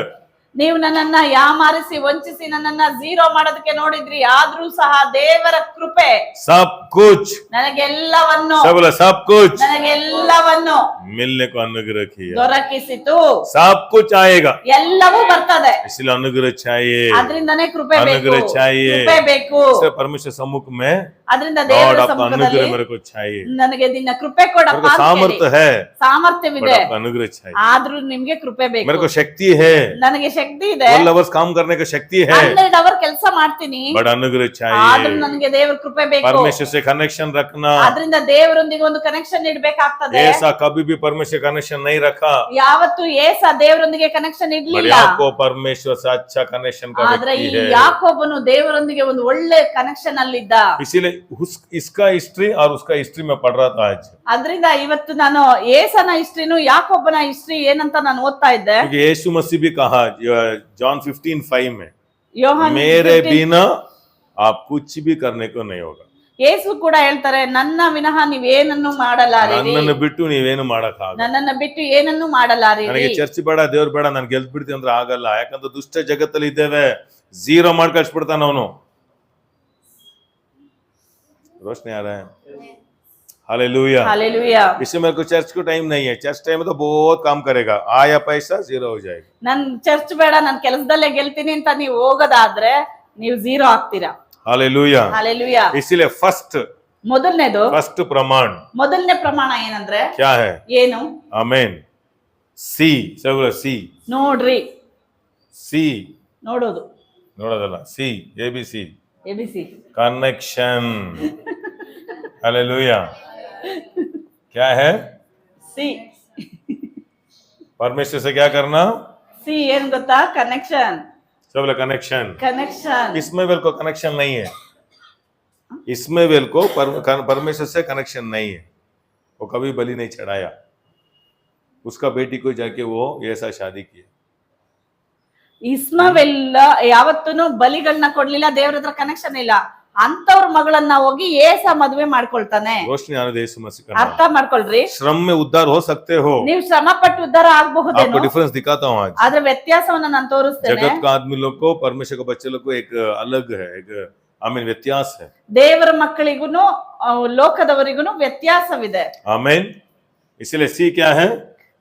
ನೀವು ನನ್ನನ್ನ ಯಾಮಾರಿಸಿ ವಂಚಿಸಿ ನನ್ನನ್ನ ಝೀರೋ ಮಾಡೋದಕ್ಕೆ ನೋಡಿದ್ರಿ, ಆದ್ರೂ ಸಹ ದೇವರ ಕೃಪೆ सब कुछ, ನನಗೆಲ್ಲವನ್ನು सब बोला सब कुछ ನನಗೆಲ್ಲವನ್ನು मिलने को अनुग्रह किया। ದೊರಕಿಸಿತು. सब कुछ आएगा, ಎಲ್ಲವೂ ಬರ್ತದೆ. इसलिए अनुग्रह चाहिए, ಆದ್ರಿಂದನೇ ಕೃಪೆ ಬೇಕು, अनुग्रह चाहिए। ಕೃಪೆ ಬೇಕು. इसलिए परमेश्वर सम्मुख में ಅದರಿಂದ ದೇವರ लॉर्ड आपका ಸಮ್ಮುಖದಲ್ಲಿ अनुग्रह मेरे को चाहिए, ನನಗೆ ನಿನ್ನ ಕೃಪೆ ಕೊಡಪ್ಪ मेरे को ಅಂತ ಹೇಳಿ. सामर्थ्य है, बट ಸಾಮರ್ಥ್ಯವಿದೆ, आपका अनुग्रह चाहिए, ಆದ್ರೂ ನಿಮ್ಗೆ ಕೃಪೆ मेरे ಬೇಕು. को शक्ति है, ನನಗೆ ಶಕ್ತಿ ಇದೆ, 12 hours काम करने का शक्ति है, 12 ಅವರ್ ಕೆಲಸ ಮಾಡ್ತೀನಿ, बट अनुग्रह ಆದ್ರೂ चाहिए, ನನಗೆ ದೇವರ ಕೃಪೆ ಬೇಕು. परमेश्वर से कनेक्शन रखना। ಆದ್ರಿಂದ ದೇವರೊಂದಿಗೆ ಒಂದು ಕನೆಕ್ಷನ್ ಇಡ್ಬೇಕಾಗ್ತದೆ. ऐसा कभी भी परमेश्वर कनेक्शन नहीं रखा, ಯಾವತ್ತು ಏಸ ದೇವರೊಂದಿಗೆ ಕನೆಕ್ಷನ್ बट ಇಡ್ಲಿಲ್ಲ. आपको परमेश्वर से अच्छा कनेक्शन का ಆದ್ರೆ ಈ व्यक्ति है। ಯಾಕೋಬನು ದೇವರೊಂದಿಗೆ ಒಂದು ಒಳ್ಳೆ ಕನೆಕ್ಷನ್ ಅಲ್ಲಿದ್ದ. इसीलिए इसका हिस्ट्री और उसका हिस्ट्री में पढ़ रहा था आज, ಅದ್ರಿಂದ ಇವತ್ತು ನಾನು ಏಸನ ಹಿಸ್ಟ್ರಿನು ಯಾಕೋಬನ ಹಿಸ್ಟ್ರಿ ಏನಂತ ನಾನು ಓದ್ತಾ ಇದ್ದೆ. क्योंकि यीशु मसीह भी कहा जॉन 15:5 में, ಯೋಹಾನ್ मेरे 15 बिना आप कुछ भी करने को नहीं होगा, ಯೇಸು ಕೂಡ ಹೇಳ್ತಾರೆ, ನನ್ನ ವಿನಃ ನೀವೇನನ್ನು ಮಾಡಲಾರಿರಿ, ನನ್ನನ್ನು ಬಿಟ್ಟು ನೀವೇನು ಮಾಡಕ್ಕಾಗಲ್ಲ, ನನ್ನನ್ನ ಬಿಟ್ಟು ಏನನ್ನು ಮಾಡಲಾರಿರಿ. ನನಗೆ ಚರ್ಚ್ ಬೇಡ, ದೇವ್ರು ಬೇಡ, ನಾನು ಗೆಲ್ತ್ ಬಿಡ್ತೀನಿ ಅಂದ್ರೆ ಆಗಲ್ಲ. ಯಾಕಂದ್ರೆ ದುಷ್ಟ ಜಗತ್ತಲ್ಲಿ ಇದ್ದೇವೆ, ಝೀರೋ ಮಾಡಿ ಕಳ್ಸ್ಬಿಡ್ತಾನ ಅವನು. रोशनी आ रहा है, हालेलुया, हालेलुया. इससे मेरे को चर्च को टाइम नहीं है, चर्च टाइम में तो बहुत काम करेगा, आया पैसा जीरो हो जाएगा। ನನ್ ಚರ್ಚ್ ಬೇಡ, ನನ್ ಕೆಲಸದಲ್ಲೇ ಗೆಲ್ತೀನಿ ಅಂತ ನೀವು ಹೋಗೋದಾದ್ರೆ ನೀವು ಝೀರೋ ಆಗ್ತೀರಾ. Hallelujah, hallelujah. इसीलिए फर्स्ट प्रमाण ಮೊದಲನೇ ಪ್ರಮಾಣ ಏನಂದ್ರೆ क्या है? ಏನು? आमेन। सी सब सी ನೋಡ್ರಿ, सी ನೋಡೋದು, ನೋಡೋದಲ್ಲ, सी ABC ABC कनेक्शन। हालेलुया, क्या है? ಸಿ परमेश्वर से क्या करना? ಸಿ ಏನ್ ಗೊತ್ತಾ? ಕನೆಕ್ಷನ್. सब कनेक्शन। कनेक्शन इसमें वेल को कनेक्शन नहीं है, इसमें वेल को परमेश्वर से कनेक्शन नहीं है। वो कभी बलि नहीं चढ़ाया, उसका बेटी को जाके वो ऐसा शादी किया। ಇಸ್ಮಾವೆಲ್ಲ ಯಾವತ್ತೂ ಬಲಿಗಳನ್ನ ಕೊಡ್ಲಿಲ್ಲ, ದೇವ್ರ ಹತ್ರ ಕನೆಕ್ಷನ್ ಇಲ್ಲ. ಅಂತವ್ರ ಮಗಳನ್ನ ಹೋಗಿ ಏಸ ಮದುವೆ ಮಾಡ್ಕೊಳ್ತಾನೆ. रोशनी आने दे यीशु मसीह का ಅರ್ಥ ಮಾಡ್ಕೊಳ್ರಿ. श्रम में उद्धार हो सकते हो, ನೀವು ಶ್ರಮ ಪಟ್ಟು ಉದ್ಧಾರ आपको ಆಗಬಹುದೇನೋ, डिफरेंस दिखाता हूँ आज। ಆದ್ರೆ ವ್ಯತ್ಯಾಸವನ್ನ ನಾನು ತೋರಿಸ್ತೇನೆ. जगत का आदमी लोग को, परमेश्वर के बच्चे लोग को एक अलग है, एक आमीन व्यत्यास है। ದೇವರ ಮಕ್ಕಳಿಗೂನು ಲೋಕದವರಿಗೂನು ವ್ಯತ್ಯಾಸವಿದೆ. आमीन। इसलिए सी क्या है?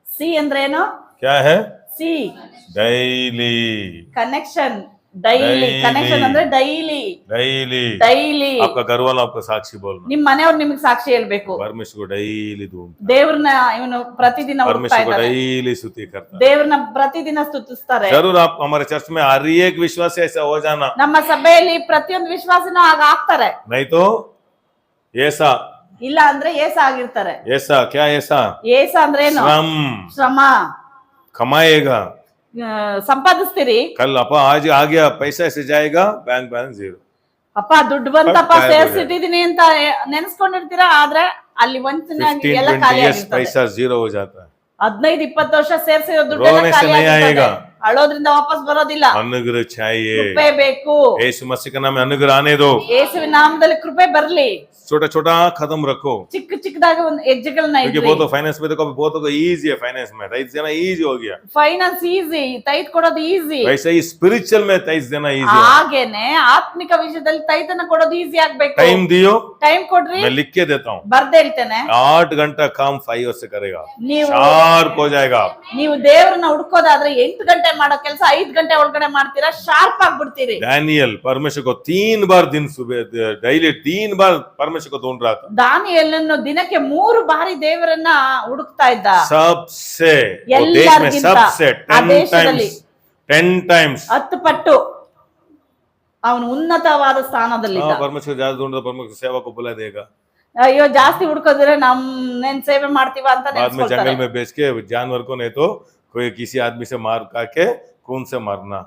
ಸಿ ಅಂದ್ರೆ ಏನು? क्या है? C daily connection. Daily connection ಅಂದ್ರೆ ಡೈಲಿ ಡೈಲಿ ಡೈಲಿ. आपका घर वाला आपको साक्षी बोलना, ನಿಮ್ ಮನೆಯವ್ರು ನಿಮ್ಗೆ ಸಾಕ್ಷಿ ಹೇಳ್ಬೇಕು. परमेश्वर को डेली ढूंढता, ದೇವ್ರನ್ನ ಇವನು ಪ್ರತಿದಿನ ಹುಡುಕ್ತಾ परमेश्वर को ಇದ್ದಾರೆ, डेली स्तुति करता है। ದೇವ್ರನ್ನ ಪ್ರತಿದಿನ ಸ್ತುತಿಸ್ತಾರೆ. जरूर आप हमारे चर्च में हर एक विश्वासी ऐसा हो जाना, ನಮ್ಮ ಸಭೆಯಲ್ಲಿ ಪ್ರತಿಯೊಂದು ವಿಶ್ವಾಸನೂ ಆಗ ಆಗ್ತಾರೆ. नहीं तो ऐसा ಇಲ್ಲ ಅಂದ್ರೆ ಏಸ ಆಗಿರ್ತಾರೆ. ऐसा क्या ऐसा? ಏಸ ಅಂದ್ರೆ ಏನು? श्रम ಶ್ರಮ कमाएगा, ಸಂಪಾದಿಸ್ತೀರಿ. कल अपा आज आ गया पैसा ऐसे जाएगा, बैंक बैलेंस जीरो। ಅಪ್ಪ ದುಡ್ಡು ಬಂತಪ್ಪ ಸೇರ್ಸಿಟ್ಟಿದೀನಿ ಅಂತ ನೆನ್ಸ್ಕೊಂಡಿರ್ತೀರಾ, ಆದ್ರೆ ಅಲ್ಲಿ ವಂಚನೆ ಆಗಿ ಎಲ್ಲ 15-20 ಖಾಲಿ years ಆಗಿರ್ತದೆ. पैसा जीरो हो जाता है। 15-20 ವರ್ಷ ಸೇರ್ಸಿರೋ ದುಡ್ಡು रोने से नहीं आएगा, ಅಳೋದ್ರಿಂದ ವಾಪಸ್ ಬರೋದಿಲ್ಲ. अनुग्रह चाहिए। ಕೃಪೆ ಬೇಕು. यीशु मसीह के नाम में अनुग्रह आने दो। ಯೇಸುವಿನ ನಾಮದಲ್ಲಿ ಕೃಪೆ ಬರ್ಲಿ. छोटा छोटा कदम रखो, ಚಿಕ್ಕ ಚಿಕ್ಕದಾಗಿ ಒಂದು ಹೆಜ್ಜೆಗಳನ್ನ क्योंकि ಇಡ್ರಿ. बहुत फाइनेंस में देखो, बहुत इजी है फाइनेंस में, टाइज देना इजी हो गया। ಫೈನಾನ್ಸ್ ಈಸಿ, ತೈತ್ ಕೊಡೋದು ಈಸಿ. वैसे ही स्पिरिचुअल में टाइज देना इजी है। ಹಾಗೇನೆ ಆತ್ಮಿಕ ವಿಷಯದಲ್ಲಿ ತೈತನ ಕೊಡೋದು ಈಸಿ ಆಗ್ಬೇಕು. टाइम दियो, ಟೈಮ್ ಕೊಡ್ರಿ, मैं लिख के देता हूँ। ಬರ್ದೇಳ್ತೇನೆ. 8 घंटा काम 5 hours से करेगा, ನೀವು शार्प हो जाएगा। ನೀವು ದೇವ್ರನ್ನ ಹುಡ್ಕೋದಾದ್ರೆ 8 ಗಂಟೆ ಮಾಡೋ ಕೆಲಸ 5 ಗಂಟೆ ಒಳಗಡೆ ಮಾಡ್ತೀರಾ, ಶಾರ್ಪ್ ಆಗ್ಬಿಡ್ತೀರಿ. डैनियल परमेश्वर को 3 बार दिन सुबह डेली 3 बार परमेश्वर को ढूंढ रहा था। ದಾನಿಯೇಲನು ದಿನಕ್ಕೆ 3 ಬಾರಿ ದೇವರನ್ನ ಹುಡುಕ್ತಾ ಇದ್ದ. सबसे वो देश में ಎಲ್ಲರಿಗಿಂತ सबसे ಆ ದೇಶದಲ್ಲಿ 10 times 10 ಪಟ್ಟು ಅವನು ಉನ್ನತವಾದ ಸ್ಥಾನದಲ್ಲಿದ್ದ. परमेश्वर ज्यादा ढूंढ रहा, परमेश्वर सेवा को बुला देगा। ಅಯ್ಯೋ ಜಾಸ್ತಿ ಹುಡ್ಕೋದ್ರೆ नेन ಸೇವೆ ಮಾಡ್ತೀವ ಅಂತ बाद में ನೆನ್ಸ್ಕೊಳ್ತಾರೆ. जंगल में बेच के जानवर को, नहीं तो कोई किसी आदमी से मार के खून से मारना,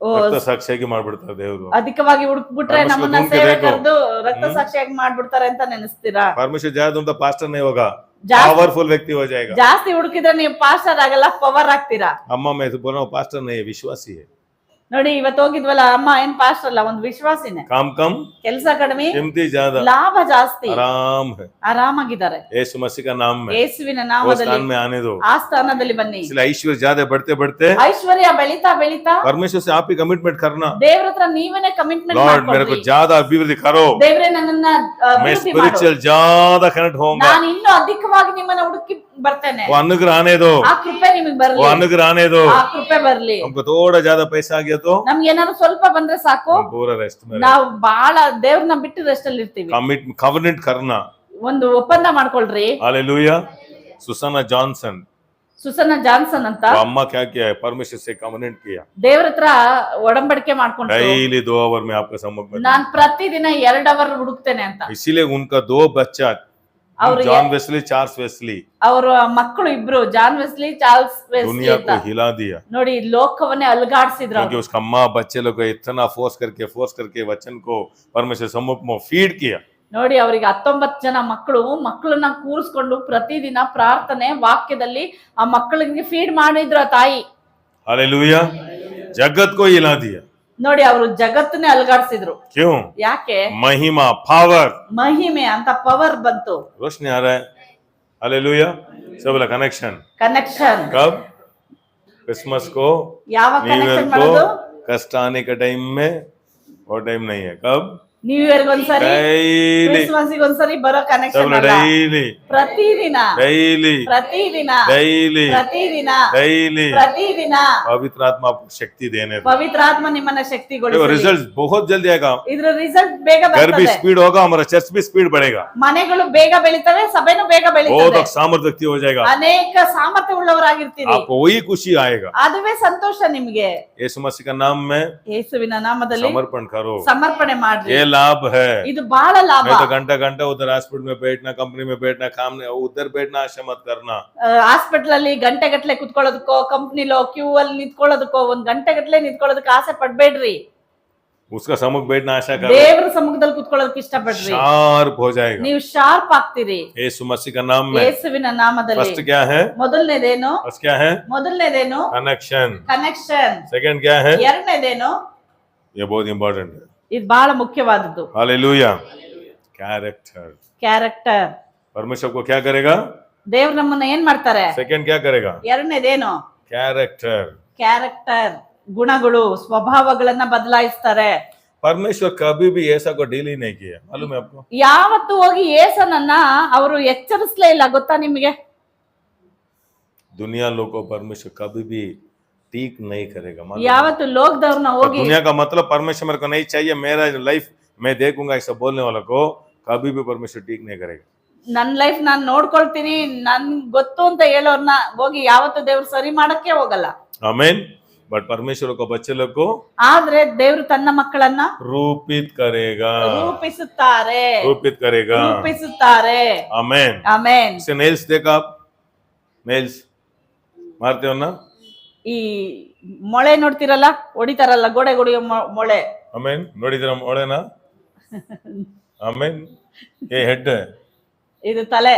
ಓ, ರಕ್ತ ಸಾಕ್ಷಿಯಾಗಿ ಮಾಡ್ಬಿಡ್ತಾರೆ ದೇವರು। ಅಧಿಕವಾಗಿ ಹುಡುಕ್ಬಿಟ್ರೆ ಪರಮೇಶ್ವರ ನಮ್ಮನ್ನ ಧೂಮ್ಕೆ ಸೇವೆ ಬೇಕು. ಕರೆದು ರಕ್ತ ಸಾಕ್ಷಿಯಾಗಿ ಮಾಡ್ಬಿಡ್ತಾರೆ ಅಂತ ನೆನೆಸ್ತೀರಾ? परमेश्वर ज्यादा ढूंढता पास्टर नहीं होगा, ಜಾಸ್ತಿ पावरफुल व्यक्ति हो जाएगा। ಜಾಸ್ತಿ ಹುಡುಕಿದ್ರೆ ನೀವು ಪಾಸ್ಟರ್ ಆಗಲ್ಲ, ಪವರ್ ಆಗ್ತೀರಾ. अम्मा मैं तो बोल रहा हूँ पास्टर नहीं है, विश्वासी है। ನೋಡಿ ಇವತ್ತು ಹೋಗಿದ್ವಲ್ಲ, ಅಮ್ಮ ಏನ್ ಪಾಸ್ಟರ್ ಅಲ್ಲ, ಒಂದು ವಿಶ್ವಾಸಿನೇ. काम कम, ಕೆಲಸ ಕಡಿಮೆ, कीमती ज्यादा, ಲಾಭ ಜಾಸ್ತಿ, आराम है। ಆರಾಮಾಗಿದ್ದಾರೆ. यीशु मसीह का नाम में ಯೇಸುವಿನ वो ನಾಮದಲ್ಲಿ स्थान में आने दो। ಆ ಸ್ಥಾನದಲ್ಲಿ ಬನ್ನಿ. इसलिए ऐश्वर्य ज्यादा बढ़ते बढ़ते ಐಶ್ವರ್ಯ ಬೆಳೀತಾ ಬೆಳೀತಾ परमेश्वर से आप ही कमिटमेंट करना, ದೇವ್ರ ಹತ್ರ ನೀವೇನೆ ಕಮಿಟ್ಮೆಂಟ್ लॉर्ड मेरे को ಮಾಡ್ಕೊಳ್ಳಿ. ज्यादा अभिवृद्धि करो, ದೇವ್ರೆ ನನ್ನನ್ನ मैं ಅಭಿವೃದ್ಧಿ ಮಾಡು. स्पिरिचुअल ज्यादा कनेक्ट होऊंगा। ನಾನು ಇನ್ನೂ ಅಧಿಕವಾಗಿ ನಿಮ್ಮನ್ನ ಬರ್ತೇನೆ. वो अनुग्रह आने दो, ಆ ಕೃಪೆ ನಿಮಗೆ वो ಬರ್ಲಿ, अनुग्रह आने दो। ಆ ಕೃಪೆ ಬರ್ಲಿ. हमको थोड़ा ज्यादा पैसा आ गया तो ನಮ್ಗೆ ಏನಾದ್ರು ಸ್ವಲ್ಪ ಬಂದ್ರೆ ಸಾಕು, हम पूरा रेस्ट में ನಾವು ಬಹಳ ದೇವ್ರನ್ನ ಬಿಟ್ಟು ರೆಸ್ಟ್ ಅಲ್ಲಿ ಇರ್ತೀವಿ. कमिटमेंट करना। ಒಂದು ಒಪ್ಪಂದ ಮಾಡ್ಕೊಳ್ರಿ. हालेलुया। सुसाना जॉनसन, ಸುಸನ್ನ ಜಾನ್ಸನ್ ಅಂತ वो अम्मा क्या किया है, परमेश्वर से कमिटमेंट किया, ದೇವ್ರ ಹತ್ರ ಒಡಂಬಡಿಕೆ ಮಾಡ್ಕೊಂಡ್ರು, डेली 2 आवर में आपका सम्मुख में। ನಾನ್ ಪ್ರತಿದಿನ 2 ಅವರ್ ಹುಡುಕ್ತೇನೆ ಅಂತ. इसीलिए उनका 2 बच्चा, और जॉन वेस्ली, चार्ल्स वेस्ली, ಅವ್ರ ಮಕ್ಕಳು ಇಬ್ರು, ಜಾನ್ ವೆಸ್ಲಿ, ಚಾರ್ಲ್ಸ್ ವೆಸ್ಲಿ दुनिया ಅಂತ. को हिला दिया, ನೋಡಿ ಲೋಕವನ್ನೇ ಅಲ್ಗಾಡ್ಸಿದ್ರು क्योंकि ಅವ್ರು. उसका अम्मा बच्चे लोग को इतना फोर्स करके वचन को परमेश्वर सम्मुख में फीड किया। ನೋಡಿ ಅವರಿಗೆ 19 ಜನ ಮಕ್ಕಳನ್ನ ಕೂರಿಸ್ಕೊಂಡು ಪ್ರತಿದಿನ ಪ್ರಾರ್ಥನೆ ವಾಕ್ಯದಲ್ಲಿ ಆ ಮಕ್ಕಳಿಗೆ ಫೀಡ್ ಮಾಡಿದ್ರು ಆ ತಾಯಿ. हालेलुया। जगत को हिला दिया। ನೋಡಿ ಅವರು ಜಗತ್ತನ್ನೇ ಅಲ್ಗಾಡ್ಸಿದ್ರು. क्यों? ಯಾಕೆ? महिमा, पावर, ಮಹಿಮೆ ಅಂತ ಪವರ್ ಬಂತು. रोशनी आ रहा है। हालेलुया। सब बोला कनेक्शन। ಕನೆಕ್ಷನ್. कब? क्रिसमस को, ಯಾವಾಗ न्यू ईयर ಕನೆಕ್ಷನ್ को, ಮಾಡೋದು? कष्ट आने के टाइम में, और टाइम नहीं है। कब? ನ್ಯೂ ಇಯರ್ ಒಂದ್ಸರಿ, डेली। ಕ್ರಿಸ್ಮಸ್ ಒಂದ್ಸರಿ ಬರೋ सब ಕನೆಕ್ಷನ್ बोला ಅಲ್ಲ, डेली, ಪ್ರತಿದಿನ डेली, ಪ್ರತಿದಿನ डेली, ಪ್ರತಿದಿನ डेली। ಪ್ರತಿದಿನ पवित्र आत्मा आपको शक्ति देने दो। ಪವಿತ್ರಾತ್ಮ ನಿಮ್ಮನ್ನ ಶಕ್ತಿಗೊಳಿಸಲಿ. रिजल्ट बहुत जल्दी आएगा। ಇದ್ರ ರಿಸಲ್ಟ್ ಬೇಗ घर भी ಬರ್ತದೆ. स्पीड होगा, हमारा चर्च भी स्पीड बढ़ेगा, ಮನೆಗಳು ಬೇಗ ಬೆಳಿತವೆ, ಸಭೆನೂ ಬೇಗ बहुत ಬೆಳಿತವೆ. सामर्थ्य हो जाएगा, ಅನೇಕ ಸಾಮರ್ಥ್ಯ ಉಳ್ಳವರಾಗಿರ್ತೀರಿ. आपको वही खुशी आएगा। ಅದುವೇ ಸಂತೋಷ ನಿಮ್ಗೆ. यीशु मसीह का नाम में ಯೇಸುವಿನ ನಾಮದಲ್ಲಿ समर्पण करो, ಸಮರ್ಪಣೆ ಮಾಡ್ರಿ. ये लाभ है। ಇದು ಬಹಳ ಲಾಭ. नहीं तो घंटा घंटा उधर हॉस्पिटल में बैठना, कंपनी में बैठना, काम उधर बैठना, आशा मत करना। ಹಾಸ್ಪಿಟಲ್ ಅಲ್ಲಿ ಗಂಟೆ ಗಟ್ಲೆ ಕುತ್ಕೊಳ್ಳೋದಕ್ಕೋ, ಕಂಪ್ನಿಲೋ ಕ್ಯೂ ಅಲ್ಲಿ ನಿಂತ್ಕೊಳ್ಳೋದಕ್ಕೋ, 1 ಗಂಟೆ ಗಟ್ಲೆ ನಿಂತ್ಕೊಳ್ಳೋದಕ್ಕೆ ಆಸೆ ಪಡ್ಬೇಡ್ರಿ. उसका सम्मुख बैठना आशा करो, ದೇವರ ಸಮ್ಮುಖದಲ್ಲಿ ಕುತ್ಕೊಳ್ಳೋದಕ್ಕೆ ಇಷ್ಟಪಡ್ರಿ. शार्प हो जाएगा। ನೀವು ಶಾರ್ಪ್ ಆಗ್ತೀರಿ. यीशु मसीह का नाम में ಯೇಸುವಿನ ನಾಮದಲ್ಲಿ. फर्स्ट क्या है? ಮೊದಲನೇದೇನು? फर्स्ट क्या है? ಮೊದಲನೇದೇನು? कनेक्शन। ಕನೆಕ್ಷನ್. सेकंड क्या है? ಎರಡನೇದೇನು? ये बहुत इंपॉर्टेंट है। ಇದು ಬಹಳ ಮುಖ್ಯವಾದದ್ದು. हालेलुया। कैरेक्टर। ಕ್ಯಾರೆಕ್ಟರ್. परमेश्वर को क्या करेगा? ದೇವ್ರು ನಮ್ಮನ್ನ ಏನ್ ಮಾಡ್ತಾರೆ? सेकंड क्या करेगा? ಎರಡನೇದೇನು? कैरेक्टर। ಕ್ಯಾರೆಕ್ಟರ್, ಗುಣಗಳು, ಸ್ವಭಾವಗಳನ್ನ ಬದಲಾಯಿಸ್ತಾರೆ. परमेश्वर कभी भी ऐसा को डील ही नहीं किया, मालूम है आपको? ಯಾವತ್ತು ಹೋಗಿ ಯೇಸನನ್ನ ಅವರು ಎಚ್ಚರಿಸಲೇ ಇಲ್ಲ, ಗೊತ್ತಾ ನಿಮಗೆ? दुनिया लोग को परमेश्वर कभी भी ठीक नहीं करेगा, मालूम है? ಯಾವತ್ತು ಲೋಕದವ್ರನ್ನ और ಹೋಗಿ दुनिया का मतलब परमेश्वर मेरे को नहीं चाहिए, मेरा लाइफ मैं देखूंगा, ऐसा बोलने वाला को कभी भी परमेश्वर ठीक नहीं करेगा। ನನ್ ಲೈಫ್ ನಾನ್ ನೋಡ್ಕೊಳ್ತೀನಿ, ನನ್ ಗೊತ್ತು ಅಂತ ಹೇಳೋರ್ನ ಹೋಗಿ ಯಾವತ್ತು ದೇವ್ರು ಸರಿ ಮಾಡಕ್ಕೆ ಹೋಗಲ್ಲ. आमीन। बट परमेश्वर को बच्चे लोग को ಆದ್ರೆ ದೇವ್ರು ತನ್ನ ಮಕ್ಕಳನ್ನ रूपित करेगा, ರೂಪಿಸುತ್ತಾರೆ, रूपित करेगा। ರೂಪಿಸುತ್ತಾರೆ. आमीन। ಆಮೆನ್. इसे नेल्स देखा आप? नेल्स मारते हो ना? ಈ ಮೊಳೆ ನೋಡ್ತಿರಲ್ಲ, ಹೊಡಿತಾರಲ್ಲ, ಗೋಡೆ ಹೊಡಿಯೋ ಮೊಳೆ. आमीन। ನೋಡಿದ್ರ ಮೊಳೆನಾ? आमीन। ये हेड है, ಇದು ತಲೆ.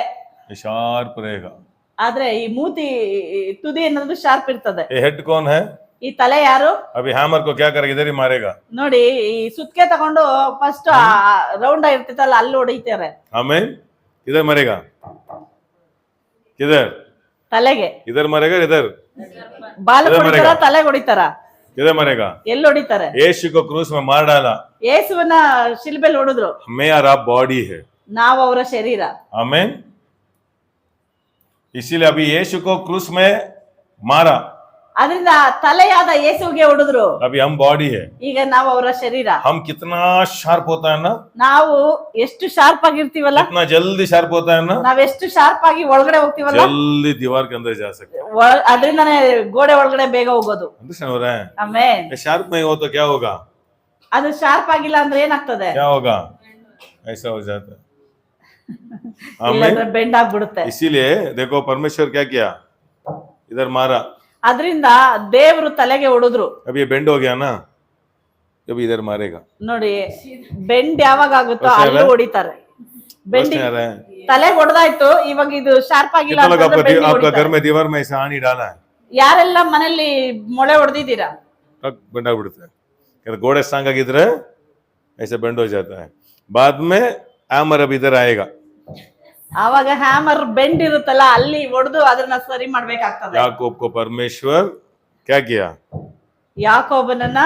ये शार्प रहेगा। ಆದ್ರೆ ಈ ಮೂತಿ ತುದಿ ಅನ್ನೋದು ಶಾರ್ಪ್ ಇರ್ತದೆ. ये हेड कौन है? ಈ ತಲೆ ಯಾರು? अभी हैमर को क्या करेगा? इधर ही मारेगा। ನೋಡಿ, ಈ ಸುತ್ಕೆ ತಗೊಂಡು ಫಸ್ಟ್ ರೌಂಡ್ ಇರ್ತೈತಲ್ಲ, ಅಲ್ಲಿ ಹೊಡಿತಾರೆ. आमीन। किधर मरेगा? किधर? ತಲೆಗೆ. इधर मरेगा, इधर? ಬಾಲ ಹೊಡಿತಾರ, ತಲೆ ಹೊಡಿತಾರ? किधर मरेगा? ಎಲ್ಲಿ ಹೊಡಿತಾರೆ? यीशु को क्रूस में मार डाला। ಯೇಸುವನ್ನ ಶಿಲ್ಬೆಲ್ ಹೊಡೆದ್ರು. मैं और आप बॉडी है। ನಾವು ಅವರ ಶರೀರ. आमीन। इसीलिए अभी यीशु को क्रूस में मारा, ಅದರಿಂದ ತಲೆಯಾದ ಯೇಸುವಿಗೆ ಹೊಡೆದ್ರು. अभी हम बॉडी है। ಈಗ ನಾವು ಅವರ ಶರೀರ. हम कितना शार्प होता है ना, ನಾವು ಎಷ್ಟು ಶಾರ್ಪ್ ಆಗಿರ್ತೀವಲ್ಲ, कितना जल्दी शार्प होता है ना, ನಾವೆಷ್ಟು ಶಾರ್ಪ್ ಆಗಿ ಒಳಗಡೆ ಹೋಗ್ತೀವಲ್ಲ, जल्दी दीवार के अंदर जा सकते हैं। ಅದರಿಂದಾನೇ ಗೋಡೆ ಒಳಗಡೆ ಬೇಗ ಹೋಗೋದು. अंडरस्टैंड हो रहा है? ಆಮೇನ್. ये शार्प नहीं हो तो क्या होगा? ಅದು ಶಾರ್ಪ್ ಆಗಿಲ್ಲ ಅಂದ್ರೆ ಏನಾಗ್ತದೆ? क्या होगा? ऐसा हो जाता है। ಇಲ್ಲಾಂದ್ರೆ आमीन। ಬೆಂಡ್ ಆಗ್ಬಿಡುತ್ತೆ. इसीलिए देखो परमेश्वर क्या किया, इधर मारा, ಅದರಿಂದ ದೇವರು ತಲೆಗೆ ಹೊಡೆದ್ರು. अब ये बेंड हो गया ना, जब इधर मारेगा। ನೋಡಿ, ಬೆಂಡ್ ಯಾವಾಗ ಆಗುತ್ತೋ ಅಷ್ಟೇ ಅಲ್ಲೂ ಅಲ್ಲ? ಹೊಡಿತಾರೆ. ಬೆಂಡಿ समझ आ रहा है? ತಲೆ ಹೊಡೆದಾಯ್ತು, ಇವಾಗ ಇದು ಶಾರ್ಪ್ ಆಗಿಲ್ಲ कितना लोग ಅಂತಂದ್ರೆ आपका ಬೆಂಡಿ आपका घर ಹೊಡಿತಾರೆ. में दीवार में ऐसा आनी डाला है, ಯಾರೆಲ್ಲ ಮನೆಯಲ್ಲಿ ಮೊಳೆ ಹೊಡೆದಿದ್ದೀರಾ? तक बेंडा बिड़ता है। कहते गोड़े सांग ಆಗಿದ್ರೆ ऐसे बेंड हो जाता है। बाद में हैमर अब इधर आएगा। ಆವಾಗ ಹ್ಯಾಮರ್ ಬೆಂಡ್ ಇರುತ್ತಲ್ಲ, ಅಲ್ಲಿ ಹೊಡೆದು ಅದನ್ನ ಸರಿ ಮಾಡ್ಬೇಕಾಗ್ತದೆ. याकूब को परमेश्वर क्या किया? ಯಾಕೋಬನನ್ನ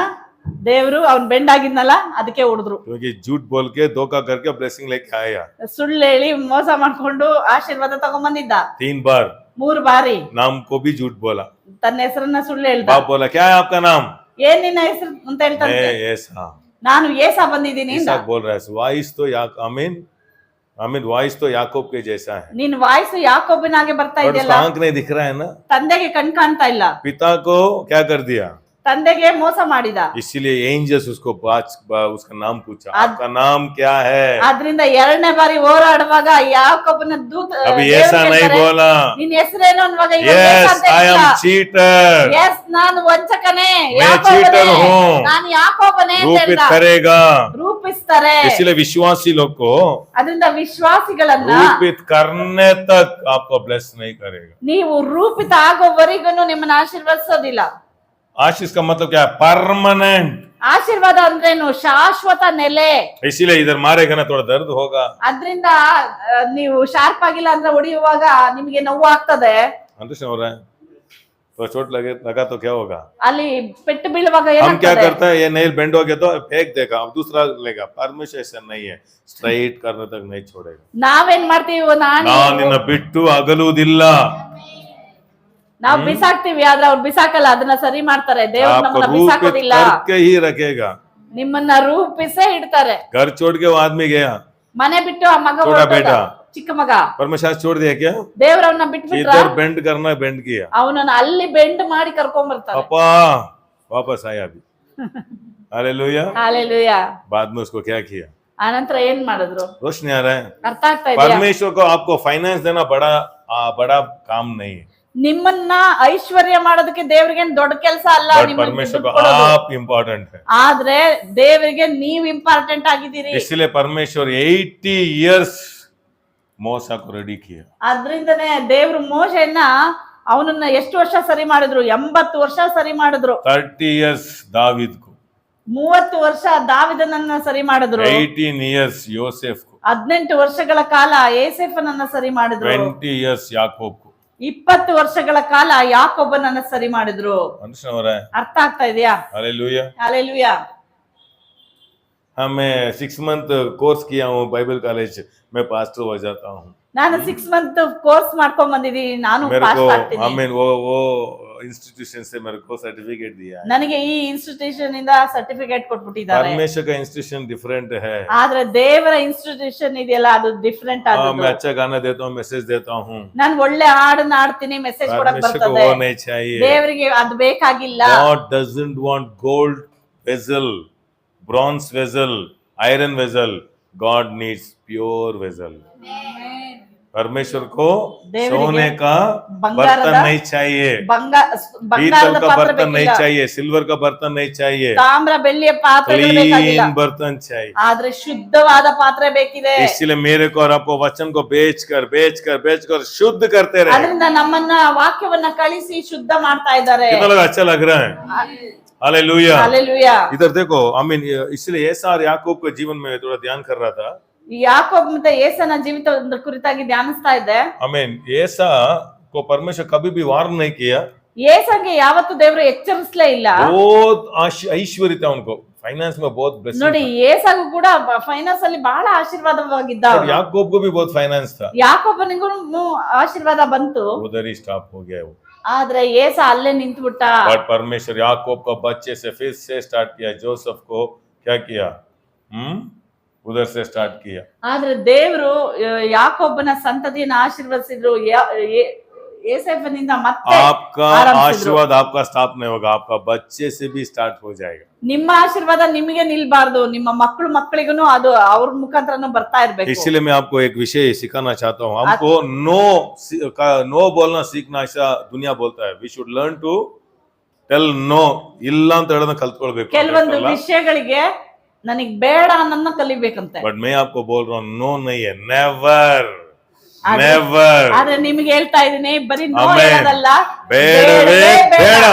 ದೇವ್ರು ಅವ್ನ್ ಬೆಂಡ್ ಆಗಿದ್ನಲ್ಲ ಅದಕ್ಕೆ ಹೊಡೆದ್ರು. क्योंकि झूठ बोल के धोखा करके ब्लेसिंग लेके आया ಸುಳ್ಳು ಹೇಳಿ ಮೋಸ ಮಾಡ್ಕೊಂಡು ಆಶೀರ್ವಾದ ತಗೊಂಬಂದಿದ್ದ 3 बार 3 ಬಾರಿ नाम को भी झूठ बोला ತನ್ನ ಹೆಸರನ್ನ ಸುಳ್ಳು ಹೇಳ್ದ. बाप बोला क्या है आपका नाम ಏನ್ ನಿನ್ನ ಹೆಸರು ಅಂತ ಹೇಳ್ತಾನೆ. मैं ऐसा ನಾನು ಏಸಾ ಬಂದಿದ್ದೀನಿ ಅಂತ. इसहाक बोल रहा है वाइस तो आमीन आमीन वाइस तो याकूब के जैसा है ನಿನ್ ವಾಯ್ಸ್ ಯಾಕೋಬನಾಗೆ ಬರ್ತಾ और ಇದೆಯಲ್ಲ. उसका आंख नहीं दिख रहा है ना ತಂದೆಗೆ ಕಣ್ ಕಾಣ್ತಾ ಇಲ್ಲ. पिता को क्या कर दिया ತಂದೆಗೆ ಮೋಸ ಮಾಡಿದ. इसीलिए एंजल्स उसको उसका नाम पूछा आपका नाम क्या है ಆದ್ರಿಂದ ಎರಡನೇ ಬಾರಿ ಹೋರಾಡುವಾಗ ಯಾಕೋಬನ ದೂತ अभी ऐसा नहीं बोला ನಿನ್ ಹೆಸರೇನು ಅನ್ನುವಾಗ yes I am cheater yes ನಾನು ವಂಚಕನೇ मैं ಯಾಕೋಬನೇ cheater हूँ। ನಾನು ಯಾಕೋಬನೇ ಅಂತ रूपित ಹೇಳ್ದ. करेगा ರೂಪಿಸ್ತಾರೆ. इसलिए विश्वासी लोग को ಅದರಿಂದ ವಿಶ್ವಾಸಿಗಳನ್ನ रूपित करने तक आपको ब्लेस नहीं करेगा ನೀವು ರೂಪಿತ ಆಗೋವರೆಗೂ ನಿಮ್ಮನ್ನ ಆಶೀರ್ವದಿಸೋದಿಲ್ಲ. आशीष का मतलब क्या है परमानेंट ಆಶೀರ್ವಾದ ಅಂದ್ರೇನು? ಶಾಶ್ವತ ನೆಲೆ. इसीलिए इधर मारेगा ना थोड़ा दर्द होगा ಅದ್ರಿಂದ ನೀವು ಶಾರ್ಪ್ ಆಗಿಲ್ಲ ಅಂದ್ರೆ ಹೊಡೆಯುವಾಗ ನಿಮ್ಗೆ ನೋವು ಆಗ್ತದೆ. अंडरस्टैंड हो रहा है तो चोट लगा तो क्या होगा ಅಲ್ಲಿ ಪೆಟ್ಟು ಬೀಳುವಾಗ हम क्या ಏನಾಗ್ತದೆ? करते हैं ये नेल बेंड हो गया तो फेंक देगा अब दूसरा लेगा परमेश्वर ऐसा नहीं है स्ट्राइट करने तक नहीं छोड़ेगा ನಾವೇನ್ ಮಾಡ್ತೀವಿ? ನಾನು ನಿನ್ನ ಬಿಟ್ಟು ಅಗಲುವುದಿಲ್ಲ ನಾವ್ ಬಿಸಾಕ್ತಿವಿ ಆದ್ರೆ ಅವ್ರು ಬಿಸಾಕಲ್ಲ, ಅದನ್ನ ಸರಿ ಮಾಡ್ತಾರೆ. ದೇವ್ರು आपको ನಮ್ಮನ್ನ रूपित ಬಿಸಾಕೋದಿಲ್ಲ, करके ही रखेगा ನಿಮ್ಮನ್ನ ರೂಪಿಸೇ ಇಡ್ತಾರೆ. घर छोड़ के वो आदमी गया ಮನೆ ಬಿಟ್ಟು ಆ ಮಗ छोटा ಹೊರಟೋದ, बेटा ಚಿಕ್ಕ ಮಗ. परमेश्वर छोड़ दिया क्या ದೇವ್ರವ್ನ ಬಿಟ್ಬಿಟ್ರ, इधर बेंड करना बेंड किया ಅವನನ್ನ ಅಲ್ಲಿ ಬೆಂಡ್ ಮಾಡಿ ಕರ್ಕೊಂಡ್ ಬರ್ತಾರೆ. पापा वापस आया अभी हालेलुया ಹಾಲೆಲೂಯಾ. बाद में उसको क्या किया ಆನಂತರ ಏನ್ ಮಾಡಿದ್ರು? रोशनी आ रहा है ಅರ್ಥ ಆಗ್ತಾ ಇದೆಯಾ? परमेश्वर को आपको फाइनेंस देना बड़ा काम नहीं है ನಿಮ್ಮನ್ನ ಐಶ್ವರ್ಯ ಮಾಡೋದಕ್ಕೆ ದೇವ್ರಿಗೆ ದೊಡ್ಡ ಕೆಲಸ ಅಲ್ಲ. बट ನಿಮ್ಮನ್ನ परमेश्वर ದುಡ್ಡು को ಕೊಡೋದು. आप इम्पोर्टेंट है ಆದ್ರೆ ದೇವರಿಗೆ ನೀವ್ ಇಂಪಾರ್ಟೆಂಟ್ ಆಗಿದ್ದೀರಿ. इसलिए परमेश्वर 80 इयर्स मूसा को रेडी किया ಅದ್ರಿಂದನೇ ದೇವ್ರು ಮೋಶೆಯನ್ನ ಅವನನ್ನ ಎಷ್ಟು ವರ್ಷ ಸರಿ ಮಾಡಿದ್ರು? 80 ವರ್ಷ ಸರಿ ಮಾಡಿದ್ರು. 30 इयर्स दावीद को 30 ವರ್ಷ ದಾವಿದನನ್ನ ಸರಿ ಮಾಡಿದ್ರು. 18 इयर्स योसेफ को 18 ವರ್ಷಗಳ ಕಾಲ ಏಸೆಫನನ್ನ ಸರಿ ಮಾಡಿದ್ರು. 20 इयर्स याकूब को 20 ವರ್ಷಗಳ ಕಾಲ ಯಾಕೋಬನನ್ನ ಸರಿ ಮಾಡಿದ್ರು. अंडरस्टैंड हो रहा है ಅರ್ಥ ಆಗ್ತಾ ಇದೆಯಾ? Hallelujah hallelujah. हाँ मैं 6 मंथ कोर्स किया हूँ बाइबल कॉलेज में पास्टर हो जाता हूँ ನಾನು 6 ಮಂತ್ ಕೋರ್ಸ್ ಮಾಡ್ಕೊಂಡ್ ಬಂದಿದ್ದೀನಿ. ನಾನು मेरे ಪಾಸ್ को ಆಗ್ತೀನಿ. आमीन वो इंस्टीट्यूशन से मेरे को सर्टिफिकेट दिया है ನನಗೆ ಈ ಇನ್ಸ್ಟಿಟ್ಯೂಷನ್ ಇಂದ ಸರ್ಟಿಫಿಕೇಟ್ ಕೊಟ್ಬಿಟ್ಟಿದ್ದಾರೆ. परमेश्वर का इंस्टीट्यूशन डिफरेंट है ಆದ್ರೆ ದೇವರ ಇನ್ಸ್ಟಿಟ್ಯೂಷನ್ ಇದೆಯಲ್ಲ ಅದು ಡಿಫರೆಂಟ್ हाँ, ಆಗುತ್ತೆ. मैं अच्छा गाना देता हूँ मैसेज देता हूँ ನಾನು ಒಳ್ಳೆ ಹಾಡನ್ನ ಆಡ್ತೀನಿ, ಮೆಸೇಜ್ ಕೊಡಕ್ परमेश्वर को ಬರ್ತದೆ. वो नहीं चाहिए ದೇವರಿಗೆ ಅದು ಬೇಕಾಗಿಲ್ಲ. God doesn't want gold vessel bronze vessel iron vessel God needs pure vessel परमेश्वर को देवरिगे सोने का बंगाರದ बर्तन नहीं चाहिए पीतल ಬಂಗಾರದ का ಪಾತ್ರೆ बर्तन नहीं ಬೇಕಿಲ್ಲ, चाहिए सिल्वर का बर्तन नहीं चाहिए ತಾಮ್ರ ಬೆಳ್ಳಿಯ ಪಾತ್ರೆಗಳು ಬೇಕಾಗಿಲ್ಲ, क्लीन बर्तन चाहिए ಆದ್ರೆ ಶುದ್ಧವಾದ ಪಾತ್ರೆ ಬೇಕಿದೆ. इसलिए मेरे को और आपको वचन को बेच कर शुद्ध करते रहे ಅದರಿಂದ ನಮ್ಮನ್ನ ವಾಕ್ಯವನ್ನ ಕಳಿಸಿ ಶುದ್ಧ ಮಾಡ್ತಾ ಇದ್ದಾರೆ. कितना लोग अच्छा लग रहा है हालेलुया ಹಾಲೆಲೂಯಾ. इधर देखो आमीन इसलिए ऐसा और याकूब के जीवन में थोड़ा ध्यान कर रहा था ಯಾಕೋಬ್ ಮತ್ತೆ ಏಸನ ಜೀವಿತದ ಕುರಿತಾಗಿ ಧ್ಯಾನಿಸ್ತಾ ಇದ್ದೆ. आमीन ऐसा को परमेश्वर कभी भी वार्न नहीं किया ಏಸಂಗೆ ಯಾವತ್ತು ದೇವರು ಎಚ್ಚರಿಸಲೇ ಇಲ್ಲ. बहुत ऐश्वर्य था उनको फाइनेंस में बहुत ब्लेसिंग ನೋಡಿ, ಏಸಾಗೂ ಕೂಡ ಫೈನಾನ್ಸ್ ಅಲ್ಲಿ ಬಹಳ ಆಶೀರ್ವಾದವಾಗಿದ್ದ. था और याकूब को भी बहुत फाइनेंस था ಯಾಕೋಬನಿಗೂ ಆಶೀರ್ವಾದ ಬಂತು, उधर ही स्टॉप हो गया वो ಆದ್ರೆ ಏಸ ಅಲ್ಲೇ ನಿಂತುಬಿಟ್ಟ. बट परमेश्वर याकूब का बच्चे से फिर से स्टार्ट किया जोसेफ को क्या किया उधर से स्टार्ट किया ಆದ್ರೆ ದೇವರು ಯಾಕೋಬನ ಸಂತತಿಯನ್ನು ಆಶೀರ್ವದಿಸಿದ್ರು. ಏಸೆಫನಿಂದ ಮತ್ತೆ आपका ಆರಂಭಿಸಿದ್ರು. आशीर्वाद आपका स्टॉप नहीं होगा आपका बच्चे से भी स्टार्ट हो जाएगा ನಿಮ್ಮ ಆಶೀರ್ವಾದ ನಿಮಗೆ ನಿಲ್ಬಾರ್ದು, ನಿಮ್ಮ ಮಕ್ಕಳಿಗೂ ಅದು ಅವ್ರ ಮುಖಾಂತರನು ಬರ್ತಾ ಇರ್ಬೇಕು. इसलिए मैं आपको एक विषय सिखाना चाहता हूँ हमको नो बोलना सीखना ऐसा दुनिया बोलता है we should learn to tell no ಇಲ್ಲ ಅಂತ ಹೇಳೋದನ್ನ ಕಲ್ತ್ಕೊಳ್ಬೇಕು ಕೆಲವೊಂದು ವಿಷಯಗಳಿಗೆ ನನಗ್ ಬೇಡ ಅನ್ನೋದನ್ನ ಕಲಿಬೇಕಂತೆ. बट मैं आपको बोल रहा हूँ नो नहीं है नेवर ಆದ್ರೆ ನಿಮ್ಗೆ ಹೇಳ್ತಾ ಇದೀನಿ, ಬರೀ ನೋ Amen. ಹೇಳೋದಲ್ಲ, ಬೇಡವೇ ಬೇಡ. ಬೇಡ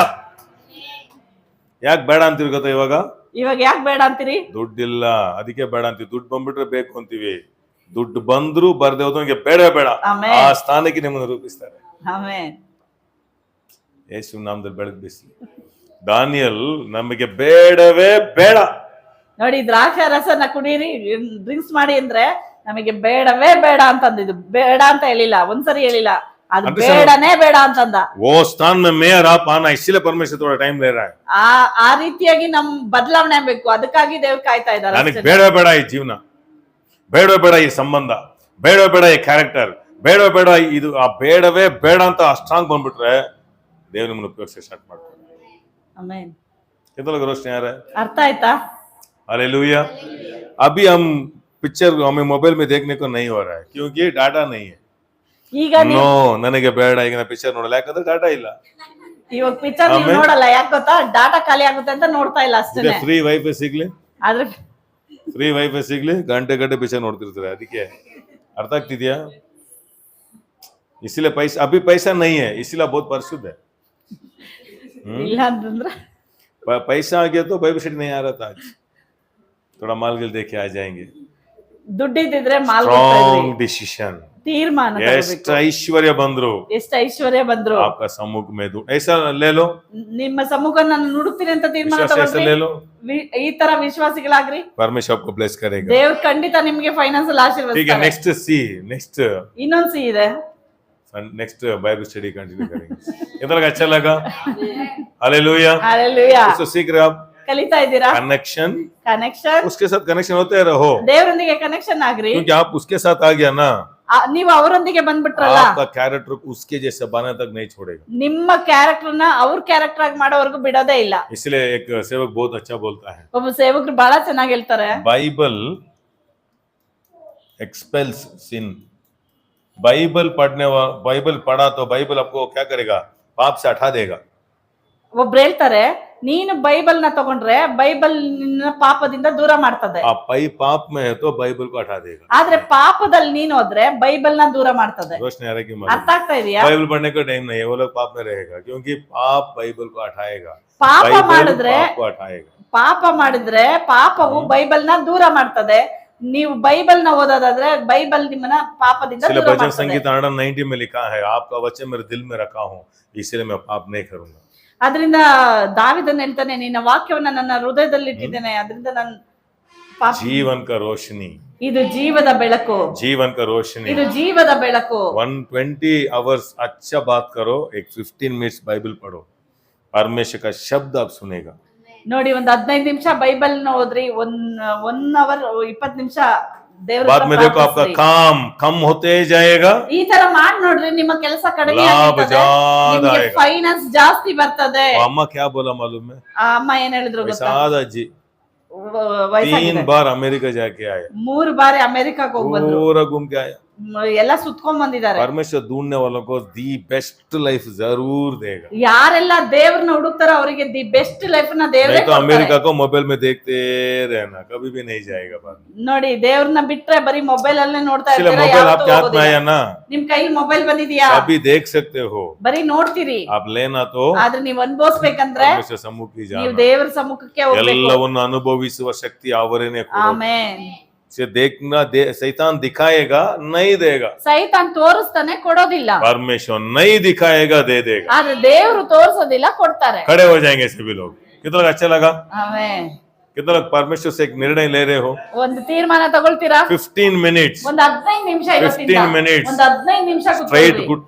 ಯಾಕೆ ಬೇಡ ಅಂತೀವಿ ಗೊತ್ತಾ ಇವಾಗ ಇವಾಗ ಯಾಕೆ ಬೇಡ ಅಂತೀರಿ? ದುಡ್ಡಿಲ್ಲ ಅದಕ್ಕೆ ಬೇಡ ಅಂತೀವಿ ದುಡ್ಡು ಬಂದ್ಬಿಟ್ರೆ ಬೇಕು ಅಂತೀವಿ ದುಡ್ಡು ಬಂದ್ರು ಬರ್ದೆ ಹೋದ ಬೇಡ ಬೇಡ Amen. ಆ ಸ್ಥಾನಕ್ಕೆ ನಿಮ್ಮನ್ನು ರೂಪಿಸ್ತಾರೆ ಆಮೆನ್. ಯೇಸು ನಾಮದಲ್ಲಿ ಬೆಳಕು ಬಿಸಿ ದಾನಿಯಲ್ ನಮಗೆ ಬೇಡವೇ ಬೇಡ. ನೋಡಿ ದ್ರಾಕ್ಷ ರಸನ ಕುಡೀರಿ, ಡ್ರಿಂಕ್ಸ್ ಮಾಡಿ ಅಂದ್ರೆ ನಮಗೆ ಬೇಡವೇ ಬೇಡ ಅಂತಂದಿದ್ದು. ಬೇಡ ಅಂತ ಹೇಳಿಲ್ಲ, ಒಂದ್ಸರಿ ಹೇಳಿಲ್ಲ, ಅದು ಬೇಡನೇ ಬೇಡ ಅಂತಂದ. वो स्थान में मैं रह पाना, इसीलिए परमेश्वर थोड़ा टाइम ले रहा है. ಆ ರೀತಿಯಾಗಿ ನಮ್ ಬದಲಾವಣೆ ಆಗ್ಬೇಕು, ಅದಕ್ಕಾಗಿ ದೇವ್ರು ಕಾಯ್ತಾ ಇದ್ದಾರೆ. ನನಗೆ ಬೇಡ ಬೇಡ ಈ ಜೀವನ, ಬೇಡ ಬೇಡ ಈ ಸಂಬಂಧ, ಬೇಡ ಬೇಡ ಈ ಕ್ಯಾರೆಕ್ಟರ್, ಬೇಡ ಬೇಡ ಇದು, ಆ ಬೇಡವೇ ಬೇಡ ಅಂತ ಸ್ಟ್ರಾಂಗ್ ಬಂದ್ಬಿಟ್ರೆ ದೇವ್ರು ನಿಮ್ಮನ್ನು ಉಪಯೋಗಿಸಿ ಸ್ಟಾರ್ಟ್ ಮಾಡ್ತಾರೆ. ಆಮೆನ್. कितना लोग रोशनी आ रहा है? ಅರ್ಥ ಆಯ್ತಾ? हालेलुया. अभी हम पिक्चर हमें मोबाइल में देखने को नहीं हो रहा है क्योंकि डाटा नहीं है. ಈಗ नो, ನನಗೆ ಬೇಡ ಈಗ ನಾ ಪಿಕ್ಚರ್ ನೋಡಲ್ಲ, ಯಾಕಂದ್ರೆ ಡಾಟಾ ಇಲ್ಲ. ಇವಾಗ ಪಿಕ್ಚರ್ ನೀವು ನೋಡಲ್ಲ, ಯಾಕೆ ಗೊತ್ತಾ? ಡಾಟಾ ಖಾಲಿ ಆಗುತ್ತೆ ಅಂತ ನೋಡ್ತಾ ಇಲ್ಲ ಅಷ್ಟೇ. ಫ್ರೀ ವೈಫೈ ಸಿಗ್ಲಿ, ಆದ್ರೆ ಫ್ರೀ ವೈಫೈ ಸಿಗ್ಲಿ, ಗಂಟೆ ಗಂಟೆ ಪಿಕ್ಚರ್ ನೋಡ್ತಿರ್ತಾರೆ. ಅದಕ್ಕೆ ಅರ್ಥ ಆಗ್ತಿದ್ಯಾ? इसीलिए पैसा, अभी पैसा नहीं है इसीलिए बहुत परिशुद्ध है. ಇಲ್ಲ ಅಂತಂದ್ರೆ पैसा आ गया तो बाइबल स्टडी नहीं आ रहा था. आज थोड़ा माल गिल देखे आ जाएंगे. ದುಡ್ಡಿದ್ರೆ ಮಾಲ್ स्ट्रॉन्ग डिसीजन, ತೀರ್ಮಾನ ಎಷ್ಟು ಐಶ್ವರ್ಯ ಬಂದ್ರು, ಎಷ್ಟು ಐಶ್ವರ್ಯ ಬಂದ್ರು, आपका सम्मुख में दो ऐसा ले लो, ನಿಮ್ಮ ಸಮ್ಮುಖ ನಾನು ನುಡುಕ್ತೀನಿ ಅಂತ ತೀರ್ಮಾನ विश्वास ऐसा ले लो, ಈ ತರ ವಿಶ್ವಾಸಿಗಳಾಗ್ರಿ, परमेश्वर आपको ब्लेस करेगा. ದೇವ್ರು ಖಂಡಿತ ನಿಮ್ಗೆ ಫೈನಾನ್ಸಿಯಲ್ ठीक है, ಆಶೀರ್ವದಿಸ್ತಾರೆ. नेक्स्ट सी, नेक्स्ट ಇನ್ನೊಂದ್ ಸಿ ಇದೆ, नेक्स्ट बाइबल स्टडी कंटिन्यू करेंगे. कितना अच्छा लगा? हालेलुया. ಹalleluya. इसको सीख रहे आप? ಕಲಿತಾ ಇದ್ದೀರಾ? कनेक्शन, ಕನೆಕ್ಷನ್, उसके साथ कनेक्शन होते रहो, ದೇವರೊಂದಿಗೆ ಕನೆಕ್ಷನ್ ಆಗ್ರಿ. क्योंकि आप उसके साथ आ गया ना, ನೀವು ಅವರೊಂದಿಗೆ ಬಂದ್ಬಿಟ್ರಲ್ಲ, आपका कैरेक्टर उसके जैसे बनाने तक नहीं छोड़ेगा. ನಿಮ್ಮ ಕ್ಯಾರೆಕ್ಟರ್ ನ ಅವ್ರ ಕ್ಯಾರೆಕ್ಟರ್ ಆಗಿ ಮಾಡೋವರೆಗೂ ಬಿಡೋದೇ ಇಲ್ಲ. इसलिए एक सेवक बहुत अच्छा बोलता है, ಒಬ್ಬ ಸೇವಕರು ಬಹಳ ಚೆನ್ನಾಗಿ ಹೇಳ್ತಾರೆ, बाइबल एक्सपेल्स सिन. बाइबल बाइबल पढ़ा तो बाइबल आपको क्या करेगा? पाप से हटा देगा. ಒಬ್ರು ಹೇಳ್ತಾರೆ, ನೀನು ಬೈಬಲ್ ನ ತಗೊಂಡ್ರೆ ಬೈಬಲ್ ನಿನ್ನ ಪಾಪದಿಂದ ದೂರ ಮಾಡ್ತದೆ, आप पाप में है तो बाइबल को हटा देगा. ಆದ್ರೆ ಪಾಪದಲ್ಲಿ ನೀನು ಹೋದ್ರೆ ಬೈಬಲ್ ನ ದೂರ ಮಾಡ್ತದೆ. रोशनी आ रही है कि ಅರ್ಥ ಆಗ್ತಾ ಇದೆಯಾ? बाइबल पढ़ने का टाइम नहीं है, वो लोग पाप में रहेगा क्योंकि पाप बाइबल को हटाएगा. ಪಾಪ बाइबल ಮಾಡಿದ್ರೆ पाप को हटाएगा. ಪಾಪ ಮಾಡಿದ್ರೆ ಪಾಪವು ಬೈಬಲ್ ನ ದೂರ ಮಾಡ್ತದೆ. ನೀವು ಬೈಬಲ್ ನ ಓದೋದಾದ್ರೆ ಬೈಬಲ್ ನಿಮ್ಮನ್ನ ಪಾಪದಿಂದ इसलिए ದೂರ भजन ಮಾಡ್ತದೆ. संगीत 190 में लिखा है, आपका वचन मेरे दिल में रखा हूँ इसलिए मैं पाप नहीं करूंगा. ಅದರಿಂದ ದಾವಿದನ್ ಹೇಳ್ತಾನೆ, ನಿನ್ನ ವಾಕ್ಯವನ್ನ ನನ್ನ ಹೃದಯದಲ್ಲಿ ಇಟ್ಟಿದ್ದೇನೆ, ಅದರಿಂದ ನಾನು ಪಾಪ. जीवन का रोशनी, ಇದು ಜೀವದ ಬೆಳಕು, जीवन का रोशनी. ಇದು ಜೀವದ ಬೆಳಕು. 120 आवर्स अच्छा बात करो, एक 15 मिनट्स बाइबल पढ़ो, परमेश्वर का शब्द आप सुनेगा. ನೋಡಿ, ಒಂದ್ 15 ನಿಮಿಷ ಬೈಬಲ್ ನ ಓದ್ರಿ, 1 ಅವರ್ 20 ನಿಮಿಷ ದೇವ್ರ बाद में देखो आपका काम कम होते जाएगा, ಈ ತರ ಮಾಡಿ ನೋಡ್ರಿ, ನಿಮ್ಮ ಕೆಲಸ ಕಡಿಮೆ लाभ ज्यादा आएगा. ಫೈನಾನ್ಸ್ ಜಾಸ್ತಿ ಬರ್ತದೆ. वो अम्मा क्या बोला मालूम है? ಆ ಅಮ್ಮ ಏನ್ ಹೇಳಿದ್ರು ಗೊತ್ತಾ? सादा जी 3 बार अमेरिका जाके आए, 3 ಬಾರಿ ಅಮೆರಿಕಾಕ್ ಹೋಗ್ ಬಂದ್ರು, पूरा घूम के आया. ಎಲ್ಲ ಸುತ್ಕೊಂಡ್ ಬಂದಿದ್ದಾರೆ. परमेश्वर ढूंढने वालों को दी बेस्ट लाइफ जरूर देगा. ಯಾರೆಲ್ಲ ದೇವ್ರನ್ನ ಹುಡುಕ್ತಾರ ಅವರಿಗೆ ದಿ ಬೆಸ್ಟ್ ಲೈಫ್ ನ ದೇವ್ರೇ नहीं तो ಕೊಡ್ತಾರೆ. अमेरिका को मोबाइल में देखते रहना, कभी भी नहीं जाएगा बात. ನೋಡಿ, ದೇವ್ರನ್ನ ಬಿಟ್ರೆ ಬರೀ ಮೊಬೈಲ್ ಅಲ್ಲೇ ನೋಡ್ತಾ इसलिए ಇರ್ತೀರಾ, मोबाइल ಯಾವತ್ತೂ आपके हाथ में ಹೋಗೋದಿಲ್ಲ. आया ना, ನಿಮ್ ಕೈಲಿ ಮೊಬೈಲ್ ಬಂದಿದ್ಯಾ, अभी देख सकते हो, ಬರೀ ನೋಡ್ತೀರಿ. आप लेना तो ಆದ್ರೆ ನೀವ್ ಅನ್ಭವಿಸ್ಬೇಕಂದ್ರೆ परमेश्वर सम्मुख की ನೀವು जाना. ದೇವ್ರ ಸಮ್ಮುಖಕ್ಕೆ ಹೋಗ್ಬೇಕು. ಎಲ್ಲವನ್ನು ಅನುಭವಿಸುವ ಶಕ್ತಿ ಅವರೇನೆ ಕೊಡೋದು. ಆಮೆನ್. से देखना शैतान दिखाएगा नहीं देगा, ಸೈತಾನ್ ತೋರಿಸ್ತಾನೆ, ಕೊಡೋದಿಲ್ಲ. परमेश्वर नहीं दिखाएगा दे देगा. ಆದ್ರೆ ದೇವ್ರು ತೋರ್ಸೋದಿಲ್ಲ, ಕೊಡ್ತಾರೆ. खड़े हो जाएंगे सभी लोग. कितना लोग अच्छा लगा? ಆಮೆನ್. कितना लोग परमेश्वर से एक निर्णय ले रहे हो? ಒಂದು ತೀರ್ಮಾನ ತಗೊಳ್ತೀರಾ? 15 मिनट्स, ಒಂದ್ 15 ನಿಮಿಷ 15 minutes. ಒಂದ್ 15 ನಿಮಿಷ स्ट्रेट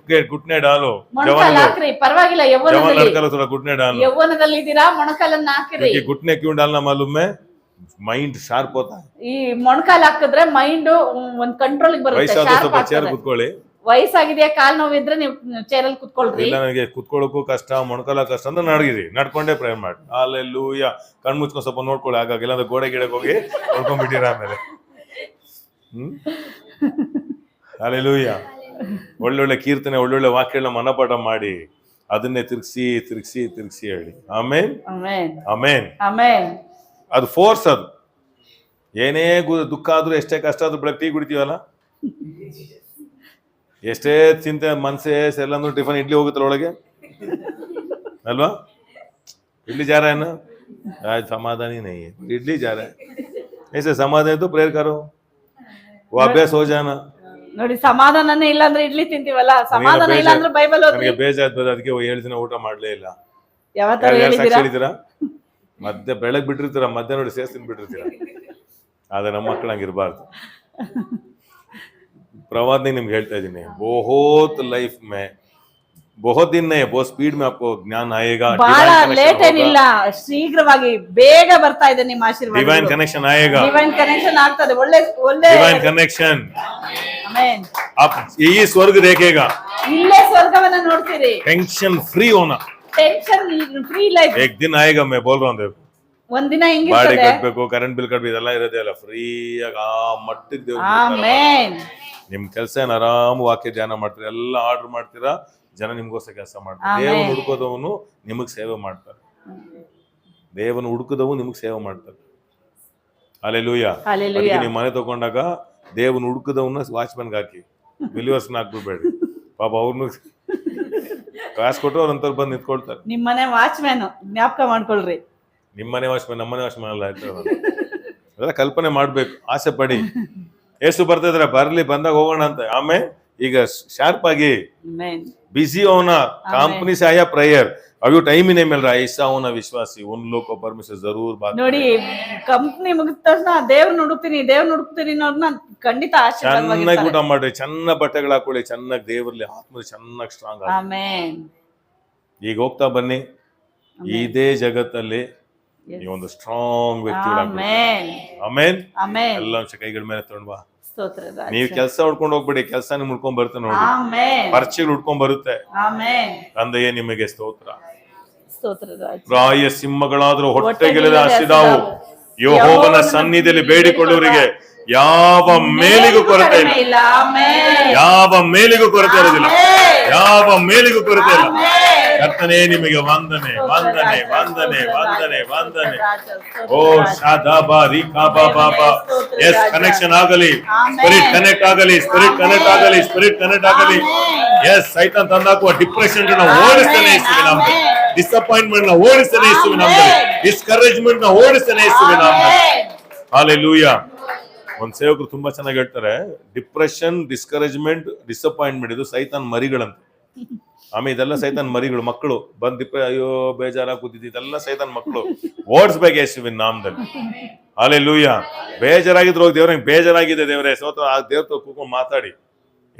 घुटने डालो. ಮೊಣಕಾಲ್ जवान लोग, ಹಾಕ್ರಿ, ಪರವಾಗಿಲ್ಲ. जवान ಯೌವನದಲ್ಲಿ लड़का लोग थोड़ा घुटने डालो. ಯೌವನದಲ್ಲಿ ಇದ್ದೀರಾ, ಮೊಣಕಾಲನ್ನ ಹಾಕಿರಿ. क्योंकि घुटने क्यों डालना मालूम है? माइंड शार्प होता है. ಈ ಮೊಣಕಾಲ್ ಹಾಕಿದ್ರೆ ಮೈಂಡ್ ಒಂದ್ ಕಂಟ್ರೋಲ್ ಬರುತ್ತೆ, ವಯಸ್ಸಾದ ಶಾರ್ಪ್ ಸ್ವಲ್ಪ ಚೇರ್ ಆಗ್ತದೆ. ಕೂತ್ಕೊಳ್ಳಿ. ವಯಸ್ಸಾಗಿದೆಯಾ, ಕಾಲ್ ನೋವಿದ್ರೆ ನೀವು ಚೇರಲ್ಲಿ ಕುತ್ಕೊಳ್ರಿ. ಇಲ್ಲ ನನಗೆ ಕುತ್ಕೊಳ್ಳೋಕ್ಕೂ ಕಷ್ಟ, ಮೊಣಕಾಲ ಕಷ್ಟ ಅಂತ ನಡಗಿರಿ, ನಡ್ಕೊಂಡೇ ಪ್ರೇಯರ್ ಮಾಡಿ. ಅಲ್ಲೆಲ್ಲೂಯ್ಯ. ಕಣ್ ಮುಚ್ಕೊಂಡು ಸ್ವಲ್ಪ ನೋಡ್ಕೊಳ್ಳಿ, ಆಗಾಗ ಇಲ್ಲಾಂದ್ರೆ ಗೋಡೆ ಗಿಡಕ್ಕೆ ಹೋಗಿ ನೋಡ್ಕೊಂಡ್ಬಿಟ್ಟಿರ ಆಮೇಲೆ. ಅಲ್ಲೆಲ್ಲೂಯ್ಯ. ಒಳ್ಳೊಳ್ಳೆ ಕೀರ್ತನೆ, ಒಳ್ಳೊಳ್ಳೆ ವಾಕ್ಯಗಳನ್ನ ಮನಪಾಠ ಮಾಡಿ ಅದನ್ನೇ ತಿರ್ಗಿಸಿ ತಿರ್ಗಿಸಿ ತಿರ್ಗಿಸಿ ಹೇಳಿ. ಆಮೇನ್, ಆಮೆನ್, ಆಮೇನ್. ಆಮೆನ್. ಅದು ಫೋರ್ಸ್. ಅದು ಏನೇ ದುಃಖ ಆದ್ರೂ, ಎಷ್ಟೇ ಕಷ್ಟ ಆದ್ರೂ ಬೆಳಗ್ಗೆ ಟೀ ಕುಡಿತೀವಲ್ಲ, ಎಷ್ಟೇ ಚಿಂತೆ ಮನಸ್ಸೇ ಎಲ್ಲಂದ್ರೂ ಟಿಫನ್ ಇಡ್ಲಿ ಹೋಗುತ್ತಲ್ಲ ಒಳಗೆ ಅಲ್ವಾ? इडली जा रहा है ना, आज समाधान ही नहीं है, इडली जा रहा है. ऐसे समाधान है तो प्रेयर करो, वो अभ्यास हो जाना. ನೋಡಿ, ಸಮಾಧಾನನೇ ಇಲ್ಲ ಅಂದ್ರೆ ಇಡ್ಲಿ ತಿಂತೀವಲ್ಲ, ಸಮಾಧಾನ ಇಲ್ಲ ಅಂದ್ರೆ ಬೈಬಲ್ ಓದ್ರಿ. ನನಗೆ ಬೇಜಾರು, ಅದಕ್ಕೆ 7 ದಿನ ಊಟ ಮಾಡ್ಲೇ ಇಲ್ಲ. ಯಾವತ್ತಾರು ಸಾಕ್ಷಿ ಹೇಳಿದ್ದೀರಾ? ಹೇಳಿದ್ದೀರಾ? ಬೆಳಗ್ಗೆ ಬಿಟ್ಟಿರ್ತೀರ, ಮಧ್ಯಾಹ್ನ ನೋಡಿ ಸೇರ್ತೀನಿ ಬಿಟ್ಟಿರ್ತೀರ. ಆದ್ರೆ ನಮ್ಮ ಮಕ್ಕಳು ಹಂಗಿರ್ಬಾರ್ದು. ಪ್ರವಾದಿ ನಿಮ್ಗೆ ಹೇಳ್ತಾ ಇದ್ದೀನಿ, ಬಹುತ್ ಲೈಫ್ ಮೇ ಬಹುತ್ ದಿನ ಬಹುತ್ ಸ್ಪೀಡ್ में आपको ज्ञान आएगा. ಬಹಳ ಲೇಟ್ ಏನಿಲ್ಲ, ಶೀಘ್ರವಾಗಿ ಬೇಗ ಬರ್ತಾ ಇದೆ ನಿಮ್ಮ ಆಶೀರ್ವಾದ. डिवाइन कनेक्शन आएगा. ಡಿವೈನ್ ಕನೆಕ್ಷನ್ ಆಗ್ತದೆ. ಒಳ್ಳೆ ಒಳ್ಳೆ डिवाइन कनेक्शन. ಆಮೆನ್. आप यही स्वर्ग देखेगा. ಇಲ್ಲೇ ಸ್ವರ್ಗವನ್ನ ನೋಡ್ತೀರಿ. टेंशन फ्री होना. Tension free life. एक दिन आएगा, मैं बोल रहा हूँ. ಒಂದಿನ ಬಾಡಿ ಹೆಂಗಿರ್ತದೆ? ಕಟ್ಟಬೇಕು, ಕರೆಂಟ್ ಬಿಲ್ ಕಟ್ಟಬೇಕು, ಇದೆಲ್ಲ ಇರೋದೇ ಅಲ್ಲ. ಫ್ರೀ ಆಗಿ ಆ ಮಟ್ಟಿಗೆ ದೇವ್ರು ಆಮೆನ್. ನಿಮ್ ಕೆಲಸ ಏನ್ ಆರಾಮ ವಾಕ್ಯ ಧ್ಯಾನ ಮಾಡ್ತೀರಾ, ಎಲ್ಲ ಆರ್ಡರ್ ಮಾಡ್ತೀರಾ, ಜನ ನಿಮ್ಗೋಸ್ಕರ ಕೆಲಸ ಮಾಡ್ತಾರೆ. ದೇವನ ಹುಡುಕೋದವನು ನಿಮಗ್ ಸೇವೆ ಮಾಡ್ತಾರೆ. ದೇವನ ಹುಡುಕದವು ನಿಮಗ್ ಸೇವೆ ಮಾಡ್ತಾರೆ. ಹಲ್ಲೆಲೂಯಾ. ಅದಕ್ಕೆ ನೀವು ಮನೆ ತಗೊಂಡಾಗ ದೇವನ ಹುಡುಕದವನ್ನ ವಾಚ್ಮನ್ಗೆ ಹಾಕಿ, ಬಿಲಿವರ್ಸ್ನ ಹಾಕ್ಬಿಡ್ಬೇಡಿ. ಪಾಪ ಅವ್ರನ್ನು ಕಾಸು ಕೊಟ್ಟು ಅವ್ರಂತವ್ರು ಬಂದು ನಿಂತ್ಕೊಳ್ತಾರೆ. ನಿಮ್ಮನೆ ವಾಚ್ಮ್ಯಾನ್ ಜ್ಞಾಪಕ ಮಾಡ್ಕೊಳ್ರಿ. ನಿಮ್ಮನೆ ವಾಚ್ಮನ್, ನಮ್ಮನೆ ವಾಚ್ಮನ್ ಅಲ್ಲ. ಅದೆಲ್ಲ ಕಲ್ಪನೆ ಮಾಡ್ಬೇಕು, ಆಸೆ ಪಡಿ. ಏಸು ಬರ್ತಾ ಇದ್ರೆ ಬರ್ಲಿ, ಬಂದಾಗ ಹೋಗೋಣ ಅಂತ. ಆಮೇಲೆ ಈಗ ಶಾರ್ಪ್ ಆಗಿ बिजी होना, कंपनी से आया प्रेयर, अभी टाइम ही नहीं मिल रहा है, ऐसा होना विश्वासी, उन लोग को परमेश्वर जरूर बात ನೋಡಿ. ಕಂಪನಿ ಮುಗಿದ ತಕ್ಷಣ ದೇವ್ರನ್ನ ಹುಡುಕ್ತೀನಿ ಅನ್ನೋರ್ನ ಖಂಡಿತ ಆಶೀರ್ವಾದವಾಗಿ ಚೆನ್ನಾಗಿ ಊಟ ಮಾಡ್ರಿ, ಚೆನ್ನಾಗಿ ಬಟ್ಟೆಗಳು ಹಾಕೊಳ್ಳಿ, ಚೆನ್ನಾಗಿ ದೇವರಲ್ಲಿ ಆತ್ಮ ಚೆನ್ನಾಗಿ ಸ್ಟ್ರಾಂಗ್ ಆಗಿ. ಆಮೆನ್. ಈಗ ಹೋಗ್ತಾ ಬನ್ನಿ, ಇದೇ ಜಗತ್ತಲ್ಲಿ ನೀವೊಂದು ಸ್ಟ್ರಾಂಗ್ ವ್ಯಕ್ತಿಗಳಾಗಿ. ಆಮೆನ್. ಆಮೆನ್. ಆಮೆನ್. ಎಲ್ಲ ಕೈಗಳ ಮೇಲೆ ತಗೊಂಡ್ ಬಾ. ಸ್ತೋತ್ರ. ನೀವು ಕೆಲಸ ಹುಡ್ಕೊಂಡು ಹೋಗ್ಬಿಡಿ, ಕೆಲಸ ನಿಮ್ ಹುಡ್ಕೊಂಡ್ ಬರುತ್ತೆ ನೋಡಿ. ಆಮೆನ್. ಪರೀಕ್ಷೆಗಳು ಹುಡ್ಕೊಂಡ್ ಬರುತ್ತೆ. ಆಮೆನ್. ತಂದೆಯೇ ನಿಮಗೆ ಸ್ತೋತ್ರ. ಸ್ತೋತ್ರ. ಪ್ರಾಯ ಸಿಂಹಗಳಾದ್ರೂ ಹೊಟ್ಟೆಗಿಳಿದ ಹಸಿದಾವು, ಯೆಹೋವನ ಸನ್ನಿಧಿಯಲ್ಲಿ ಬೇಡಿಕೊಳ್ಳುವರಿಗೆ ಯಾವ ಮೇಲಿಗೂ ಕೊರತೆ ಇಲ್ಲ. ಯಾವ ಮೇಲಿಗೂ ಕೊರತೆ ಇರೋದಿಲ್ಲ. ಯಾವ ಮೇಲಿಗೂ ಕೊರತೆ ಇಲ್ಲ. ಕರ್ತನೇ ನಿಮಗೆ ವಂದನೆ, ವಂದನೆ, ವಂದನೆ, ವಂದನೆ, ವಂದನೆ. ಓ ಶಾದಾಬಾ ರೀಕಾಬಾ ಬಾಬಾ. ಎಸ್, ಕನೆಕ್ಷನ್ ಆಗಲಿ, ಸ್ಪಿರಿಟ್ ಕನೆಕ್ಟ್ ಆಗಲಿ, ಸ್ಪಿರಿಟ್ ಕನೆಕ್ಟ್ ಆಗಲಿ, ಸ್ಪಿರಿಟ್ ಕನೆಕ್ಟ್ ಆಗಲಿ. ಎಸ್, ಸೈತಾನ್ ತಂದಾಕುವ ಡಿಪ್ರೆಷನ್ ನ ಓಡಿಸ್ತಾನೆ ಯೇಸುವಿನ ನಾಮದಲ್ಲಿ. ಡಿಸಪಾಯಿಂಟ್ಮೆಂಟ್ ನ ಓಡಿಸ್ತಾನೆ ಯೇಸುವಿನ ನಾಮದಲ್ಲಿ. ಡಿಸ್ಕರೇಜ್ಮೆಂಟ್ ನ ಓಡಿಸ್ತಾನೆ ಯೇಸುವಿನ ನಾಮದಲ್ಲಿ. ಹಲ್ಲೆಲೂಯಾ. ಒಂದ್ ಸೇವಕರು ತುಂಬಾ ಚೆನ್ನಾಗಿ ಹೇಳ್ತಾರೆ, ಡಿಪ್ರೆಷನ್, ಡಿಸ್ಕರೇಜ್ಮೆಂಟ್, ಡಿಸಪಾಯಿಂಟ್ಮೆಂಟ್ ಇದು ಸೈತಾನ್ ಮರಿಗಳಂತ. ಆಮೇಲೆ ಇದೆಲ್ಲ ಸೈತಾನ್ ಮರಿಗಳು, ಮಕ್ಕಳು ಬಂದ್ ಅಯ್ಯೋ ಬೇಜಾರಾಗಿ ಕೂತಿದ್ದು, ಇದೆಲ್ಲ ಸೈತಾನ್ ಮಕ್ಕಳು. ಓಡಿಸ್ಬೇಕು ಯೇಸುವಿನ ನಾಮದಲ್ಲಿ. ಹಲ್ಲೆಲೂಯಾ. ಬೇಜಾರಾಗಿದ್ರು ಹೋಗಿ ದೇವ್ರ, ಬೇಜಾರಾಗಿದೆ ದೇವರೇ ಸೋತ್ರ, ಆ ದೇವ್ರ ಕೂತ್ಕೊಂಡು ಮಾತಾಡಿ.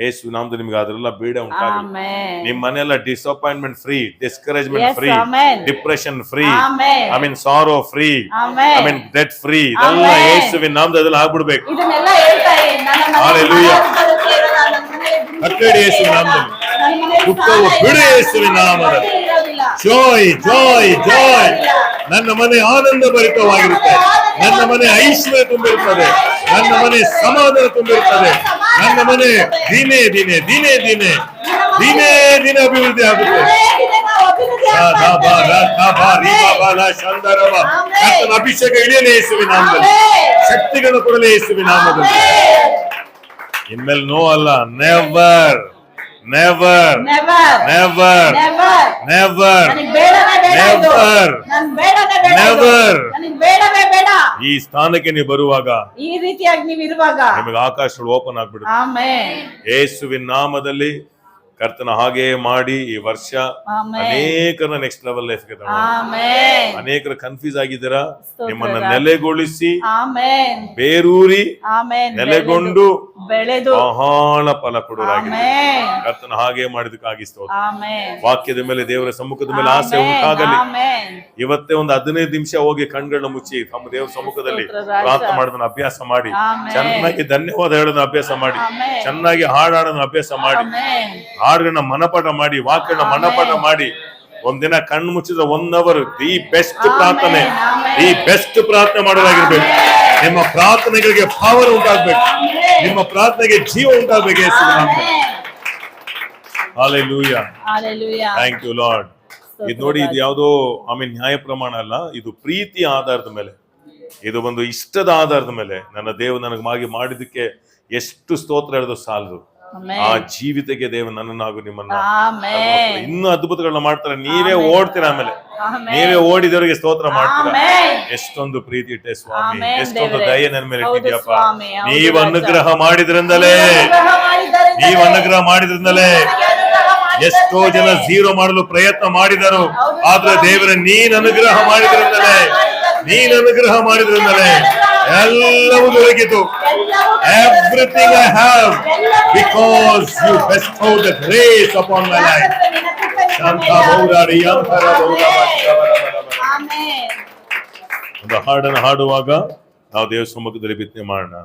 ಯೇಸು ನಾಮದಲ್ಲಿ ನಿಮ್ಗೆ ಅದರೆಲ್ಲ ಬೇಡ ಉಂಟಾಗಲಿ. ನಿಮ್ ಮನೆಯಲ್ಲ disappointment free, discouragement free, depression free, I mean sorrow free, I mean debt free, ಇದೆಲ್ಲ ಯೇಸುವಿನ ನಾಮದಲ್ಲಿ ಆಗ್ಬಿಡ್ಬೇಕು. ಹಲ್ಲೆಲೂಯಾ. ಕಟ್ಟಡಿ ಯೇಸುವಿನ ನಾಮದಲ್ಲಿ. ದುಃಖವು ಬಿಡು ಯೇಸುವಿನ ನಾಮದಲ್ಲಿ. ಜಾಯ್, ಜಾಯ್, ಜಾಯ್. ನನ್ನ ಮನೆ ಆನಂದ ಭರಿತವಾಗಿರುತ್ತೆ. ನನ್ನ ಮನೆ ಐಶ್ವರ್ಯ ತುಂಬಿರುತ್ತದೆ. ನನ್ನ ಮನೆ ಸಮಾಧಾನ ತುಂಬಿರುತ್ತದೆ. ನನ್ನ ಮನೆ ದಿನೇ ದಿನೇ ದಿನೇ ದಿನೇ ದಿನೇ ದಿನೇ ಅಭಿವೃದ್ಧಿ ಆಗುತ್ತೆ. ಅಭಿಷೇಕ ಇಳಿಯಲೇ ಯೇಸುವಿನ ನಾಮದಲ್ಲಿ. ಶಕ್ತಿಗಳನ್ನು ಕೊಡಲೇ ಯೇಸುವಿನ ನಾಮದಲ್ಲಿ. ಇನ್ಮೇಲೆ ನೋ ಅಲ್ಲ, never, never, never, never, never, never. ಈ ಸ್ಥಾನಕ್ಕೆ ನೀವು ಬರುವಾಗ, ಈ ರೀತಿಯಾಗಿ ನೀವು ಇರುವಾಗ ನಿಮಗೆ ಆಕಾಶಗಳು ಓಪನ್ ಆಗ್ಬಿಡುತ್ತೆ. ಯೇಸುವಿನ ನಾಮದಲ್ಲಿ ಕರ್ತನ ಹಾಗೆ ಮಾಡಿ ಈ ವರ್ಷ ಅನೇಕರ ನೆಕ್ಸ್ಟ್ ಲೆವೆಲ್ ಲೈಫ್ಗೆ ಅನೇಕರ ಕನ್ಫ್ಯೂಸ್ ಆಗಿದ್ದೀರಾ, ನಿಮ್ಮನ್ನ ನೆಲೆಗೊಳಿಸಿ ಬೇರೂರಿ ನೆಲೆಗೊಂಡು ಬೆಳೆದು ಬಹಳ ಫಲ ಕೊಡೋರಾಗಿದೆ. ಕರ್ತನ ಹಾಗೆ ಮಾಡಿದಕ್ಕಾಗಿ ಸ್ತೋತ್ರ. ವಾಕ್ಯದ ಮೇಲೆ, ದೇವರ ಸಮ್ಮುಖದ ಮೇಲೆ ಆಸೆ ಉಂಟಾಗಲಿ. ಇವತ್ತೇ ಒಂದು 15 ನಿಮಿಷ ಹೋಗಿ ಕಣ್ಗಳನ್ನ ಮುಚ್ಚಿ ತಮ್ಮ ದೇವರ ಸಮ್ಮುಖದಲ್ಲಿ ಪ್ರಾರ್ಥನೆ ಮಾಡೋದನ್ನ ಅಭ್ಯಾಸ ಮಾಡಿ, ಚೆನ್ನಾಗಿ ಧನ್ಯವಾದ ಹೇಳೋದನ್ನ ಅಭ್ಯಾಸ ಮಾಡಿ, ಚೆನ್ನಾಗಿ ಹಾಡಾಡೋದನ್ನ ಅಭ್ಯಾಸ ಮಾಡಿ, ಹಾಡುಗಳನ್ನ ಮನಪಾಠ ಮಾಡಿ, ವಾಕ್ಯಗಳನ್ನ ಮನಪಾಠ ಮಾಡಿ, ಒಂದಿನ ಕಣ್ಣು ಮುಚ್ಚಿದ 1 hour ದಿ ಬೆಸ್ಟ್ ಪ್ರಾರ್ಥನೆ, ಈ ಬೆಸ್ಟ್ ಪ್ರಾರ್ಥನೆ ಮಾಡೋದಾಗಿರ್ಬೇಕು. ನಿಮ್ಮ ಪ್ರಾರ್ಥನೆಗಳಿಗೆ ಪವರ್ ಉಂಟಾಗ್ಬೇಕು, ನಿಮ್ಮ ಪ್ರಾರ್ಥನೆಗೆ ಜೀವ ಉಂಟಾಗ್ಬೇಕು. ಹಲ್ಲೆಲೂಯಾ. Thank you lord. ಇದು ನೋಡಿ, ಇದು ಯಾವುದೋ ನ್ಯಾಯ ಪ್ರಮಾಣ ಅಲ್ಲ, ಇದು ಪ್ರೀತಿಯ ಆಧಾರದ ಮೇಲೆ, ಇದು ಒಂದು ಇಷ್ಟದ ಆಧಾರದ ಮೇಲೆ ನನ್ನ ದೇವರು ನನಗೆ ಮಾಡಿದ್ದಕ್ಕೆ ಎಷ್ಟು ಸ್ತೋತ್ರ ಹೇಳಿದ್ರು ಸಾಲದು. ಆ ಜೀವಿತಕ್ಕೆ ದೇವರು ನನ್ನನ್ನು ಹಾಗೂ ನಿಮ್ಮನ್ನ ಇನ್ನೂ ಅದ್ಭುತಗಳನ್ನ ಮಾಡ್ತಾರೆ. ನೀವೇ ಓಡ್ತೀರ, ಆಮೇಲೆ ನೀವೇ ಓಡಿದವರಿಗೆ ಸ್ತೋತ್ರ ಮಾಡ್ತೀರ. ಎಷ್ಟೊಂದು ಪ್ರೀತಿ ಇಟ್ಟೆ ಸ್ವಾಮಿ, ಎಷ್ಟೊಂದು ದಯೆ ನನ್ನ ಮೇಲೆ ಇಟ್ಟಿದ್ಯಪ್ಪ. ನೀವು ಅನುಗ್ರಹ ಮಾಡಿದ್ರಿಂದಲೇ, ನೀವು ಅನುಗ್ರಹ ಮಾಡಿದ್ರಿಂದಲೇ ಎಷ್ಟೋ ಜನ ಝೀರೋ ಮಾಡಲು ಪ್ರಯತ್ನ ಮಾಡಿದರು, ಆದ್ರೆ ದೇವರ ನೀನ್ ಅನುಗ್ರಹ ಮಾಡಿದ್ರಿಂದಲೇ ಎಲ್ಲವೂ ದೊರಕಿತು. Everything I have because you bestowed the grace upon my life. ಒಂದು ಹಾಡನ್ನು ಹಾಡುವಾಗ ನಾವು ದೇವರ ಸಮ್ಮುಖದಲ್ಲಿ ಬಿತ್ತನೆ ಮಾಡೋಣ.